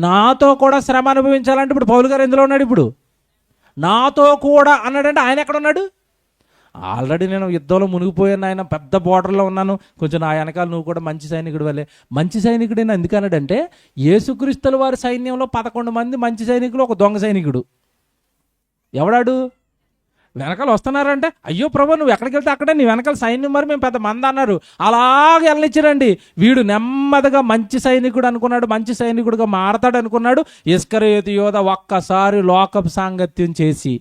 నాతో కూడా శ్రమ అనుభవించాలంటే ఇప్పుడు పౌలు గారు ఎందులో ఉన్నాడు? ఇప్పుడు నాతో కూడా అన్నాడంటే ఆయన ఎక్కడ ఉన్నాడు? ఆల్రెడీ నేను యుద్ధంలో మునిగిపోయాను, ఆయన పెద్ద బోర్డర్లో ఉన్నాను, కొంచెం నా వెనకాల నువ్వు కూడా మంచి సైనికుడు వల్లే. మంచి సైనికుడైనా ఎందుకన్నాడంటే, యేసుక్రీస్తుల వారి సైన్యంలో 11 మంది మంచి సైనికులు, ఒక దొంగ సైనికుడు. ఎవడాడు? వెనకాల వస్తున్నారంటే, అయ్యో ప్రభు నువ్వు ఎక్కడికి వెళ్తే అక్కడే నీ వెనకాల సైన్యం, మరి మేము పెద్ద మంది అన్నారు. అలాగే వెళ్ళనిచ్చారండి. వీడు నెమ్మదిగా మంచి సైనికుడు అనుకున్నాడు, మంచి సైనికుడుగా మారతాడు అనుకున్నాడు. ఇస్కరియోతు యోధ ఒక్కసారి లోకపు సాంగత్యం చేసి,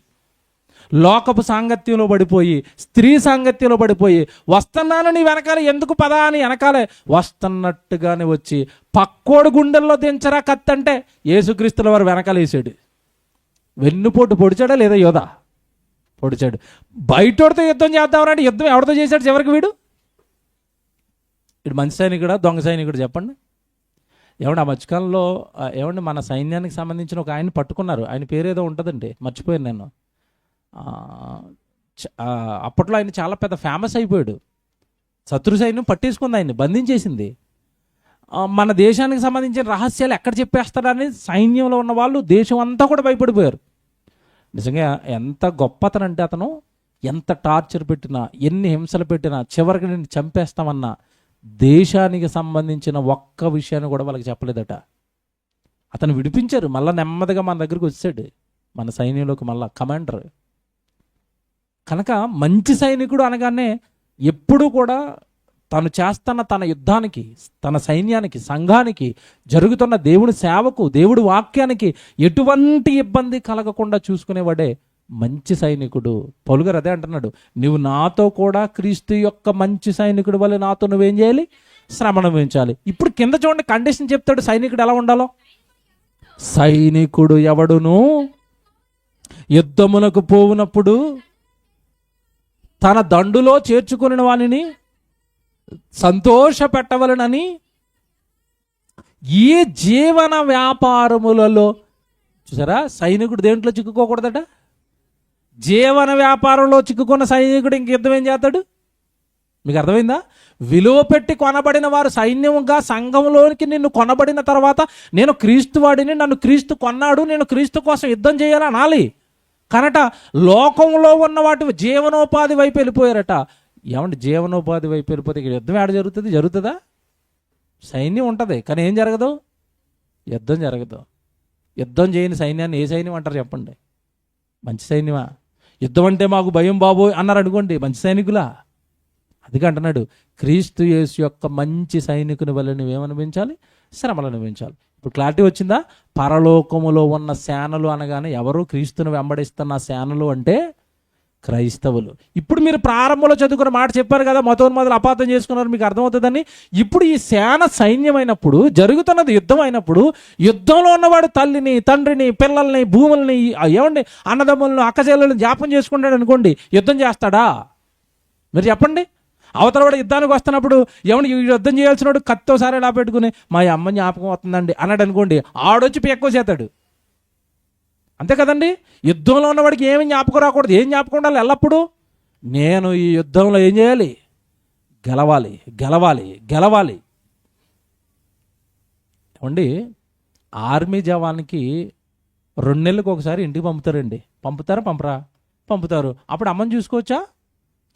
లోకపు సాంగత్యంలో పడిపోయి, స్త్రీ సాంగత్యంలో పడిపోయి, వస్తున్నాను నీ వెనకాల ఎందుకు పదా అని వెనకాలే వస్తున్నట్టుగానే వచ్చి పక్కోడు గుండెల్లో దించరా కత్తి అంటే యేసుక్రీస్తుల వారు వెనకాల వేసాడు. వెన్నుపోటు పొడిచాడా లేదా? యోధ పొడిచాడు. బయటోడితో యుద్ధం చేద్దామనంటే యుద్ధం ఎవరితో చేశాడు చివరికి? వీడు మంచి సైనికుడా దొంగ సైనికుడు చెప్పండి? ఏమండి ఆ మధ్యకాలంలో ఏమండి మన సైన్యానికి సంబంధించిన ఒక ఆయన పట్టుకున్నారు. ఆయన పేరేదో ఉంటుందండి, మర్చిపోయాను నేను. అప్పట్లో ఆయన చాలా పెద్ద ఫేమస్ అయిపోయాడు. శత్రు సైన్యం పట్టేసుకుంది, ఆయన్ని బంధించేసింది. మన దేశానికి సంబంధించిన రహస్యాలు ఎక్కడ చెప్పేస్తారని సైన్యంలో ఉన్న వాళ్ళు దేశం అంతా కూడా భయపడిపోయారు. నిజంగా ఎంత గొప్పతనంటే, అతను ఎంత టార్చర్ పెట్టినా, ఎన్ని హింసలు పెట్టినా, చివరికి నేను చంపేస్తామన్నా దేశానికి సంబంధించిన ఒక్క విషయాన్ని కూడా వాళ్ళకి చెప్పలేదట. అతను విడిపించారు. మళ్ళీ నెమ్మదిగా మన దగ్గరికి వచ్చాడు, మన సైన్యంలోకి మళ్ళా కమాండర్. కనుక మంచి సైనికుడు అనగానే ఎప్పుడూ కూడా తను చేస్తున్న తన యుద్ధానికి, తన సైన్యానికి, సంఘానికి, జరుగుతున్న దేవుడి సేవకు, దేవుడి వాక్యానికి ఎటువంటి ఇబ్బంది కలగకుండా చూసుకునేవాడే మంచి సైనికుడు. పౌలు గారు అదే అంటున్నాడు, నువ్వు నాతో కూడా క్రీస్తు యొక్క మంచి సైనికుడు వల్ల నాతో నువ్వేం చేయాలి? శ్రమ అనుభవించాలి. ఇప్పుడు కింద చూడండి కండిషన్ చెప్తాడు సైనికుడు ఎలా ఉండాలో. సైనికుడు ఎవడును యుద్ధమునకు పోవునప్పుడు తన దండులో చేర్చుకుని వానిని సంతోష పెట్టవలనని ఈ జీవన వ్యాపారములలో, చూసారా, సైనికుడు దేంట్లో చిక్కుకోకూడదట? జీవన వ్యాపారంలో చిక్కుకున్న సైనికుడు ఇంక యుద్ధం ఏం చేస్తాడు? మీకు అర్థమైందా? విలువ పెట్టి కొనబడిన వారు సైన్యంగా సంఘంలోనికి నిన్ను కొనబడిన తర్వాత, నేను క్రీస్తు వాడిని, నన్ను క్రీస్తు కొన్నాడు, నేను క్రీస్తు కోసం యుద్ధం చేయాలని అనాలి. కనుక లోకంలో ఉన్న వాటి జీవనోపాధి వైపు వెళ్ళిపోయారట. ఏమంటే జీవనోపాధి వైపు వెళ్ళిపోతే ఇక్కడ యుద్ధం ఏడ జరుగుతుంది? జరుగుతుందా? సైన్యం ఉంటుంది కానీ ఏం జరగదు? యుద్ధం జరగదు. యుద్ధం చేయని సైన్యాన్ని ఏ సైన్యం అంటారు చెప్పండి? మంచి సైన్యమా? యుద్ధం అంటే మాకు భయం బాబోయ్ అన్నారు అనుకోండి, మంచి సైనికులా? అందుకే అంటున్నాడు, క్రీస్తు యేసు యొక్క మంచి సైనికుని వల్ల నువ్వేమనిపించాలి? శ్రమలు అనుభవించాలి. ఇప్పుడు క్లారిటీ వచ్చిందా? పరలోకములో ఉన్న సేనలు అనగానే ఎవరు? క్రీస్తుని వెంబడిస్తున్న సేనలు అంటే క్రైస్తవులు. ఇప్పుడు మీరు ప్రారంభంలో చదువుకున్న మాట చెప్పారు కదా, మతోన్మాదులు అపార్థం చేసుకున్నారు, మీకు అర్థమవుతుందని. ఇప్పుడు ఈ సేన సైన్యం అయినప్పుడు, జరుగుతున్నది యుద్ధం అయినప్పుడు, యుద్ధంలో ఉన్నవాడు తల్లిని, తండ్రిని, పిల్లల్ని, భూముల్ని, ఏమండి అన్నదమ్ములను, అక్కచెల్లెలను జ్ఞాపకం చేసుకుంటాడు అనుకోండి, యుద్ధం చేస్తాడా? మీరు చెప్పండి. అవతల వాడు యుద్ధానికి వస్తున్నప్పుడు ఏమన్నా యుద్ధం చేయాల్సిన వాడు కత్తోసారి ఇలా పెట్టుకుని మా అమ్మ జ్ఞాపకం వస్తుందండి అన్నాడు అనుకోండి, ఆడొచ్చి ఎక్కువ చేస్తాడు. అంతే కదండి. యుద్ధంలో ఉన్నవాడికి ఏమి జ్ఞాపకం రాకూడదు. ఏం జ్ఞాపకం ఉండాలి? ఎల్లప్పుడూ నేను ఈ యుద్ధంలో ఏం చేయాలి? గెలవాలి, గెలవాలి, గెలవాలి. ఏమండి, ఆర్మీ జవాన్కి 2 నెలలకు ఒకసారి ఇంటికి పంపుతారండి. పంపుతారా? పంపరా? పంపుతారు. అప్పుడు అమ్మని చూసుకోవచ్చా?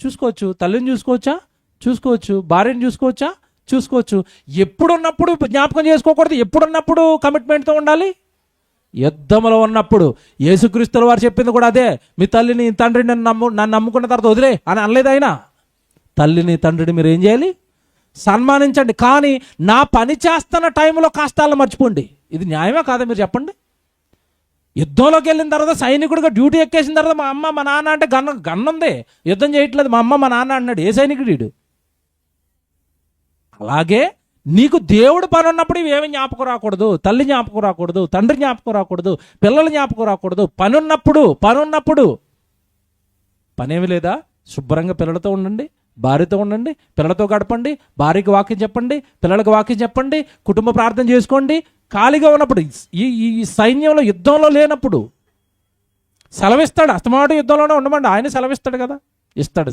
చూసుకోవచ్చు. తల్లిని చూసుకోవచ్చా? చూసుకోవచ్చు. భార్యను చూసుకోవచ్చా? చూసుకోవచ్చు. ఎప్పుడున్నప్పుడు జ్ఞాపకం చేసుకోకూడదు. ఎప్పుడున్నప్పుడు కమిట్మెంట్తో ఉండాలి? యుద్ధంలో ఉన్నప్పుడు. యేసుక్రీస్తుల వారు చెప్పింది కూడా అదే. మీ తల్లిని, తండ్రిని నన్ను నమ్ముకున్న తర్వాత వదిలే అని అనలేదు ఆయన. తల్లిని, తండ్రిని మీరు ఏం చేయాలి? సన్మానించండి. కానీ నా పని చేస్తున్న టైంలో కష్టాలను మర్చిపోండి. ఇది న్యాయమే కాదా? మీరు చెప్పండి. యుద్ధంలోకి వెళ్ళిన తర్వాత సైనికుడిగా డ్యూటీ ఎక్కేసిన తర్వాత మా అమ్మ మా నాన్న అంటే గన్నుంది, యుద్ధం చేయట్లేదు, మా అమ్మ మా నాన్న అన్నాడు. ఏ సైనికుడు? అలాగే నీకు దేవుడు పని ఉన్నప్పుడు ఇవేమి జ్ఞాపకం రాకూడదు. తల్లి జ్ఞాపకం రాకూడదు, తండ్రి జ్ఞాపకం రాకూడదు, పిల్లల జ్ఞాపకం రాకూడదు. పని ఉన్నప్పుడు పనేమి లేదా? శుభ్రంగా పిల్లలతో ఉండండి, భార్యతో ఉండండి, పిల్లలతో గడపండి, భార్యకి వాక్యం చెప్పండి, పిల్లలకు వాక్యం చెప్పండి, కుటుంబ ప్రార్థన చేసుకోండి. ఖాళీగా ఉన్నప్పుడు ఈ సైన్యంలో యుద్ధంలో లేనప్పుడు సెలవిస్తాడు. అస్తమాట యుద్ధంలోనే ఉండమండి, ఆయన సెలవిస్తాడు కదా. ఇస్తాడు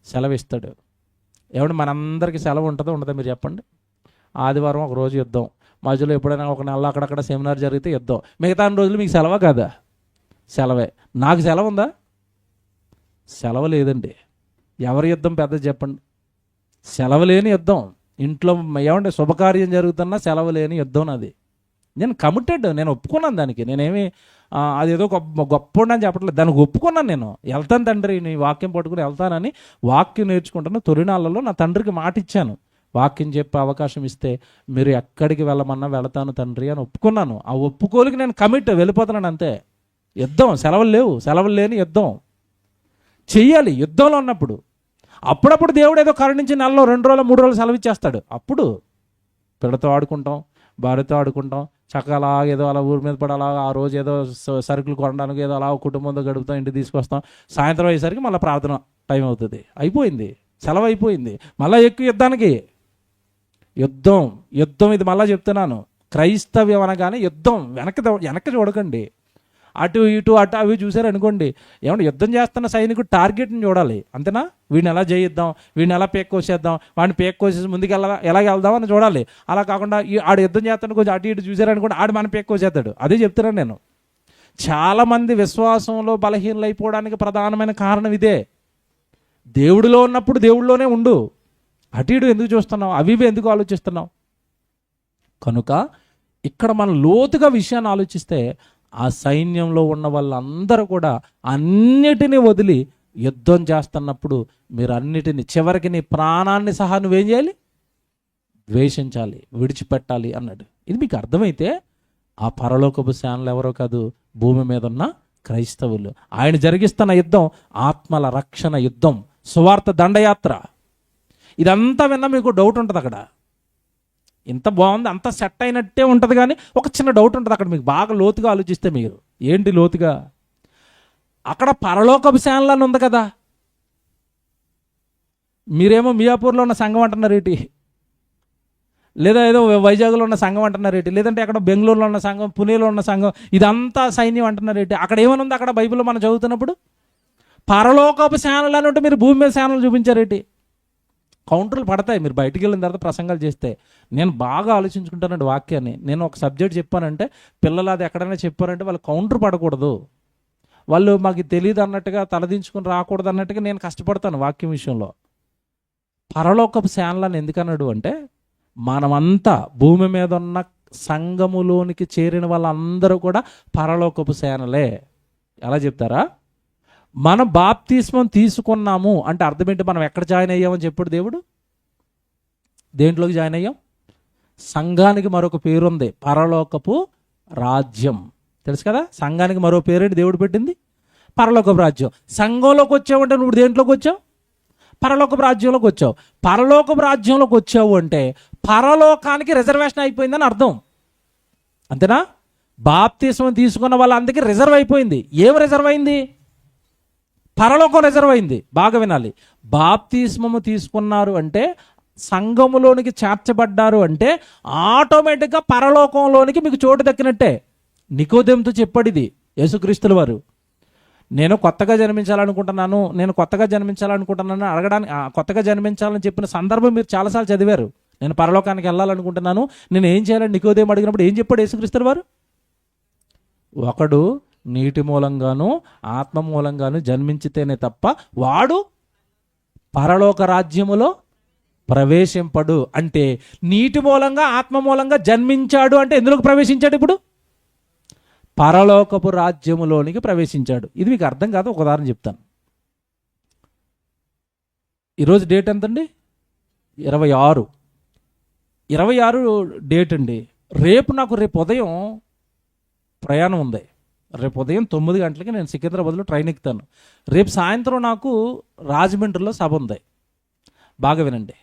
సెలవిస్తాడు. ఏమంటే మనందరికీ సెలవు ఉంటుందో ఉండదో మీరు చెప్పండి. ఆదివారం ఒక రోజు యుద్ధం, మధ్యలో ఎప్పుడైనా ఒక నెల అక్కడక్కడ సెమినార్ జరిగితే యుద్ధం. మిగతా రోజులు మీకు సెలవా కాదా? సెలవే. నాకు సెలవు ఉందా? సెలవు లేదండి. ఎవరి యుద్ధం పెద్దది చెప్పండి? సెలవు లేని యుద్ధం. ఇంట్లో ఏమంటే శుభకార్యం జరుగుతున్నా సెలవు లేని యుద్ధం అది. నేను కమిటెడ్, నేను ఒప్పుకున్నాను దానికి. నేనేమి అదేదో గొప్ప అని చెప్పట్లేదు, దానికి ఒప్పుకున్నాను. నేను వెళ్తాను తండ్రి, నీ వాక్యం పట్టుకుని వెళ్తానని వాక్యం నేర్చుకుంటాను. తొలినాళ్ళలో నా తండ్రికి మాట ఇచ్చాను, వాక్యం చెప్పే అవకాశం ఇస్తే మీరు ఎక్కడికి వెళ్ళమన్నా వెళతాను తండ్రి అని ఒప్పుకున్నాను. ఆ ఒప్పుకోలికి నేను కమిట్ వెళ్ళిపోతున్నాను అంతే. యుద్ధం, సెలవులు లేని యుద్ధం చెయ్యాలి. యుద్ధంలో ఉన్నప్పుడు అప్పుడప్పుడు దేవుడు ఏదో కరుణించి నెలలో 2 రోజులు 3 రోజులు సెలవు ఇచ్చేస్తాడు. అప్పుడు పిల్లతో ఆడుకుంటాం, భార్యతో ఆడుకుంటాం, చక్కగా అలా ఏదో అలా ఊరి మీద పడి అలా ఆ రోజు ఏదో సరుకులు కొనడానికి ఏదో అలా కుటుంబంతో గడుపుతాం, ఇంటికి తీసుకొస్తాం. సాయంత్రం అయ్యేసరికి మళ్ళీ ప్రార్థన టైం అవుతుంది. అయిపోయింది, సెలవు అయిపోయింది. మళ్ళీ ఎక్కువ యుద్ధానికి. యుద్ధం ఇది మళ్ళీ చెప్తున్నాను. క్రైస్తవ్యం అనగానే యుద్ధం. వెనక్కి చూడకండి. అటు ఇటు అవి చూసారు అనుకోండి, ఏమంటే యుద్ధం చేస్తున్న సైనికుడు టార్గెట్ని చూడాలి. అంతేనా? వీడిని ఎలా చేయిద్దాం, వీడిని ఎలా పేక్ కోసేద్దాం, వాడిని పేక్ కోసేసి ముందుకు ఎలా వెళ్దాం అని చూడాలి. అలా కాకుండా ఆడు యుద్ధం చేస్తాను కొంచెం అటు ఇటు చూసారనుకోండి, ఆడు మన పేక్ కోసేస్తాడు. అదే చెప్తున్నాను నేను. చాలామంది విశ్వాసంలో బలహీనలైపోవడానికి ప్రధానమైన కారణం ఇదే. దేవుడిలో ఉన్నప్పుడు దేవుడిలోనే ఉండు. అటు ఇటు ఎందుకు చూస్తున్నావు, అవి ఎందుకు ఆలోచిస్తున్నావు? కనుక ఇక్కడ మనం లోతుగా విషయాన్ని ఆలోచిస్తే, ఆ సైన్యంలో ఉన్న వాళ్ళందరూ కూడా అన్నిటినీ వదిలి యుద్ధం చేస్తున్నప్పుడు మీరు అన్నిటినీ, చివరికి నీ ప్రాణాన్ని సహా నువ్వేం చేయాలి? ద్వేషించాలి, విడిచిపెట్టాలి అన్నాడు. ఇది మీకు అర్థమైతే ఆ పరలోకపు సేనలు ఎవరో కాదు, భూమి మీద ఉన్న క్రైస్తవులు. ఆయన జరిగిస్తున్న యుద్ధం ఆత్మల రక్షణ యుద్ధం, సువార్త దండయాత్ర. ఇదంతా విన్నా మీకు డౌట్ ఉంటుంది అక్కడ. ఇంత బాగుంది, అంత సెట్ అయినట్టే ఉంటుంది, కానీ ఒక చిన్న డౌట్ ఉంటుంది అక్కడ మీకు. బాగా లోతుగా ఆలోచిస్తే మీరు ఏంటి లోతుగా, అక్కడ పరలోకపు సేనలని ఉంది కదా. మీరేమో మియాపూర్లో ఉన్న సంఘం అంటున్నారు ఏంటి, లేదా ఏదో వైజాగ్లో ఉన్న సంఘం అంటున్నారు ఏంటి, లేదంటే అక్కడ బెంగళూరులో ఉన్న సంఘం, పుణేలో ఉన్న సంఘం, ఇదంతా సైన్యం అంటున్నారు ఏంటి. అక్కడ ఏమని ఉంది? అక్కడ బైబిల్లో మనం చదువుతున్నప్పుడు పరలోకపు సేనలు అని ఉంటే మీరు భూమి మీద సేనలు చూపించారేంటి? కౌంటర్లు పడతాయి మీరు బయటికి వెళ్ళిన తర్వాత ప్రసంగాలు చేస్తే. నేను బాగా ఆలోచించుకుంటానండి వాక్యాన్ని. నేను ఒక సబ్జెక్ట్ చెప్పానంటే పిల్లలు అది ఎక్కడైనా చెప్పారంటే వాళ్ళు కౌంటర్ పడకూడదు, వాళ్ళు మాకు తెలియదు అన్నట్టుగా తలదించుకుని రాకూడదు అన్నట్టుగా నేను కష్టపడతాను వాక్యం విషయంలో. పరలోకపు సేనలను ఎందుకన్నాడు అంటే, మనమంతా భూమి మీద ఉన్న సంఘములోనికి చేరిన వాళ్ళందరూ కూడా పరలోకపు సేనలే. ఎలా చెప్తారా? మనం బాప్తిస్మం తీసుకున్నాము అంటే అర్థం ఏంటి? మనం ఎక్కడ జాయిన్ అయ్యామని చెప్పాడు దేవుడు. దేంట్లోకి జాయిన్ అయ్యాం? సంఘానికి మరొక పేరుంది, పరలోకపు రాజ్యం. తెలుసు కదా? సంఘానికి మరో పేరేంటి దేవుడు పెట్టింది? పరలోకపు రాజ్యం. సంఘంలోకి వచ్చావంటే నువ్వు దేంట్లోకి వచ్చావు? పరలోకపు రాజ్యంలోకి వచ్చావు. పరలోకపు రాజ్యంలోకి వచ్చావు అంటే పరలోకానికి రిజర్వేషన్ అయిపోయిందని అర్థం. అంతేనా? బాప్తిస్మం తీసుకున్న వాళ్ళందరికీ రిజర్వ్ అయిపోయింది. ఏం రిజర్వ్ అయింది? పరలోకం రిజర్వ్ అయింది. బాగా వినాలి. బాప్తిస్మము తీసుకున్నారు అంటే, సంఘములోనికి చేర్చబడ్డారు అంటే ఆటోమేటిక్గా పరలోకంలోనికి మీకు చోటు దక్కినట్టే. నికోదేముతో చెప్పాడు ఇది యేసుక్రీస్తుల వారు. నేను కొత్తగా జన్మించాలనుకుంటున్నాను అడగడానికి, కొత్తగా జన్మించాలని చెప్పిన సందర్భం మీరు చాలాసార్లు చదివారు. నేను పరలోకానికి వెళ్ళాలనుకుంటున్నాను, నేను ఏం చేయాలని నికోదేము అడిగినప్పుడు ఏం చెప్పాడు యేసుక్రీస్తుల వారు? ఒకడు నీటి మూలంగాను ఆత్మ మూలంగాను జన్మించితేనే తప్ప వాడు పరలోక రాజ్యములో ప్రవేశింపడు. అంటే నీటి మూలంగా ఆత్మ మూలంగా జన్మించాడు అంటే ఎందులోకి ప్రవేశించాడు? ఇప్పుడు పరలోకపు రాజ్యములోనికి ప్రవేశించాడు. ఇది మీకు అర్థం కాదు, ఒక ఉదాహరణ చెప్తాను. ఈరోజు డేట్ ఎంతండి? 26 డేట్ అండి. రేపు ఉదయం ప్రయాణం ఉంది. రేపు ఉదయం 9 గంటలకి నేను సికింద్రాబాద్లో ట్రైన్ ఎక్కుతాను. రేపు సాయంత్రం నాకు రాజమండ్రిలో సభ ఉంది. బాగా వినండి.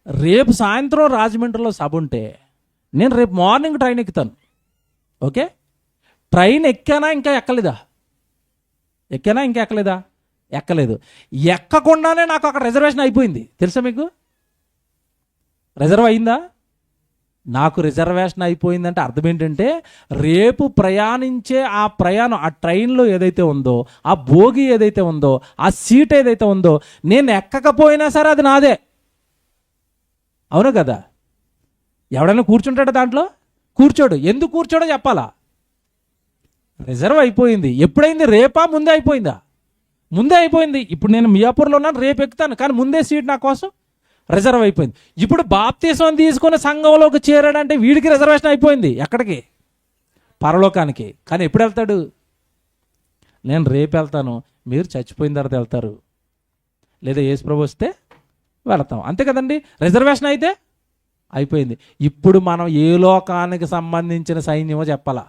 రేపు సాయంత్రం రాజమండ్రిలో సభ ఉంటే నేను రేపు మార్నింగ్ ట్రైన్ ఎక్కుతాను. ఓకే? ట్రైన్ ఎక్కానా ఇంకా ఎక్కలేదా? ఎక్కలేదు. ఎక్కకుండానే నాకు అక్కడ రిజర్వేషన్ అయిపోయింది. తెలుసా మీకు? రిజర్వ్ అయిందా? నాకు రిజర్వేషన్ అయిపోయిందంటే అర్థం ఏంటంటే, రేపు ప్రయాణించే ఆ ప్రయాణం, ఆ ట్రైన్లో ఏదైతే ఉందో, ఆ బోగి ఏదైతే ఉందో, ఆ సీట్ ఏదైతే ఉందో, నేను ఎక్కకపోయినా సరే అది నాదే. అవును కదా? ఎవడైనా కూర్చుంటాడా దాంట్లో? కూర్చోడు. ఎందుకు కూర్చోడో చెప్పాలా? రిజర్వ్ అయిపోయింది. ఎప్పుడైంది? రేపా? ముందే అయిపోయిందా? ముందే అయిపోయింది. ఇప్పుడు నేను మియాపూర్లో ఉన్నాను, రేపు ఎక్కుతాను, కానీ ముందే సీట్ నా కోసం రిజర్వ్ అయిపోయింది. ఇప్పుడు బాప్తిస్మం తీసుకుని సంఘంలోకి చేరాడంటే వీడికి రిజర్వేషన్ అయిపోయింది. ఎక్కడికి? పరలోకానికి. కానీ ఎప్పుడు వెళ్తాడు? నేను రేపు వెళ్తాను, మీరు చచ్చిపోయిన తర్వాత వెళ్తారు, లేదా యేసుప్రభు వస్తే వెళతాం. అంతే కదండి? రిజర్వేషన్ అయితే అయిపోయింది. ఇప్పుడు మనం ఏ లోకానికి సంబంధించిన సైన్యమో చెప్పాలా?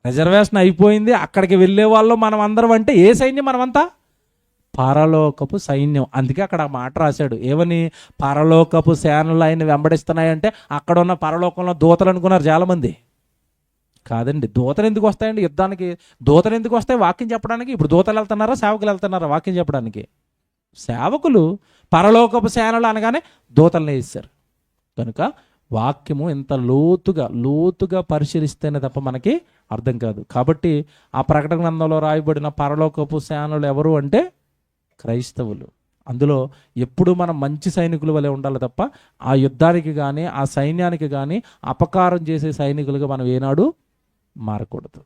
రిజర్వేషన్ అయిపోయింది. అక్కడికి వెళ్ళే వాళ్ళు మనం అందరం అంటే ఏ సైన్యం? మనమంతా పరలోకపు సైన్యం. అందుకే అక్కడ ఆ మాట రాశాడు. ఏమని? పరలోకపు సేనలు ఆయన వెంబడిస్తున్నాయంటే అక్కడ ఉన్న పరలోకంలో దూతలు అనుకున్నారు చాలామంది. కాదండి. దూతలు ఎందుకు వస్తాయండి యుద్ధానికి? దూతలు ఎందుకు వస్తాయి? వాక్యం చెప్పడానికి. ఇప్పుడు దూతలు వెళ్తున్నారా, సేవకులు వెళ్తున్నారా వాక్యం చెప్పడానికి? సేవకులు. పరలోకపు సేనలు అనగానే దూతలను వేస్తారు. కనుక వాక్యము ఎంత లోతుగా పరిశీలిస్తేనే తప్ప మనకి అర్థం కాదు. కాబట్టి ఆ ప్రకటన గ్రంథంలో రాయబడిన పరలోకపు సేనలు ఎవరు అంటే క్రైస్తవులు. అందులో ఎప్పుడు మనం మంచి సైనికుల వలె ఉండాలి తప్ప ఆ యుద్ధానికి కానీ ఆ సైన్యానికి కానీ అపకారం చేసే సైనికులుగా మనం ఏనాడు మారకూడదు.